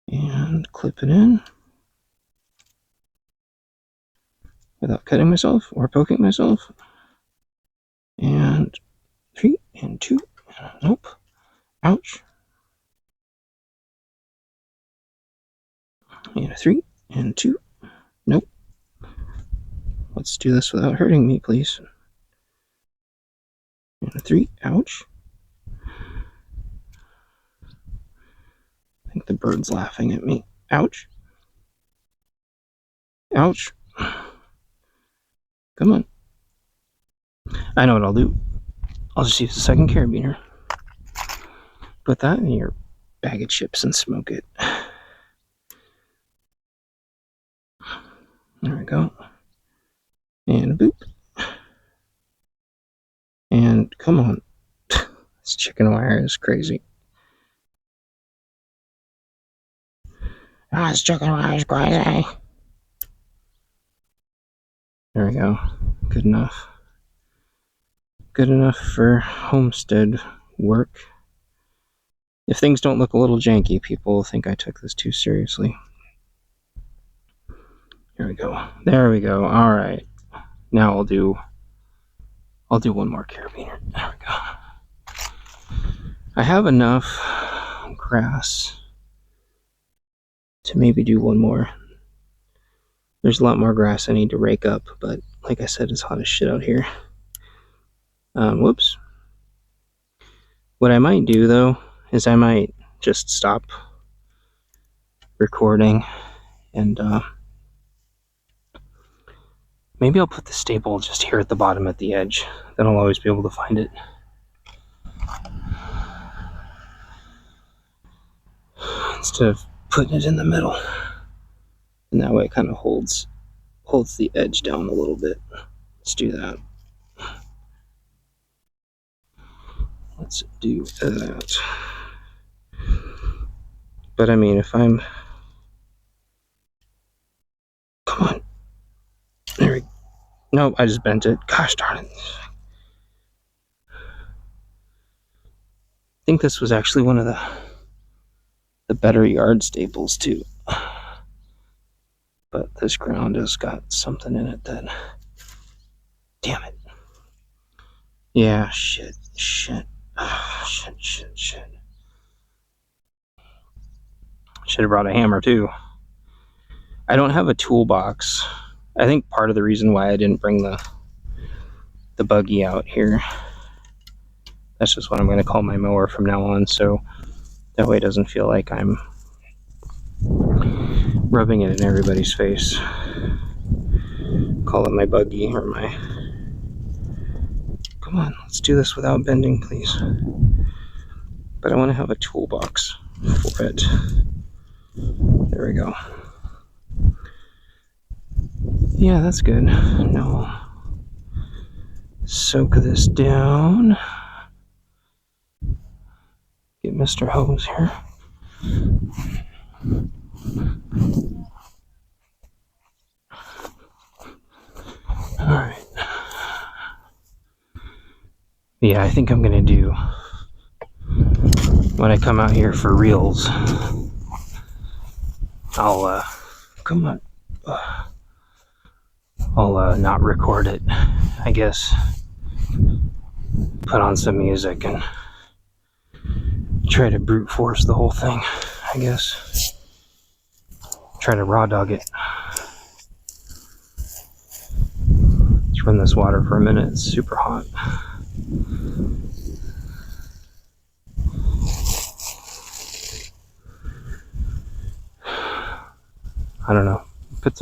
And clip it in without cutting myself or poking myself. And 3 and 2. Nope. Ouch. And 3 and 2. Nope. Let's do this without hurting me, please. And 3. Ouch. I think the bird's laughing at me. Ouch. Ouch. Come on. I know what I'll do. I'll just use the second carabiner. Put that in your bag of chips and smoke it. There we go. And boop. And come on. This chicken wire is crazy. This chicken wire is crazy. There we go. Good enough. Good enough for homestead work. If things don't look a little janky, people will think I took this too seriously. Here we go. There we go. All right. Now I'll do one more carabiner. There we go. I have enough grass to maybe do one more. There's a lot more grass I need to rake up, but like I said, it's hot as shit out here. Whoops. What I might do though is I might just stop recording and maybe I'll put the staple just here at the bottom at the edge. Then I'll always be able to find it. Instead of putting it in the middle. And that way it kind of holds the edge down a little bit. Let's do that. Let's do that. But I mean, if I'm... Come on. There we go. Nope, I just bent it. Gosh darn it. I think this was actually one of the better yard staples too. But this ground has got something in it that... Damn it. Yeah, shit. Shit. Should have brought a hammer too. I don't have a toolbox. I think part of the reason why I didn't bring the buggy out here, that's just what I'm going to call my mower from now on, so that way it doesn't feel like I'm rubbing it in everybody's face. Call it my buggy or my... Come on, let's do this without bending, please. But I want to have a toolbox for it. There we go. Yeah, that's good. Now soak this down. Get Mr. Hose here. Alright. Yeah, I think I'm gonna do, when I come out here for reels, I'll, come on. I'll not record it, I guess. put on some music and try to brute force the whole thing, I guess. Try to raw dog it. Let's run this water for a minute. It's super hot. I don't know. Put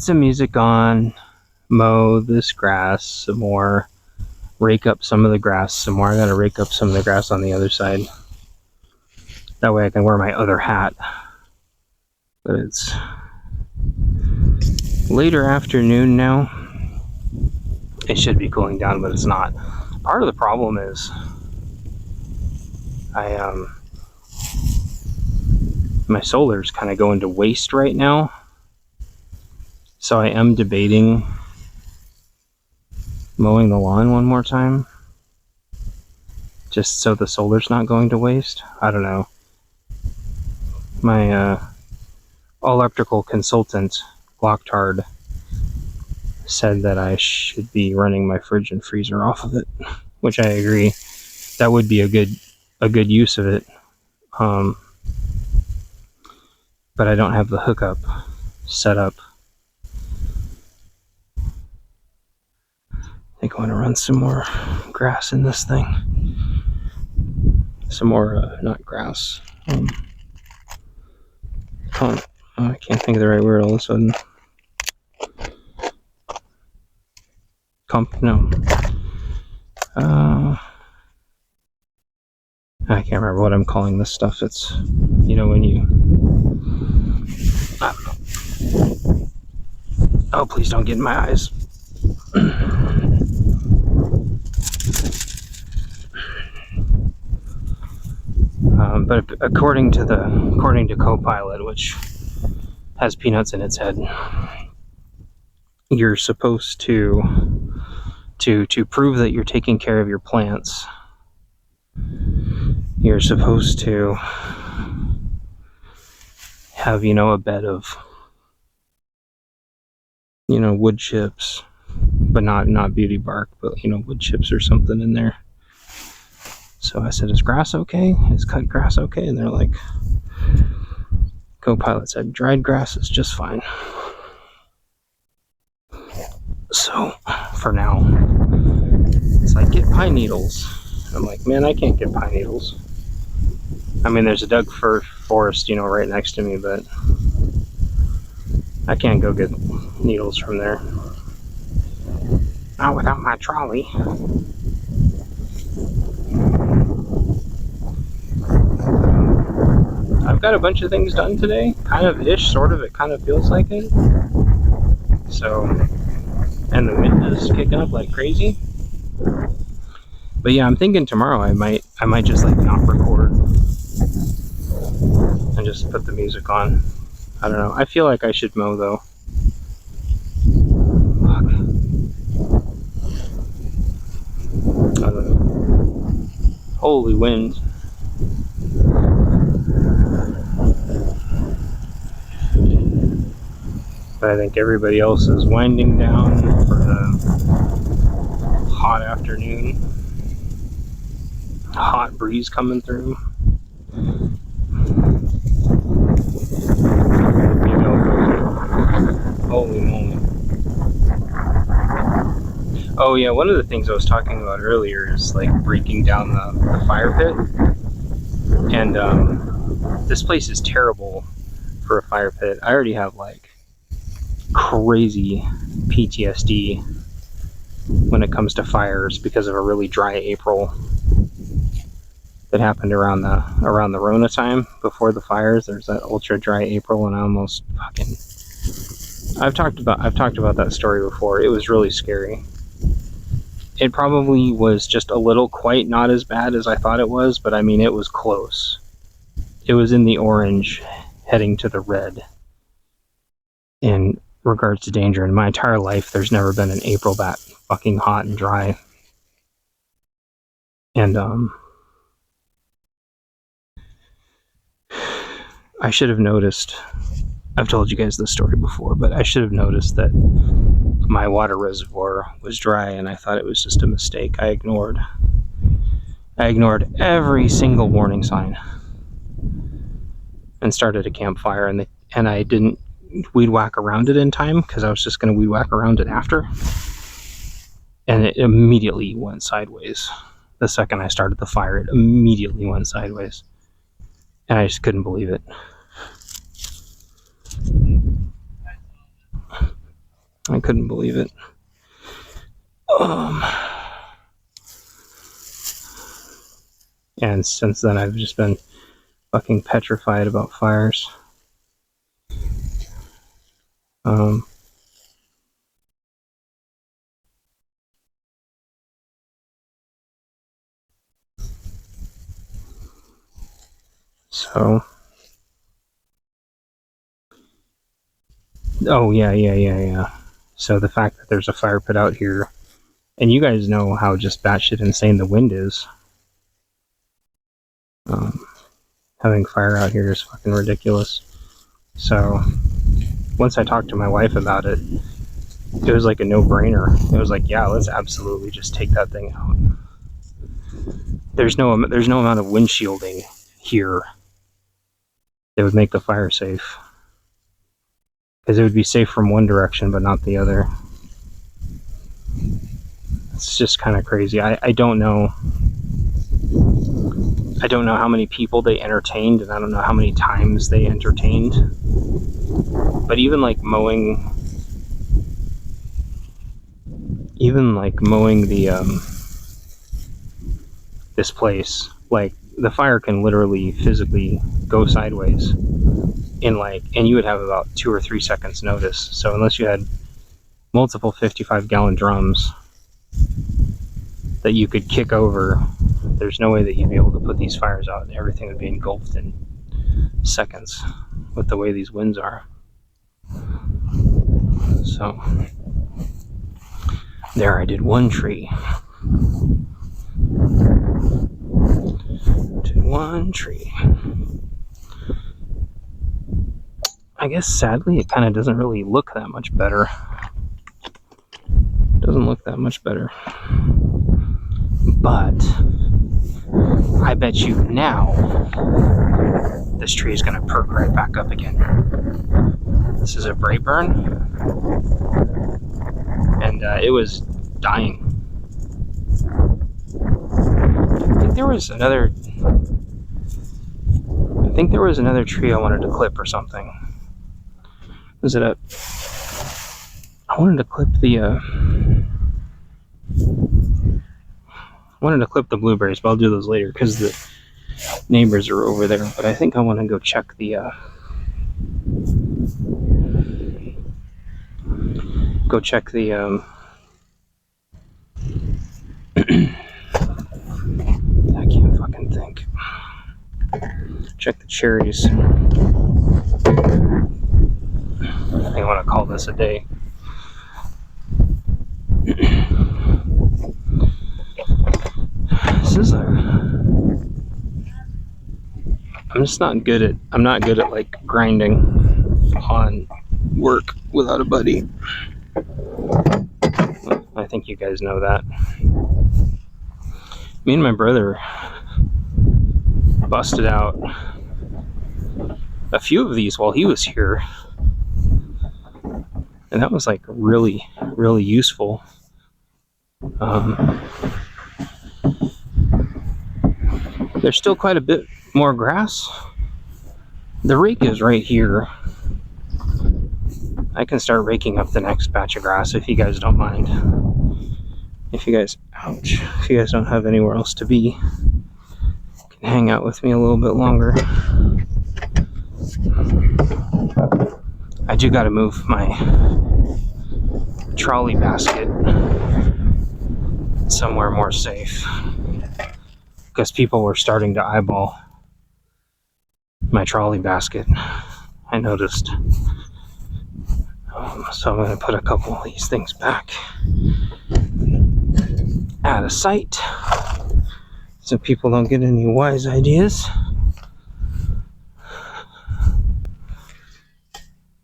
some music on, mow this grass some more, rake up some of the grass some more. I gotta rake up some of the grass on the other side. That way I can wear my other hat. But it's later afternoon now. It should be cooling down, but it's not. Part of the problem is my solar's kind of going to waste right now. So I am debating mowing the lawn one more time, just so the solar's not going to waste. I don't know. My electrical consultant, Locktard, said that I should be running my fridge and freezer off of it, which I agree. That would be a good use of it. But I don't have the hookup set up. I think I want to run some more grass in this thing. Some more, not grass. I can't think of the right word all of a sudden. No. I can't remember what I'm calling this stuff. It's, when you... I don't know. Oh, please don't get in my eyes. But according to Copilot, which has peanuts in its head, you're supposed to prove that you're taking care of your plants. You're supposed to have, a bed of, wood chips, but not beauty bark, but, wood chips or something in there. So I said, is grass okay? Is cut grass okay? And they're like, Copilot said, dried grass is just fine. So, for now, it's like, get pine needles. I'm like, man, I can't get pine needles. I mean, there's a Doug fir forest, right next to me, but I can't go get needles from there. Not without my trolley. I've got a bunch of things done today, kind of ish, sort of. It kind of feels like it. So, and the wind is kicking up like crazy. But yeah, I'm thinking tomorrow I might just like not record and just put the music on. I don't know. I feel like I should mow though. Fuck. I don't know. Holy wind. But I think everybody else is winding down for the hot afternoon. Hot breeze coming through. Holy moly. Oh yeah, one of the things I was talking about earlier is like breaking down the fire pit. And this place is terrible for a fire pit. I already have like crazy PTSD when it comes to fires because of a really dry April that happened around the Rona time before the fires. There's that ultra dry April, and I almost fucking... I've talked about that story before. It was really scary. It probably was just a little quite not as bad as I thought it was, but I mean, it was close. It was in the orange, heading to the red in regards to danger. In my entire life, there's never been an April that fucking hot and dry. And I should have noticed. I've told you guys this story before, but I should have noticed that my water reservoir was dry, and I thought it was just a mistake. I ignored every single warning sign and started a campfire, and I didn't weed whack around it in time because I was just going to weed whack around it after, and it immediately went sideways. The second I started the fire, it immediately went sideways, and I just couldn't believe it. I couldn't believe it. And since then, I've just been fucking petrified about fires. So, oh yeah. So the fact that there's a fire pit out here, and you guys know how just batshit insane the wind is. Having fire out here is fucking ridiculous. So, once I talked to my wife about it, it was like a no-brainer. It was like, yeah, let's absolutely just take that thing out. There's no amount of windshielding here that would make the fire safe, because it would be safe from one direction but not the other. It's just kind of crazy. I don't know how many people they entertained, and I don't know how many times they entertained, but even like mowing the this place, like the fire can literally physically go sideways and you would have about 2 or 3 seconds notice. So unless you had multiple 55-gallon drums that you could kick over, there's no way that you'd be able to put these fires out. Everything would be engulfed in seconds with the way these winds are. So there, I did one tree. I guess sadly it kind of doesn't really look that much better. But I bet you now this tree is going to perk right back up again. This is a Brayburn, and it was dying. I think there was another tree I wanted to clip or something. Was it I wanted to clip the blueberries, but I'll do those later because the neighbors are over there. But I think I want to go check the I can't fucking think. Check the cherries. I think I want to call this a day. I'm not good at like grinding on work without a buddy. I think you guys know that. Me and my brother busted out a few of these while he was here, and that was like really, really useful. There's still quite a bit more grass. The rake is right here. I can start raking up the next batch of grass if you guys don't mind. If you guys don't have anywhere else to be, you can hang out with me a little bit longer. I do gotta move my trolley basket somewhere more safe, because people were starting to eyeball my trolley basket, I noticed. So I'm going to put a couple of these things back out of sight so people don't get any wise ideas.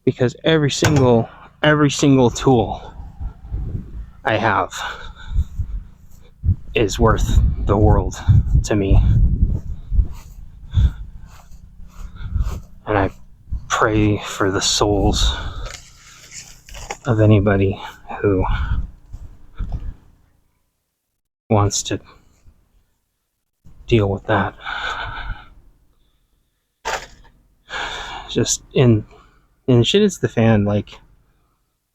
because every single tool I have is worth the world to me. And I pray for the souls of anybody who wants to deal with that. Just in shit hits the fan, like,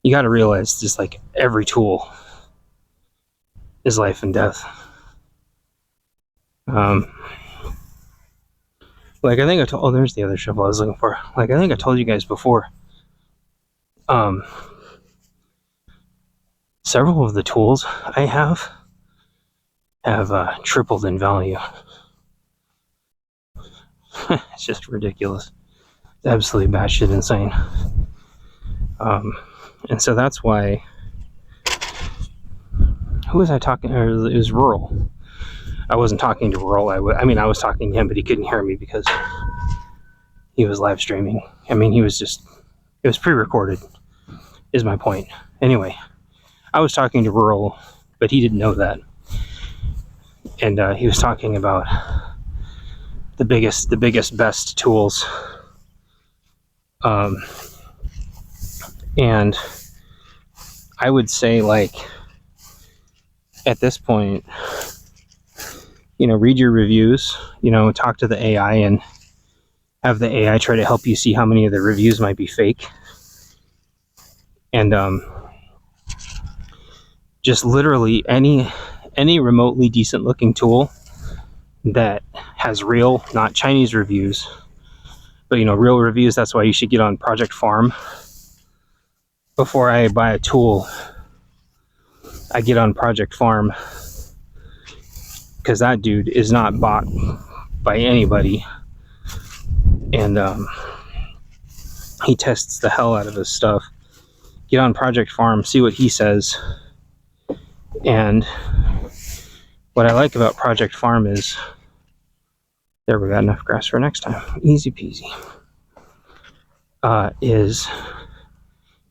you gotta realize just like every tool is life and death. Like I think I told, there's the other shovel I was looking for. Like I think I told you guys before. Several of the tools I have tripled in value. It's just ridiculous. It's absolutely batshit insane. And so that's why. Who was I talking? Or it was Rural. I wasn't talking to Rural. I mean, I was talking to him, but he couldn't hear me because he was live streaming. I mean, it was pre-recorded, is my point. Anyway, I was talking to Rural, but he didn't know that. And he was talking about the biggest, best tools. And I would say, like, at this point, read your reviews, talk to the AI and have the AI try to help you see how many of the reviews might be fake. And just literally any remotely decent looking tool that has real, not Chinese reviews, but real reviews. That's why you should get on Project Farm. Before I buy a tool, I get on Project Farm, because that dude is not bought by anybody, and he tests the hell out of his stuff. Get on Project Farm, see what he says. And what I like about Project Farm is, there, we got enough grass for next time, easy peasy, is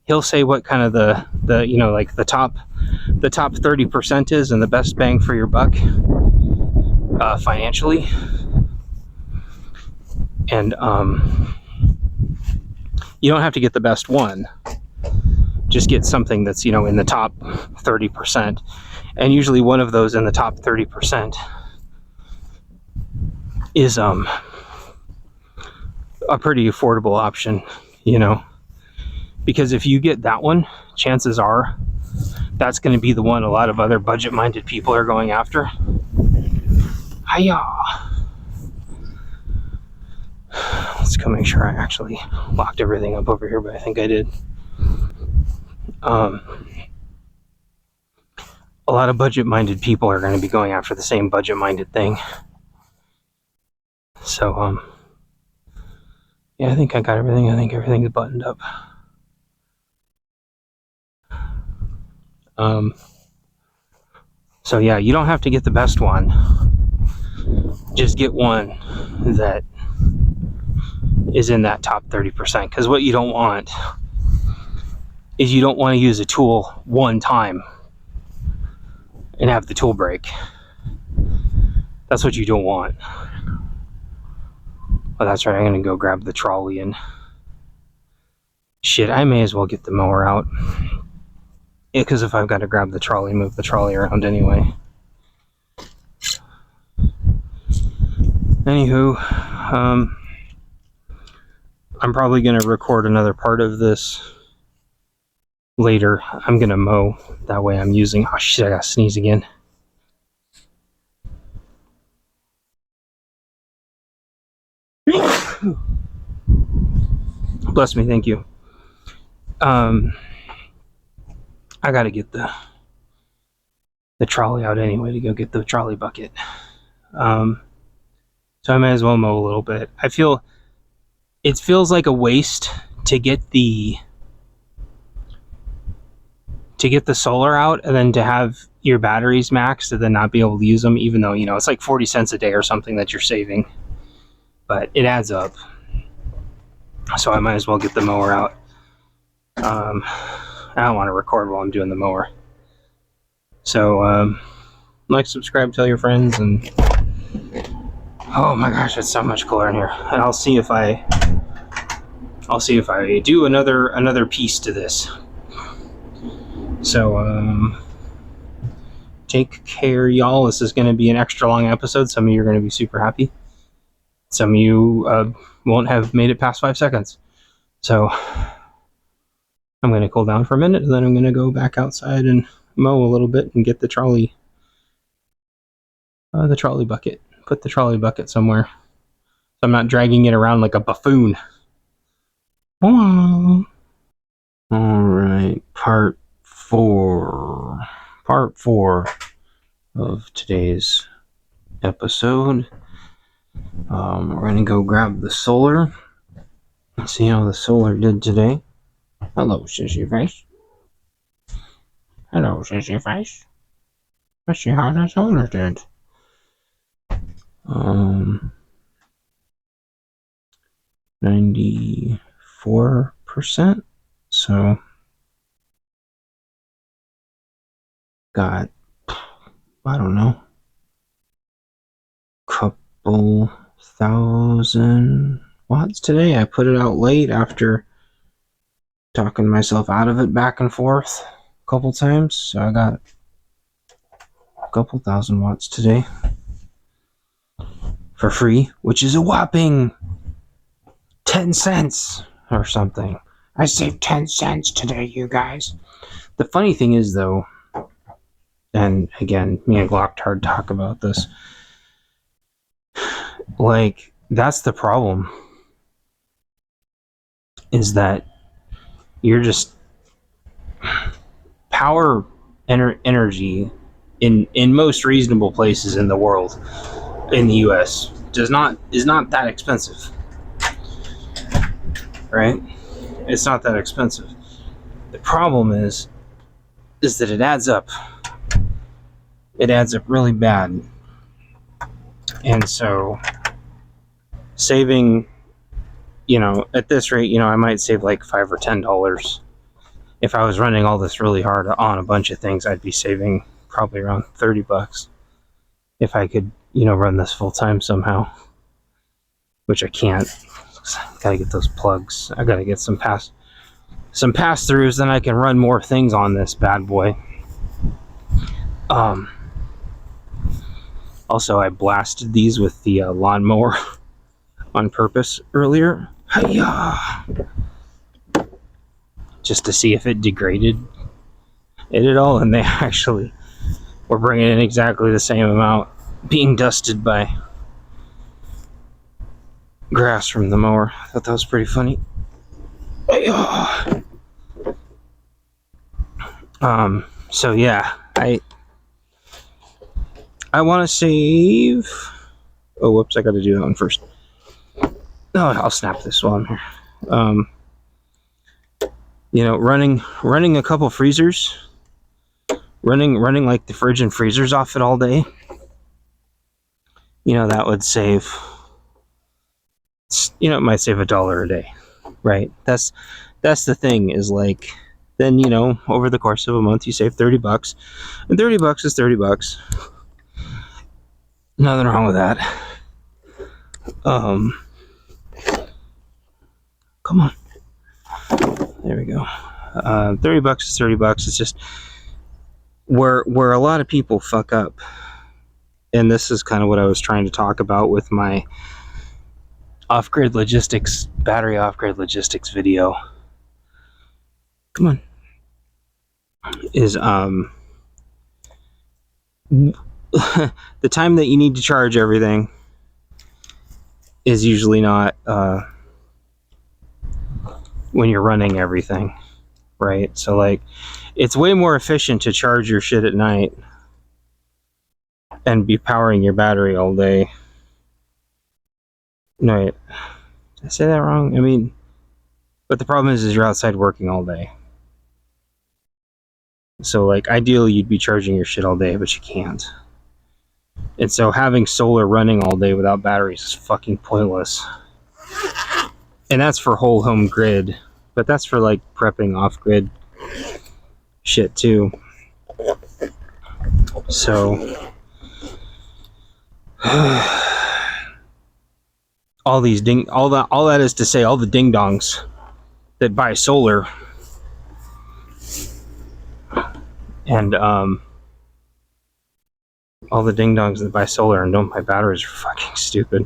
he'll say what kind of the like the top 30% is, and the best bang for your buck financially. And you don't have to get the best one, just get something that's in the top 30%. And usually one of those in the top 30% is a pretty affordable option, because if you get that one, chances are that's going to be the one a lot of other budget-minded people are going after. Hiya! Let's go make sure I actually locked everything up over here, but I think I did. A lot of budget-minded people are going to be going after the same budget-minded thing. So, yeah, I think I got everything. I think everything's buttoned up. So yeah, you don't have to get the best one. Just get one that is in that top 30%. Because what you don't want is you don't want to use a tool one time and have the tool break. That's what you don't want. Oh, that's right, I'm gonna go grab the trolley and shit, I may as well get the mower out. Yeah, because if I've got to grab the trolley, move the trolley around anyway. Anywho, I'm probably gonna record another part of this later. I'm gonna mow, that way I'm using, oh shit, I gotta sneeze again. Bless me, thank you. I gotta get the trolley out anyway to go get the trolley bucket. So I might as well mow a little bit. It feels like a waste to get the solar out and then to have your batteries maxed and then not be able to use them, even though it's like 40 cents a day or something that you're saving, but it adds up. So I might as well get the mower out. I don't want to record while I'm doing the mower. So, like, subscribe, tell your friends, and oh my gosh, it's so much cooler in here. And I'll see if I do another piece to this. So, take care, y'all. This is going to be an extra long episode. Some of you are going to be super happy. Some of you won't have made it past 5 seconds. So, I'm going to cool down for a minute, and then I'm going to go back outside and mow a little bit and get the trolley bucket. Put the trolley bucket somewhere, so I'm not dragging it around like a buffoon. All right, part four of today's episode. We're gonna go grab the solar. See how the solar did today. Hello, sissy face. Hello, sissy face. Let's see how the solar did. 94%. So got, I don't know, couple thousand watts today. I put it out late after talking myself out of it back and forth a couple times. So I got a couple thousand watts today for free, which is a whopping 10 cents or something. I saved 10 cents today, you guys. The funny thing is, though, and again, me and Glocktard talk about this, like, that's the problem, is that you're just power energy in most reasonable places in the world, in the US, is not that expensive, right? It's not that expensive. The problem is that it adds up. It adds up really bad. And so saving, at this rate, I might save like $5 or $10. If I was running all this really hard on a bunch of things, I'd be saving probably around $30 if I could, run this full time somehow, which I can't. Gotta get those plugs. I gotta get some pass-throughs, then I can run more things on this bad boy. Also, I blasted these with the lawnmower on purpose earlier. Hi-ya! Just to see if it degraded it at all, and they actually were bringing in exactly the same amount being dusted by grass from the mower. I thought that was pretty funny. Hi-ya! So yeah, I want to save. Oh, whoops! I got to do that one first. No, I'll snap this while I'm here. Running a couple freezers, running like the fridge and freezers off it all day. That would save. It might save $1 a day, right? That's the thing, is like, then over the course of a month you save $30, and $30 is $30. Nothing wrong with that. Come on. There we go. $30 is $30. It's just where a lot of people fuck up, and this is kind of what I was trying to talk about with my battery off-grid logistics video. Come on. Is the time that you need to charge everything is usually not when you're running everything, right? So like, it's way more efficient to charge your shit at night and be powering your battery all day. No, wait, did I say that wrong? I mean, but the problem is you're outside working all day. So like, ideally you'd be charging your shit all day, but you can't. And so having solar running all day without batteries is fucking pointless. And that's for whole home grid. but that's for like prepping off-grid shit too. So all that is to say, all the ding dongs that buy solar and all the ding dongs that buy solar and don't buy batteries are fucking stupid.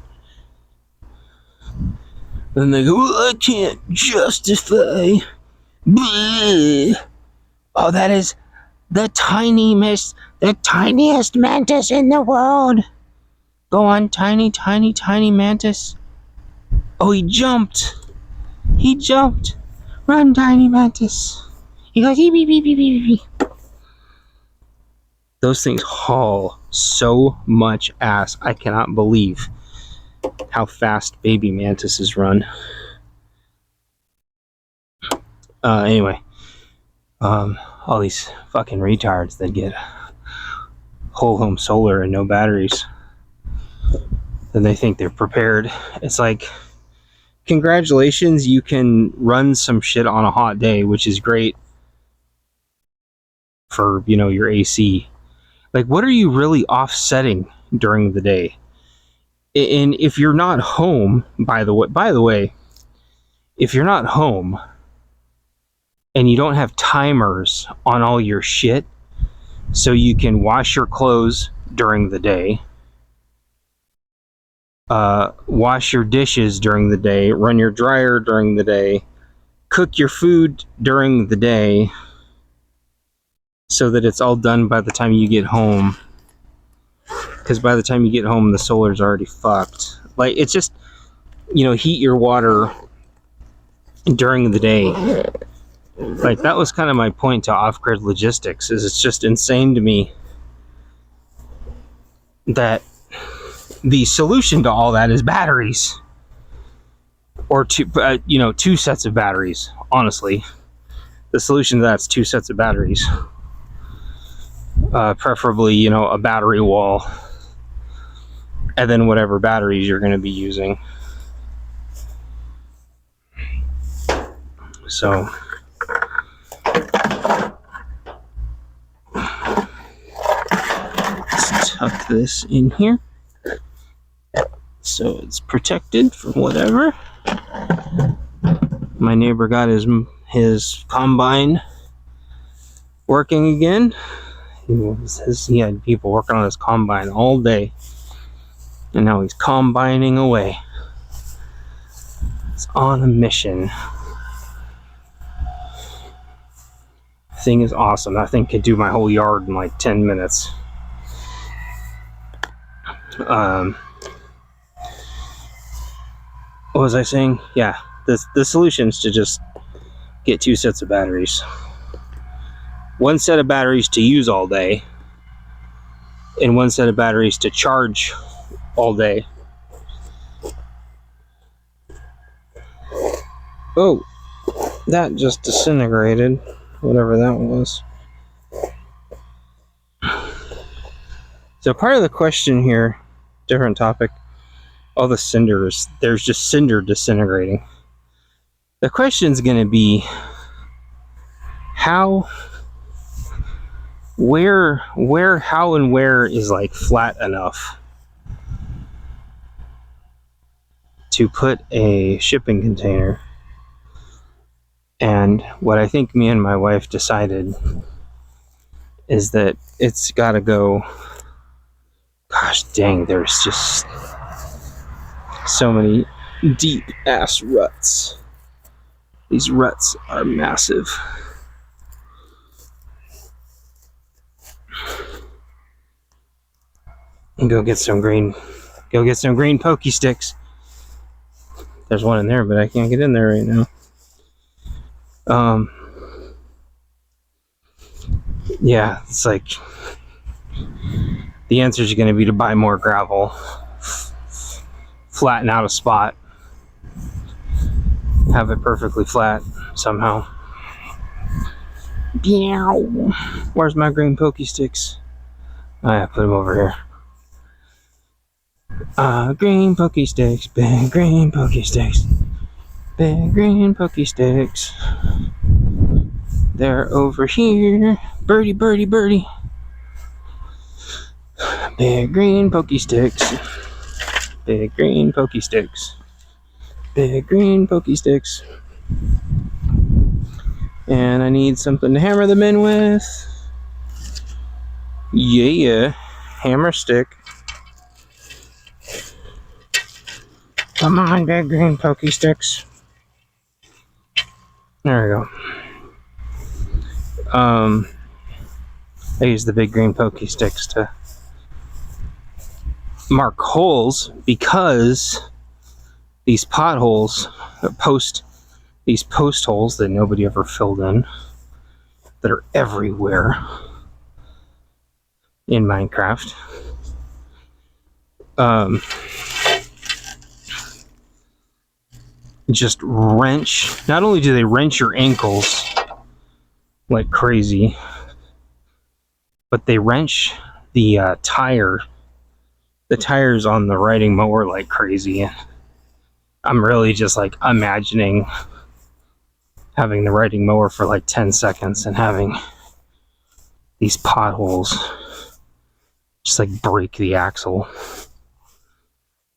Then they go, well, I can't justify. Bleh. Oh, that is the tiniest mantis in the world. Go on, tiny mantis. Oh, he jumped. Run, tiny mantis. He goes, beep, beep, beep, beep, beep, beep. Those things haul so much ass. I cannot believe how fast baby mantises run. Anyway, all these fucking retards that get whole home solar and no batteries, then they think they're prepared. It's like, congratulations, you can run some shit on a hot day, which is great for, you know, your AC. Like, what are you really offsetting during the day? And if you're not home, by the way, if you're not home and you don't have timers on all your shit, so you can wash your clothes during the day, wash your dishes during the day, run your dryer during the day, cook your food during the day, so that it's all done by the time you get home. Because by the time you get home, the solar's already fucked. Like, it's just, you know, heat your water during the day. Like, that was kind of my point to off-grid logistics, is it's just insane to me that the solution to all that is batteries. Or two sets of batteries, honestly. The solution to that's 2 sets of batteries. Preferably, you know, a battery wall. And then whatever batteries you're going to be using. So let's tuck this in here so it's protected from whatever. My neighbor got his combine working again. He had people working on his combine all day, and now he's combining away. It's on a mission. Thing is awesome. That thing could do my whole yard in like 10 minutes. What was I saying? Yeah, the solution is to just get 2 sets of batteries. 1 set of batteries to use all day, and 1 set of batteries to charge all day. Oh, that just disintegrated. Whatever that was. So part of the question here, different topic, all the cinders, there's just cinder disintegrating. The question's going to be, how and where is like flat enough to put a shipping container? And what I think me and my wife decided is that it's got to go, gosh dang, there's just so many deep ass ruts. These ruts are massive. And go get some green pokey sticks. There's one in there, but I can't get in there right now. Yeah, it's like the answer is going to be to buy more gravel, flatten out a spot, have it perfectly flat somehow. Where's my green pokey sticks? Oh yeah, put them over here. Green pokey sticks, big green pokey sticks. Big green pokey sticks. They're over here. Birdie, birdie, birdie. Big green pokey sticks. Big green pokey sticks. Big green pokey sticks. And I need something to hammer them in with. Yeah. Hammer stick. Come on, big green pokey sticks. There we go. I use the big green pokey sticks to mark holes because these potholes, these post holes that nobody ever filled in, that are everywhere in Minecraft, just wrench. Not only do they wrench your ankles like crazy, but they wrench the tires on the riding mower like crazy. I'm really just like imagining having the riding mower for like 10 seconds and having these potholes just like break the axle.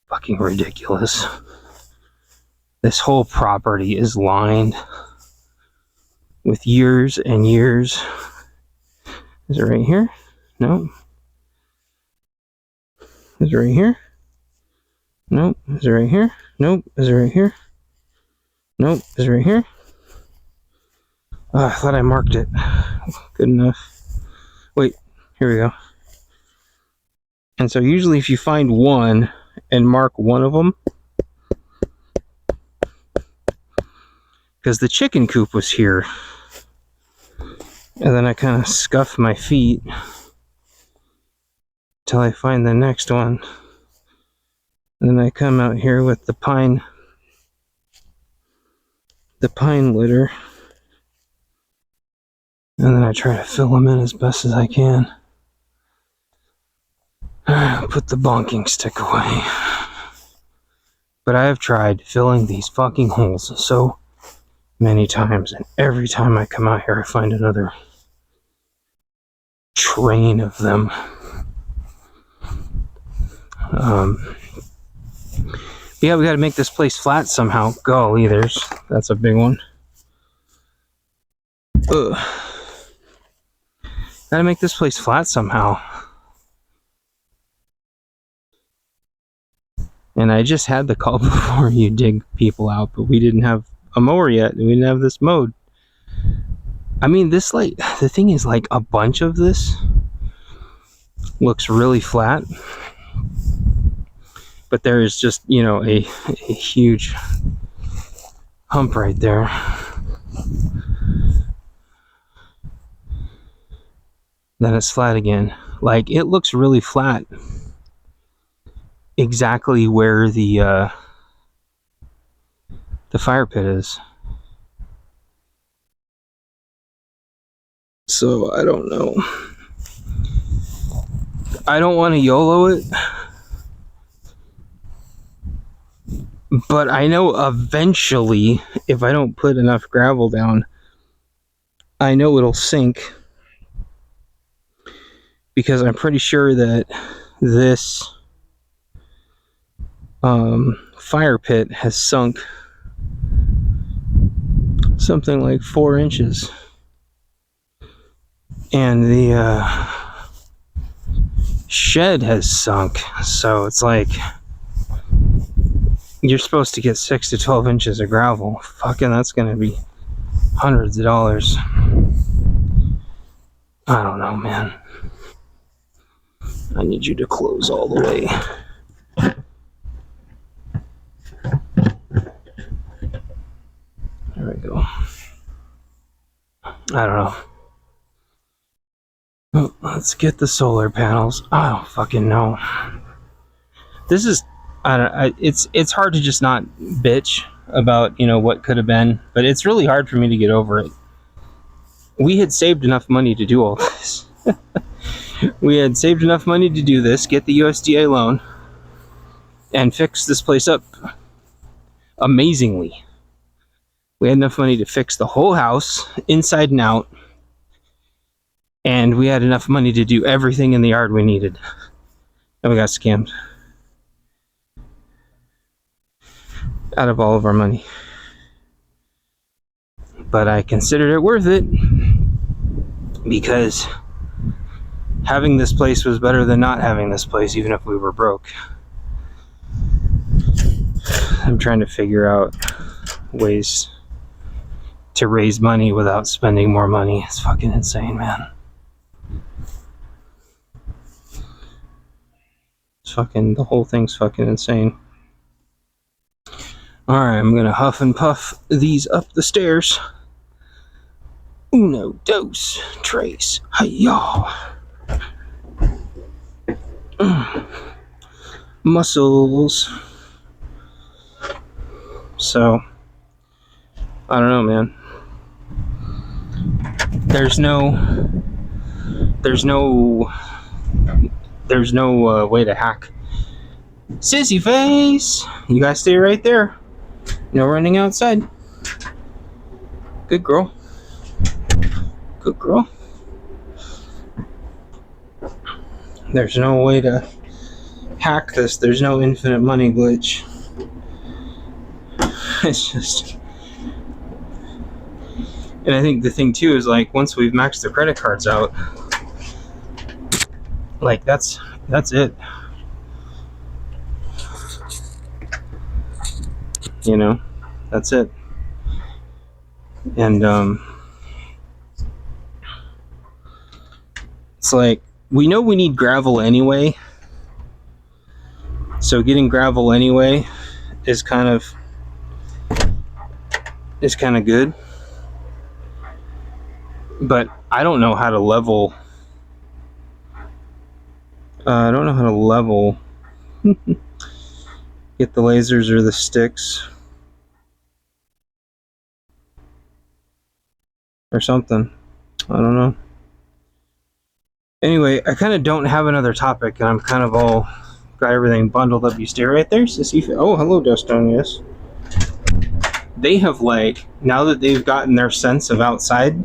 Fucking ridiculous. This whole property is lined with years and years. Is it right here? No. Is it right here? Nope. Is it right here? Nope. Is it right here? Nope. Is it right here? I thought I marked it. Good enough. Wait, here we go. And so usually if you find one and mark one of them, because the chicken coop was here, and then I kind of scuff my feet till I find the next one. And then I come out here with the pine litter, and then I try to fill them in as best as I can. Put the bonking stick away. But I have tried filling these fucking holes so many times, and every time I come out here I find another train of them. Yeah, we gotta make this place flat somehow. Golly, that's a big one. Ugh. Gotta make this place flat somehow. And I just had the call before you dig people out, but we didn't have a mower yet, and we didn't have this mowed. I mean, this, like, the thing is, like, a bunch of this looks really flat, but there is just, you know, a huge hump right there. Then it's flat again. Like, it looks really flat exactly where the fire pit is. So I don't know. I don't want to YOLO it, but I know eventually, if I don't put enough gravel down, I know it'll sink, because I'm pretty sure that this fire pit has sunk something like 4 inches, and the shed has sunk. So it's like you're supposed to get 6 to 12 inches of gravel. Fucking, that's gonna be hundreds of dollars. I don't know, man. I need you to close all the way. There we go. I don't know. Oh, let's get the solar panels. I don't fucking know. This is, it's hard to just not bitch about, you know, what could have been, but it's really hard for me to get over it. We had saved enough money to do all this. We had saved enough money to do this, get the USDA loan, and fix this place up amazingly. We had enough money to fix the whole house inside and out, and we had enough money to do everything in the yard we needed. And we got scammed out of all of our money. But I considered it worth it because having this place was better than not having this place, even if we were broke. I'm trying to figure out ways to raise money without spending more money. It's fucking insane, man. The whole thing's fucking insane. Alright, I'm gonna huff and puff these up the stairs. Uno, dos, tres, hi-yaw. Muscles. So, I don't know, man. There's no way to hack. Sissy face! You guys stay right there. No running outside. Good girl. Good girl. There's no way to hack this. There's no infinite money glitch. It's just... And I think the thing too is, like, once we've maxed the credit cards out, like, that's it. You know? That's it. And, it's like, we know we need gravel anyway. So getting gravel anyway is kind of good. But I don't know how to level. I don't know how to level. Get the lasers or the sticks. Or something. I don't know. Anyway, I kind of don't have another topic, and I'm kind of all got everything bundled up. You stay right there, sissy. Oh, hello, Dustonius. They have, like, now that they've gotten their sense of outside,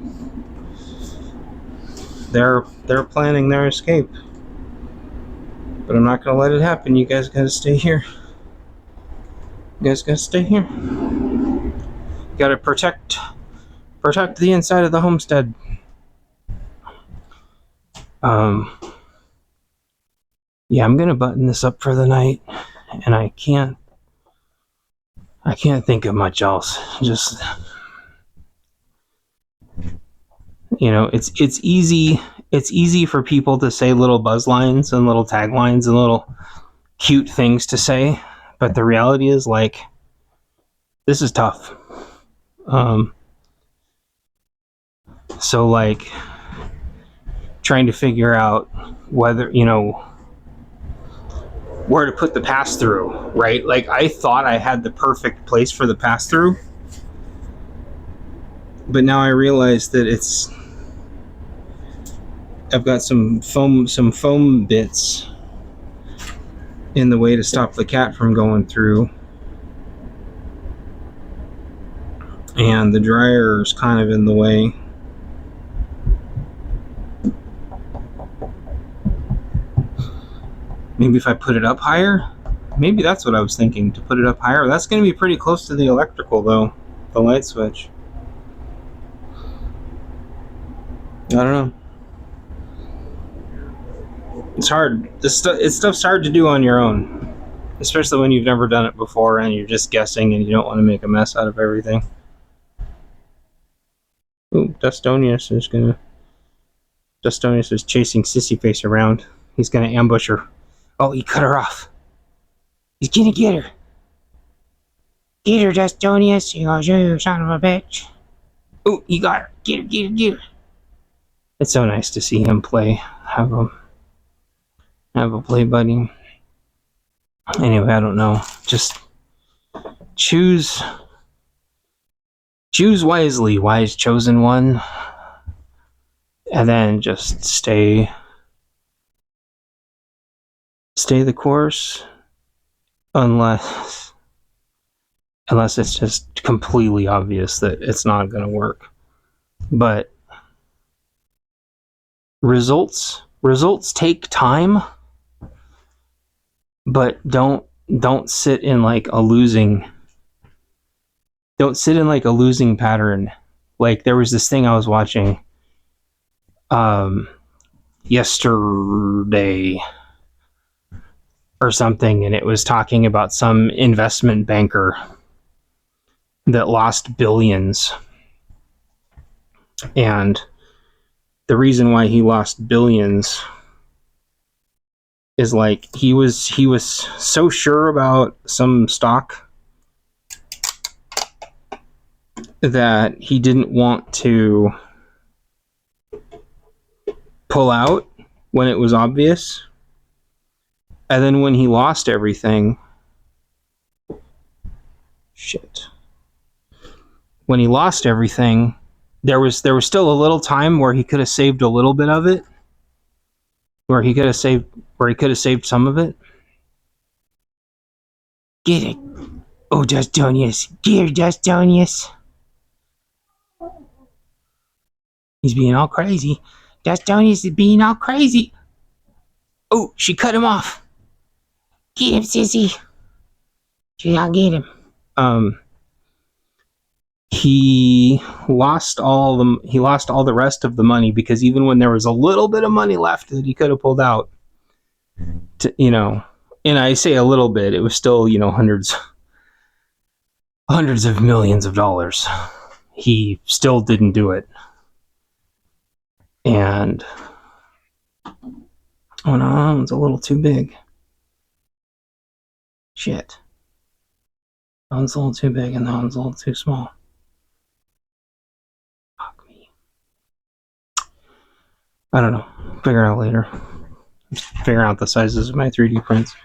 they're planning their escape. But I'm not gonna let it happen. You guys gotta stay here. You guys gotta stay here. You gotta protect the inside of the homestead. Yeah, I'm gonna button this up for the night, and I can't think of much else. Just, you know, it's easy for people to say little buzz lines and little taglines and little cute things to say, but the reality is, like, this is tough. So, like, trying to figure out whether, you know, where to put the pass-through, right? Like, I thought I had the perfect place for the pass-through, but now I realize that I've got some foam bits in the way to stop the cat from going through, and the dryer is kind of in the way. Maybe if I put it up higher? Maybe that's what I was thinking, to put it up higher. That's going to be pretty close to the electrical, though. The light switch. I don't know. It's hard. Stuff's hard to do on your own. Especially when you've never done it before and you're just guessing and you don't want to make a mess out of everything. Ooh, Dustonius is chasing Sissy Face around. He's going to ambush her. Oh, he cut her off. He's gonna get her. Get her, Dustonius. You son of a bitch. Ooh, he got her. Get her. It's so nice to see him play. Have a play buddy. Anyway, I don't know. Just choose wisely, wise chosen one. And then just stay the course, unless unless it's just completely obvious that it's not going to work. But results take time, but don't sit in like a losing pattern. Like there was this thing I was watching yesterday or something, and it was talking about some investment banker that lost billions. And the reason why he lost billions is like he was so sure about some stock that he didn't want to pull out when it was obvious. And then when he lost everything, when he lost everything, there was still a little time where he could have saved a little bit of it, where he could have saved some of it. Get it. Oh, Justonius. Dear Justonius. He's being all crazy. Justonius is being all crazy. Oh, she cut him off. Get him, sissy. She gotta get him. He lost all the rest of the money, because even when there was a little bit of money left that he could have pulled out, and I say a little bit, it was still, hundreds of millions of dollars. He still didn't do it. And oh no, that one's a little too big. Shit. That one's a little too big and that one's a little too small. Fuck me. I don't know. Figure it out later. Figure out the sizes of my 3D prints.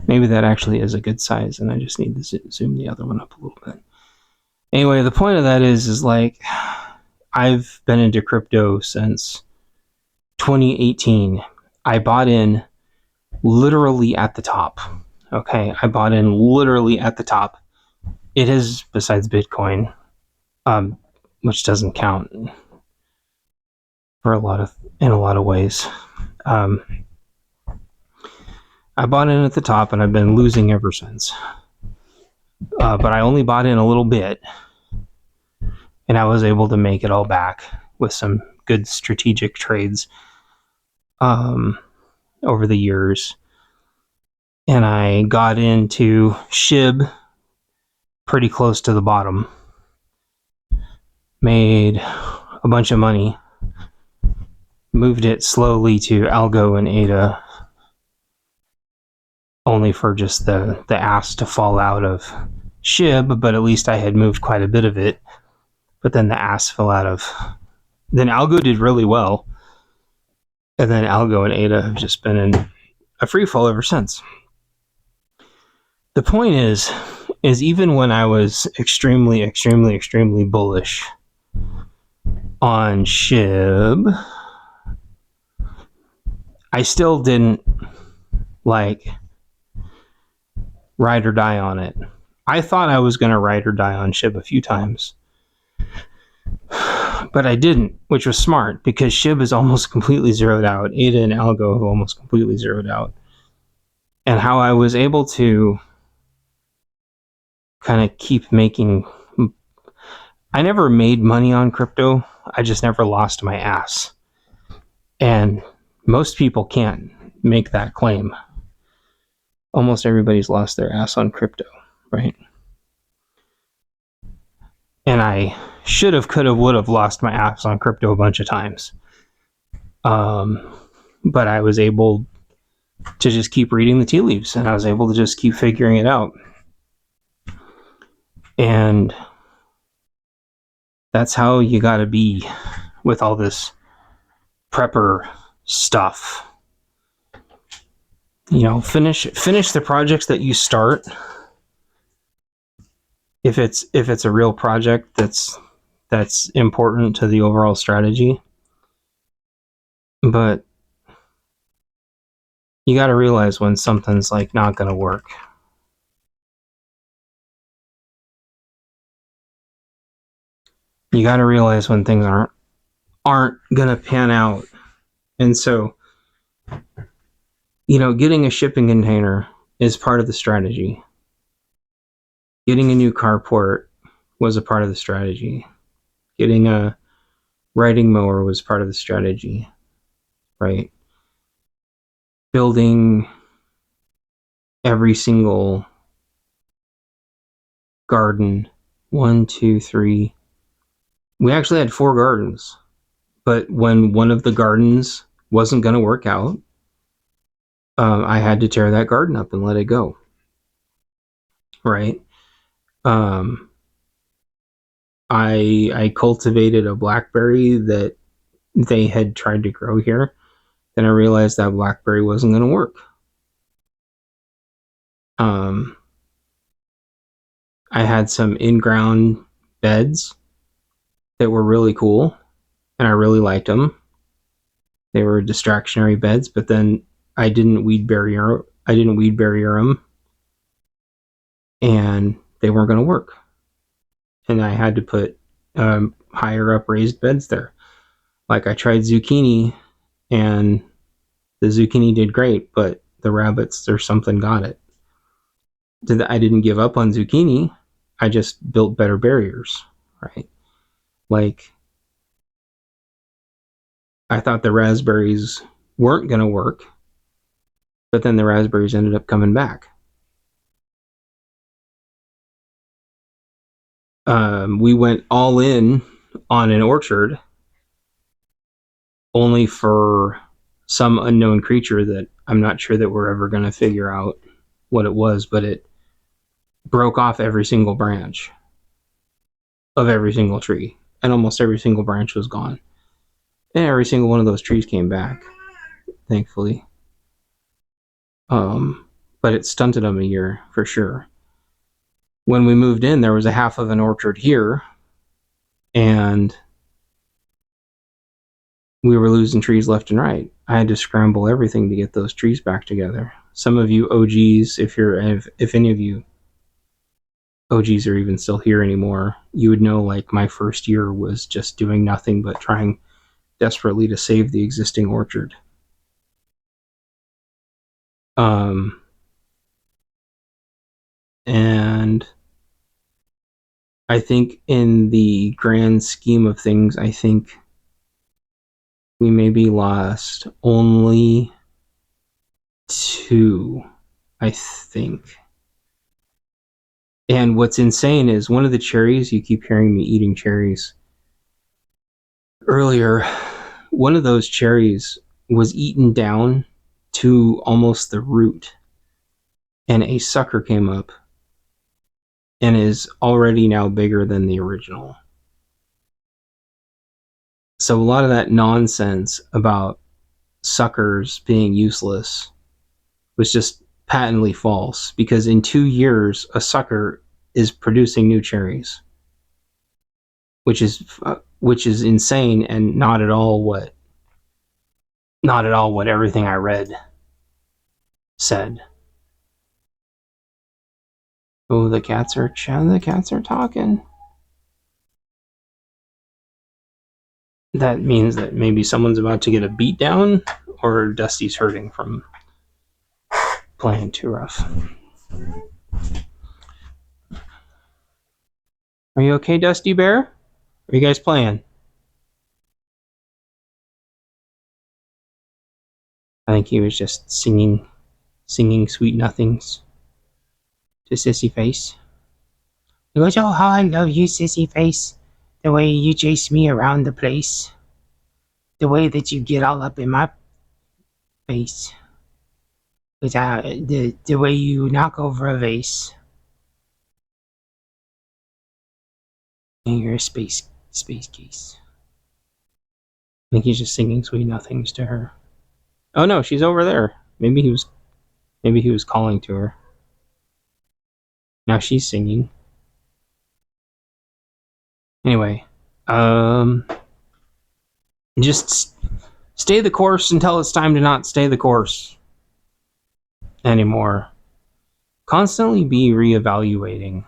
Maybe that actually is a good size and I just need to zoom the other one up a little bit. Anyway, the point of that is like, I've been into crypto since 2018. I bought in literally at the top. Okay, I bought in literally at the top. It is, besides Bitcoin, which doesn't count for in a lot of ways. I bought in at the top and I've been losing ever since. But I only bought in a little bit, and I was able to make it all back with some good strategic trades over the years. And I got into SHIB pretty close to the bottom. Made a bunch of money. Moved it slowly to Algo and ADA, only for just the ass to fall out of SHIB, but at least I had moved quite a bit of it. But then the ass fell out of... Then Algo did really well. And then Algo and ADA have just been in a free fall ever since. The point is even when I was extremely, extremely, extremely bullish on SHIB, I still didn't ride or die on it. I thought I was going to ride or die on SHIB a few times, but I didn't, which was smart because SHIB is almost completely zeroed out. ADA and Algo have almost completely zeroed out. And how I was able to kind of keep making... I never made money on crypto. I just never lost my ass. And most people can't make that claim. Almost everybody's lost their ass on crypto, right? And I should have, could have, would have lost my ass on crypto a bunch of times. But I was able to just keep reading the tea leaves, and I was able to just keep figuring it out. And that's how you gotta be with all this prepper stuff. Finish the projects that you start. If it's a real project that's important to the overall strategy. But You got to realize when something's like not going to work. You got to realize when things aren't going to pan out. And so, getting a shipping container is part of the strategy. Getting a new carport was a part of the strategy. Getting a riding mower was part of the strategy, right? Building every single garden. 1, 2, 3. We actually had 4 gardens, but when one of the gardens wasn't going to work out, I had to tear that garden up and let it go, right? I cultivated a blackberry that they had tried to grow here. Then I realized that blackberry wasn't going to work. I had some in-ground beds that were really cool, and I really liked them. They were distractionary beds, but then I didn't weed barrier them, and they weren't going to work. And I had to put higher up raised beds there. Like I tried zucchini, and the zucchini did great, but the rabbits or something got it. I didn't give up on zucchini. I just built better barriers, right? Like, I thought the raspberries weren't going to work, but then the raspberries ended up coming back. We went all in on an orchard, only for some unknown creature that I'm not sure that we're ever going to figure out what it was, but it broke off every single branch of every single tree, and almost every single branch was gone. And every single one of those trees came back, thankfully. But it stunted them a year for sure. When we moved in, there was a half of an orchard here, and we were losing trees left and right. I had to scramble everything to get those trees back together. Some of you OGs, if any of you OGs are even still here anymore, you would know like my first year was just doing nothing but trying desperately to save the existing orchard. And I think in the grand scheme of things, I think we maybe lost only 2, I think. And what's insane is one of the cherries, you keep hearing me eating cherries. Earlier, one of those cherries was eaten down to almost the root, and a sucker came up and is already now bigger than the original. So a lot of that nonsense about suckers being useless was just patently false, because in 2 years a sucker is producing new cherries, which is insane, and not at all what everything I read said. Oh, the cats are talking. That means that maybe someone's about to get a beat down, or Dusty's hurting from playing too rough. Are you okay, Dusty Bear? Are you guys playing? I think he was just singing sweet nothings to Sissy Face. He goes, "Oh, how I love you, Sissy Face. The way you chase me around the place. The way that you get all up in my face. The way you knock over a vase. And you're a space case." I think he's just singing sweet nothings to her. Oh no, she's over there. Maybe he was calling to her. Now she's singing. Anyway, just stay the course until it's time to not stay the course. anymore. Constantly be reevaluating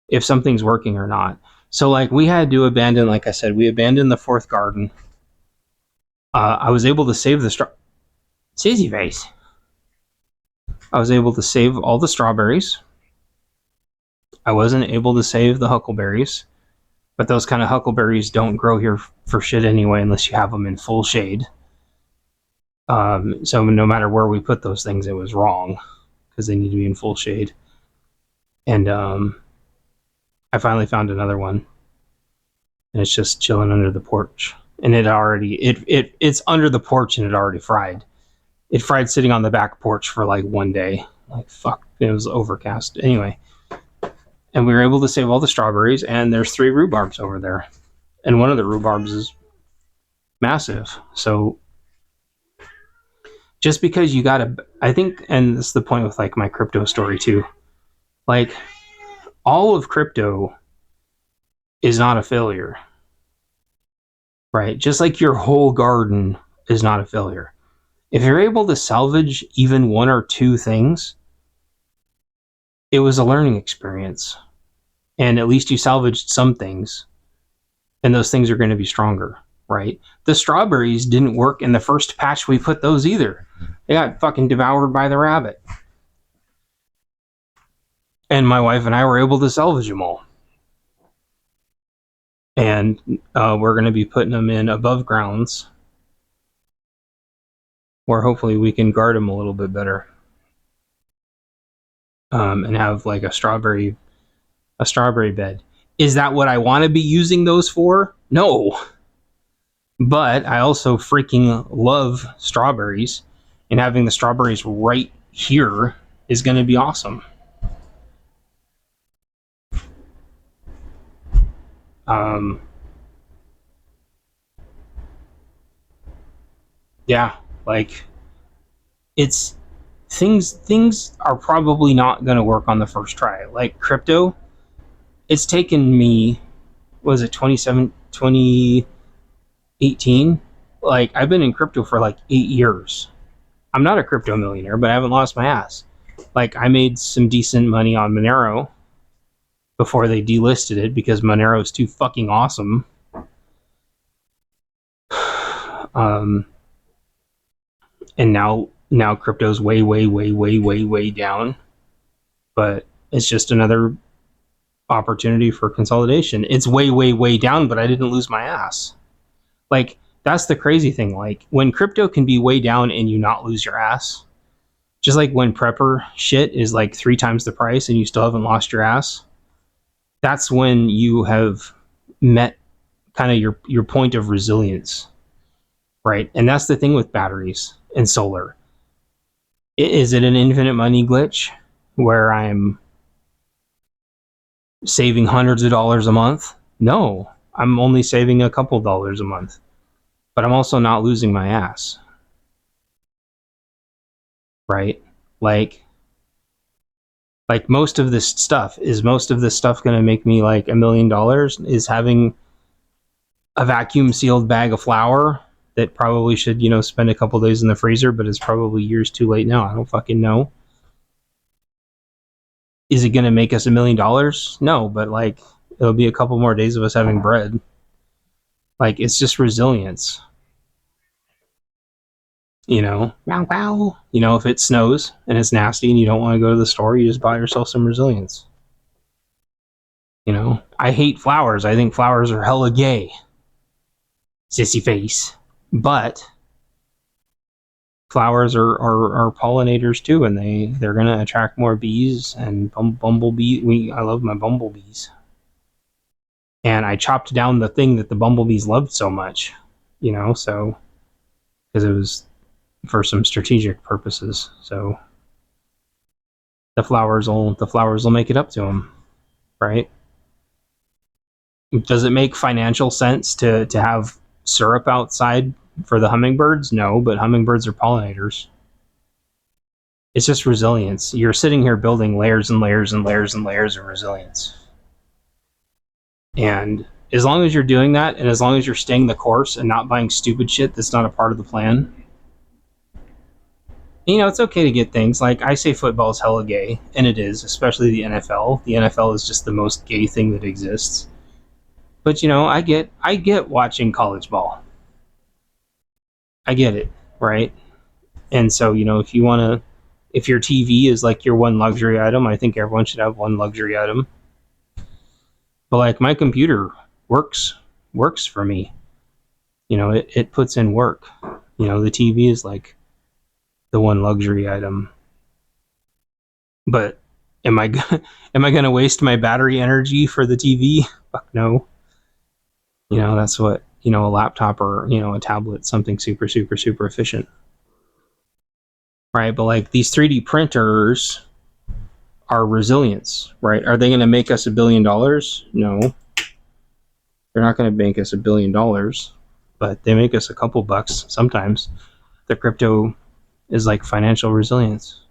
if something's working or not. So like we had to abandon, like I said, we abandoned the fourth garden. I was able to save the Sissy face. I was able to save all the strawberries. I wasn't able to save the huckleberries, but those kind of huckleberries don't grow here for shit anyway unless you have them in full shade. So no matter where we put those things, it was wrong because they need to be in full shade. And I finally found another one, and it's just chilling under the porch. And it's under the porch, and it already fried. It fried sitting on the back porch for like one day. Like fuck, it was overcast anyway. And we were able to save all the strawberries, and there's 3 rhubarbs over there, and one of the rhubarbs is massive. So just because you gotta, I think, and this is the point with like my crypto story too, like all of crypto is not a failure, right? Just like your whole garden is not a failure. If you're able to salvage even 1 or 2 things, it was a learning experience, and at least you salvaged some things, and those things are going to be stronger, right? The strawberries didn't work in the first patch we put those either. They got fucking devoured by the rabbit. And my wife and I were able to salvage them all. And we're going to be putting them in above grounds where hopefully we can guard them a little bit better. And have like a strawberry bed. Is that what I want to be using those for? No. But I also freaking love strawberries, and having the strawberries right here is going to be awesome. Yeah, like it's things are probably not going to work on the first try. Like crypto, it's taken me, was it 2018? Like I've been in crypto for like 8 years. I'm not a crypto millionaire, but I haven't lost my ass. Like I made some decent money on Monero before they delisted it because Monero is too fucking awesome. And now crypto's way down, but it's just another opportunity for consolidation. It's way down, but I didn't lose my ass. Like that's the crazy thing. Like when crypto can be way down and you not lose your ass, just like when prepper shit is like 3 times the price and you still haven't lost your ass, that's when you have met kind of your point of resilience, right? And that's the thing with batteries and solar. Is it an infinite money glitch where I'm saving hundreds of dollars a month? No, I'm only saving a couple dollars a month, but I'm also not losing my ass, right? Like most of this stuff going to make me like $1 million? Is having a vacuum sealed bag of flour that probably should, spend a couple days in the freezer, but it's probably years too late now. I don't fucking know. Is it going to make us $1 million? No, but like it'll be a couple more days of us having bread. Like it's just resilience. Wow. If it snows and it's nasty and you don't want to go to the store, you just buy yourself some resilience. I hate flowers. I think flowers are hella gay. Sissy face. But flowers are pollinators too, and they're going to attract more bees and bumblebee. I love my bumblebees. And I chopped down the thing that the bumblebees loved so much, so because it was for some strategic purposes. So the flowers will make it up to them, right? Does it make financial sense to have syrup outside for the hummingbirds? No, but hummingbirds are pollinators. It's just resilience. You're sitting here building layers and layers and layers and layers of resilience. And as long as you're doing that, and as long as you're staying the course and not buying stupid shit that's not a part of the plan, It's okay to get things. Like, I say football's hella gay, and it is, especially the NFL. The NFL is just the most gay thing that exists. But I get watching college ball. I get it, right? And so, if your TV is like your one luxury item, I think everyone should have one luxury item. But like, my computer works for me. It puts in work. The TV is like the one luxury item. But am I am I gonna waste my battery energy for the TV? Fuck no. That's what a laptop or a tablet, something super super super efficient, right? But like, these 3D printers are resilience, right? Are they going to make us $1 billion? No, they're not going to make us $1 billion, but they make us a couple bucks sometimes. The crypto is like financial resilience.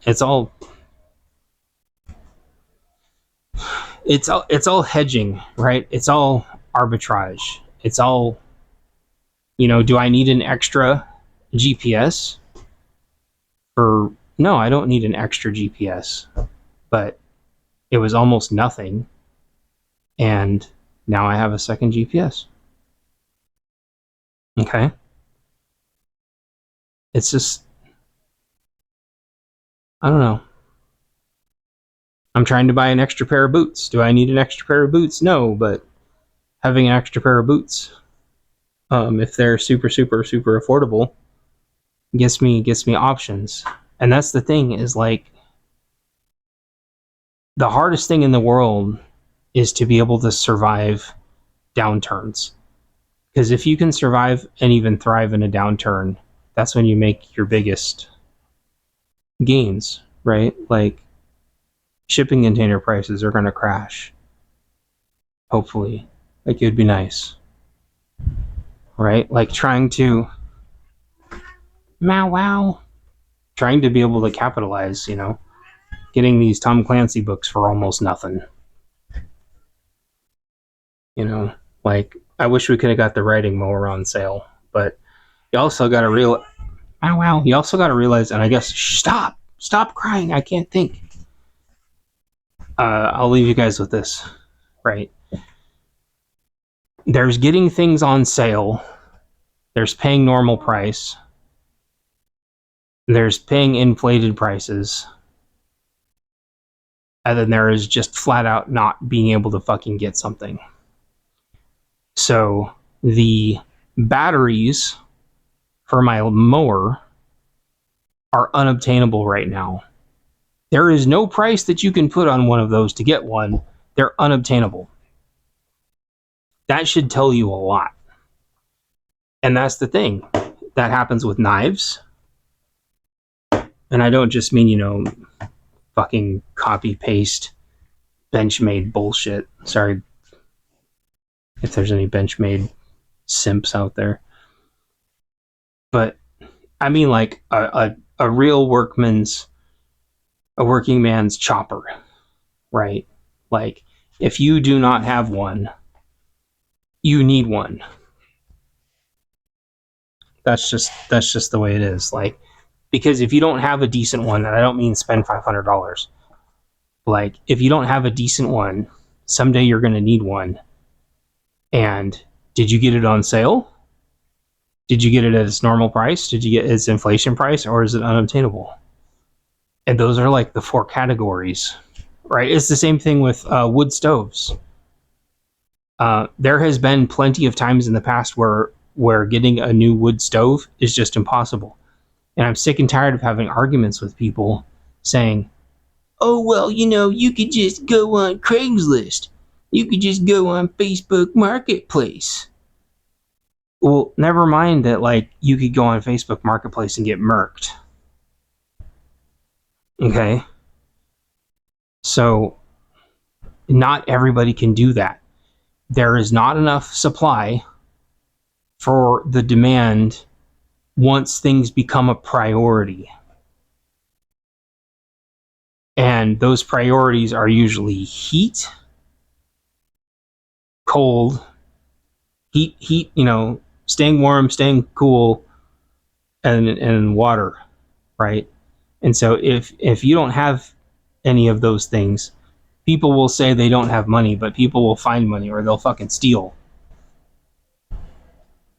It's all hedging, right? It's all arbitrage. It's all, do I need an extra GPS? No, I don't need an extra GPS, but it was almost nothing, and now I have a second GPS. Okay. It's just, I don't know. I'm trying to buy an extra pair of boots. Do I need an extra pair of boots? No, but having an extra pair of boots, if they're super, super, super affordable, gets me options. And that's the thing, is like, the hardest thing in the world is to be able to survive downturns. Because if you can survive and even thrive in a downturn, that's when you make your biggest gains, right? Like, shipping container prices are going to crash. Hopefully. Like, it'd be nice. Right? Like, trying to be able to capitalize, getting these Tom Clancy books for almost nothing. Like, I wish we could have got the writing mower on sale, but you also got to you also got to realize, and I guess, stop crying, I can't think. I'll leave you guys with this, right? There's getting things on sale, there's paying normal price, there's paying inflated prices, and then there is just flat out not being able to fucking get something. So the batteries for my mower are unobtainable right now. There is no price that you can put on one of those to get one. They're unobtainable. That should tell you a lot. And that's the thing. That happens with knives. And I don't just mean, fucking copy paste Benchmade bullshit. Sorry if there's any Benchmade simps out there. But I mean, like, a real working man's chopper, right? Like, if you do not have one, you need one. That's just the way it is. Like, because if you don't have a decent one, and I don't mean spend $500, like, if you don't have a decent one, someday you're going to need one. And did you get it on sale? Did you get it at its normal price? Did you get its inflation price, or is it unobtainable? And those are like the 4 categories, right? It's the same thing with wood stoves. There has been plenty of times in the past where getting a new wood stove is just impossible. And I'm sick and tired of having arguments with people saying, oh, well, you could just go on Craigslist. You could just go on Facebook Marketplace. Well, never mind that, like, you could go on Facebook Marketplace and get murked. Okay? So, not everybody can do that. There is not enough supply for the demand once things become a priority. And those priorities are usually heat, cold, heat, staying warm, staying cool, and water, right? And so if you don't have any of those things, people will say they don't have money, but people will find money or they'll fucking steal.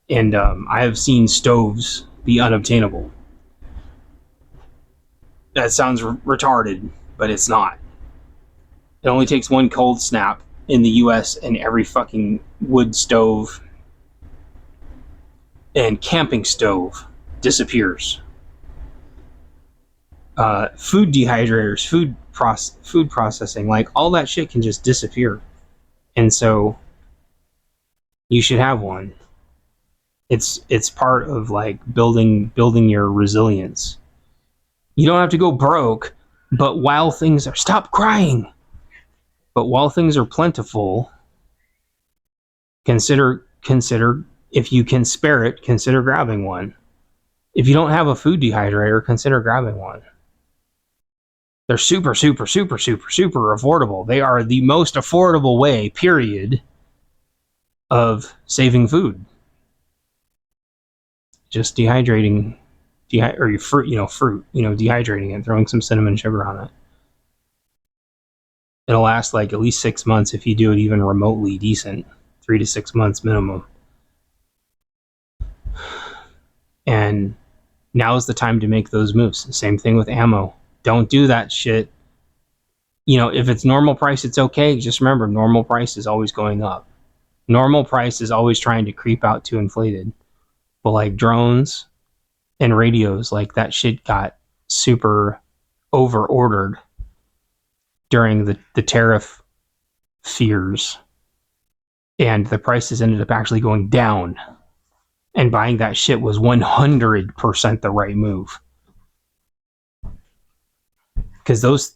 And I have seen stoves be unobtainable. That sounds retarded, but it's not. It only takes one cold snap in the US and every fucking wood stove and camping stove disappears. Food dehydrators, food processing, like all that shit can just disappear. And so you should have one. It's part of like building your resilience. You don't have to go broke, but while things are stop crying. But while things are plentiful, consider if you can spare it, consider grabbing one. If you don't have a food dehydrator, consider grabbing one. They're super affordable. They are the most affordable way, period, of saving food. Just dehydrating, or your fruit, dehydrating it, throwing some cinnamon sugar on it. It'll last like at least 6 months if you do it even remotely decent. 3 to 6 months minimum. And now is the time to make those moves. Same thing with ammo. Don't do that shit. If it's normal price, it's okay. Just remember, normal price is always going up. Normal price is always trying to creep out to inflated. But like drones and radios, like that shit got super over ordered during the tariff fears. And the prices ended up actually going down. And buying that shit was 100% the right move. Because those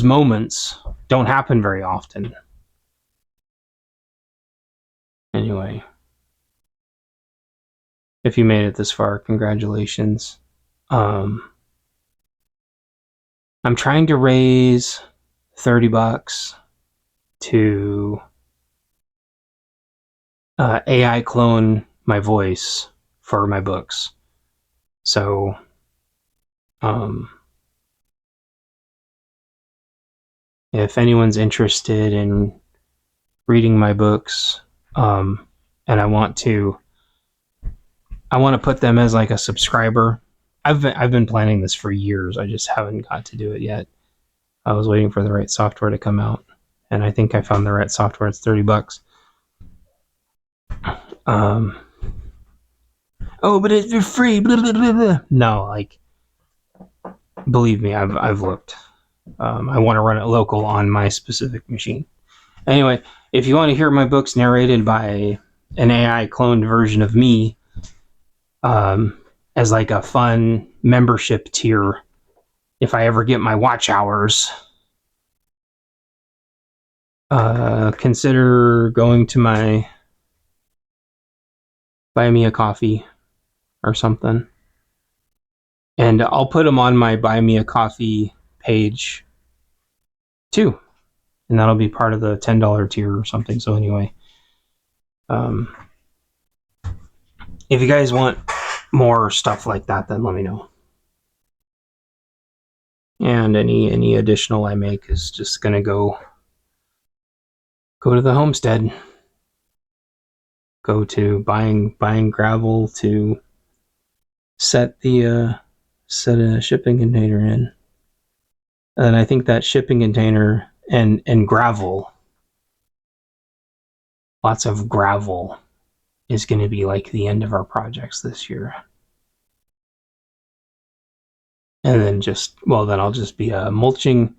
moments don't happen very often. Anyway, if you made it this far, congratulations. I'm trying to raise $30 to AI clone my voice for my books. So, if anyone's interested in reading my books, and I want to put them as like a subscriber. I've been planning this for years. I just haven't got to do it yet. I was waiting for the right software to come out, and I think I found the right software. It's $30. Oh, but it's free. Blah, blah, blah, blah. No, like, believe me, I've looked. I want to run it local on my specific machine. Anyway, if you want to hear my books narrated by an AI cloned version of me, as like a fun membership tier, if I ever get my watch hours, consider going to my Buy Me a Coffee or something. And I'll put them on my Buy Me a Coffee page too. And that'll be part of the $10 tier or something. So anyway, if you guys want more stuff like that, then let me know. And any additional I make is just gonna go to the homestead. Go to buying gravel to set a shipping container in. And I think that shipping container and gravel, lots of gravel, is going to be like the end of our projects this year. And then then I'll just be mulching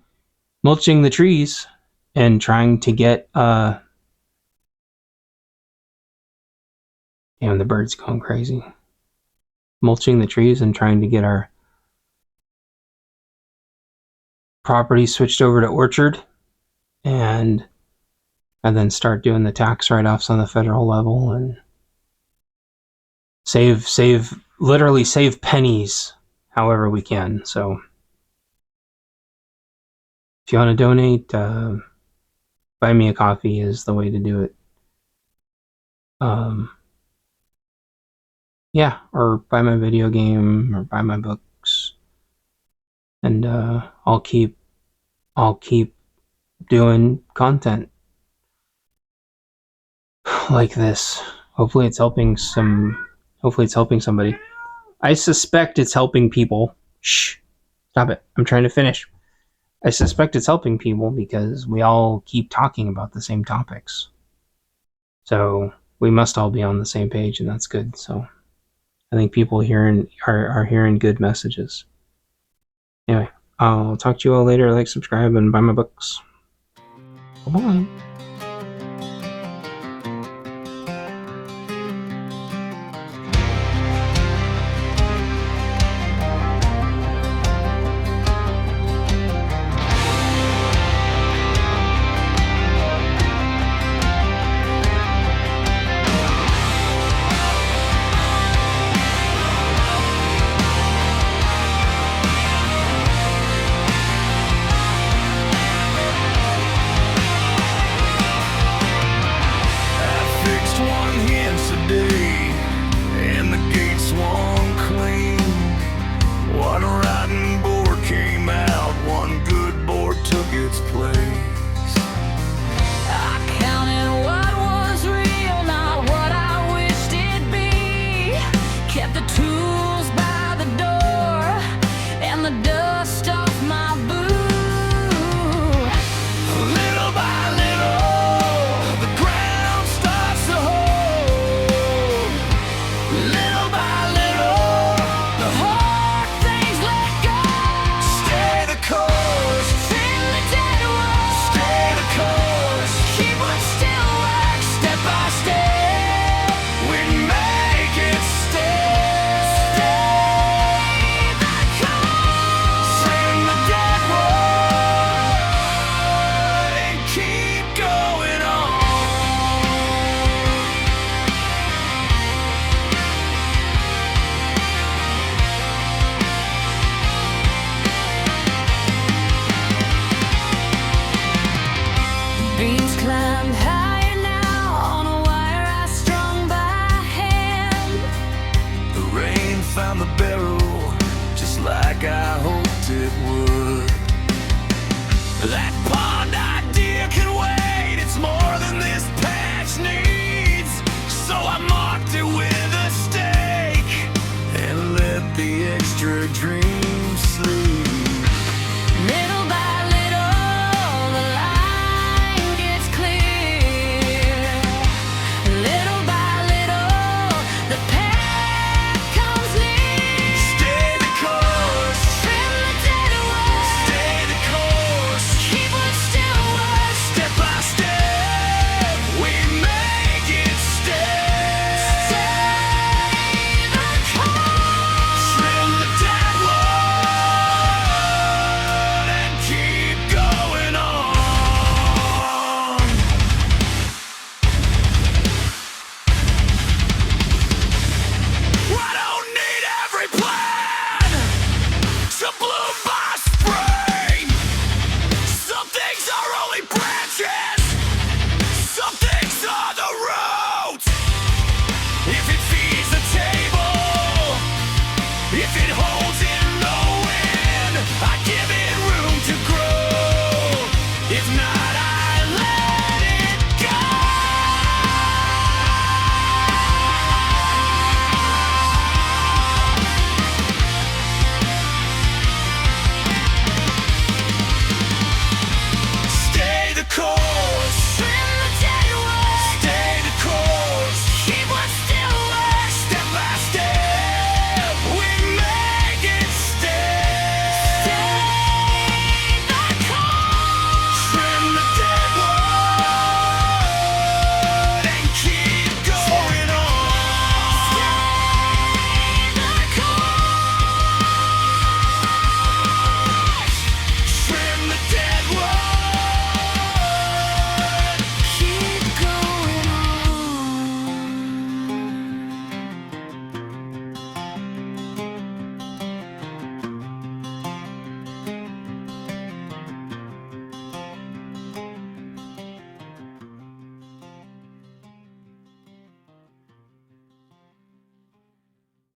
the trees and trying to get damn, the bird's going crazy. Mulching the trees and trying to get our property switched over to orchard, and then start doing the tax write-offs on the federal level and literally save pennies however we can. So if you want to donate, Buy Me a Coffee is the way to do it. yeah, or buy my video game or buy my books, and I'll keep doing content like this. Hopefully it's helping somebody. I suspect it's helping people. Shh, stop it. I'm trying to finish. I suspect it's helping people because we all keep talking about the same topics. So we must all be on the same page, and that's good. So I think people are hearing good messages. Anyway, I'll talk to you all later. Like, subscribe, and buy my books. Bye-bye. Beams climbed higher now on a wire I strung by hand. The rain found the barrel just like I hoped it would. That pond idea can wait, it's more than this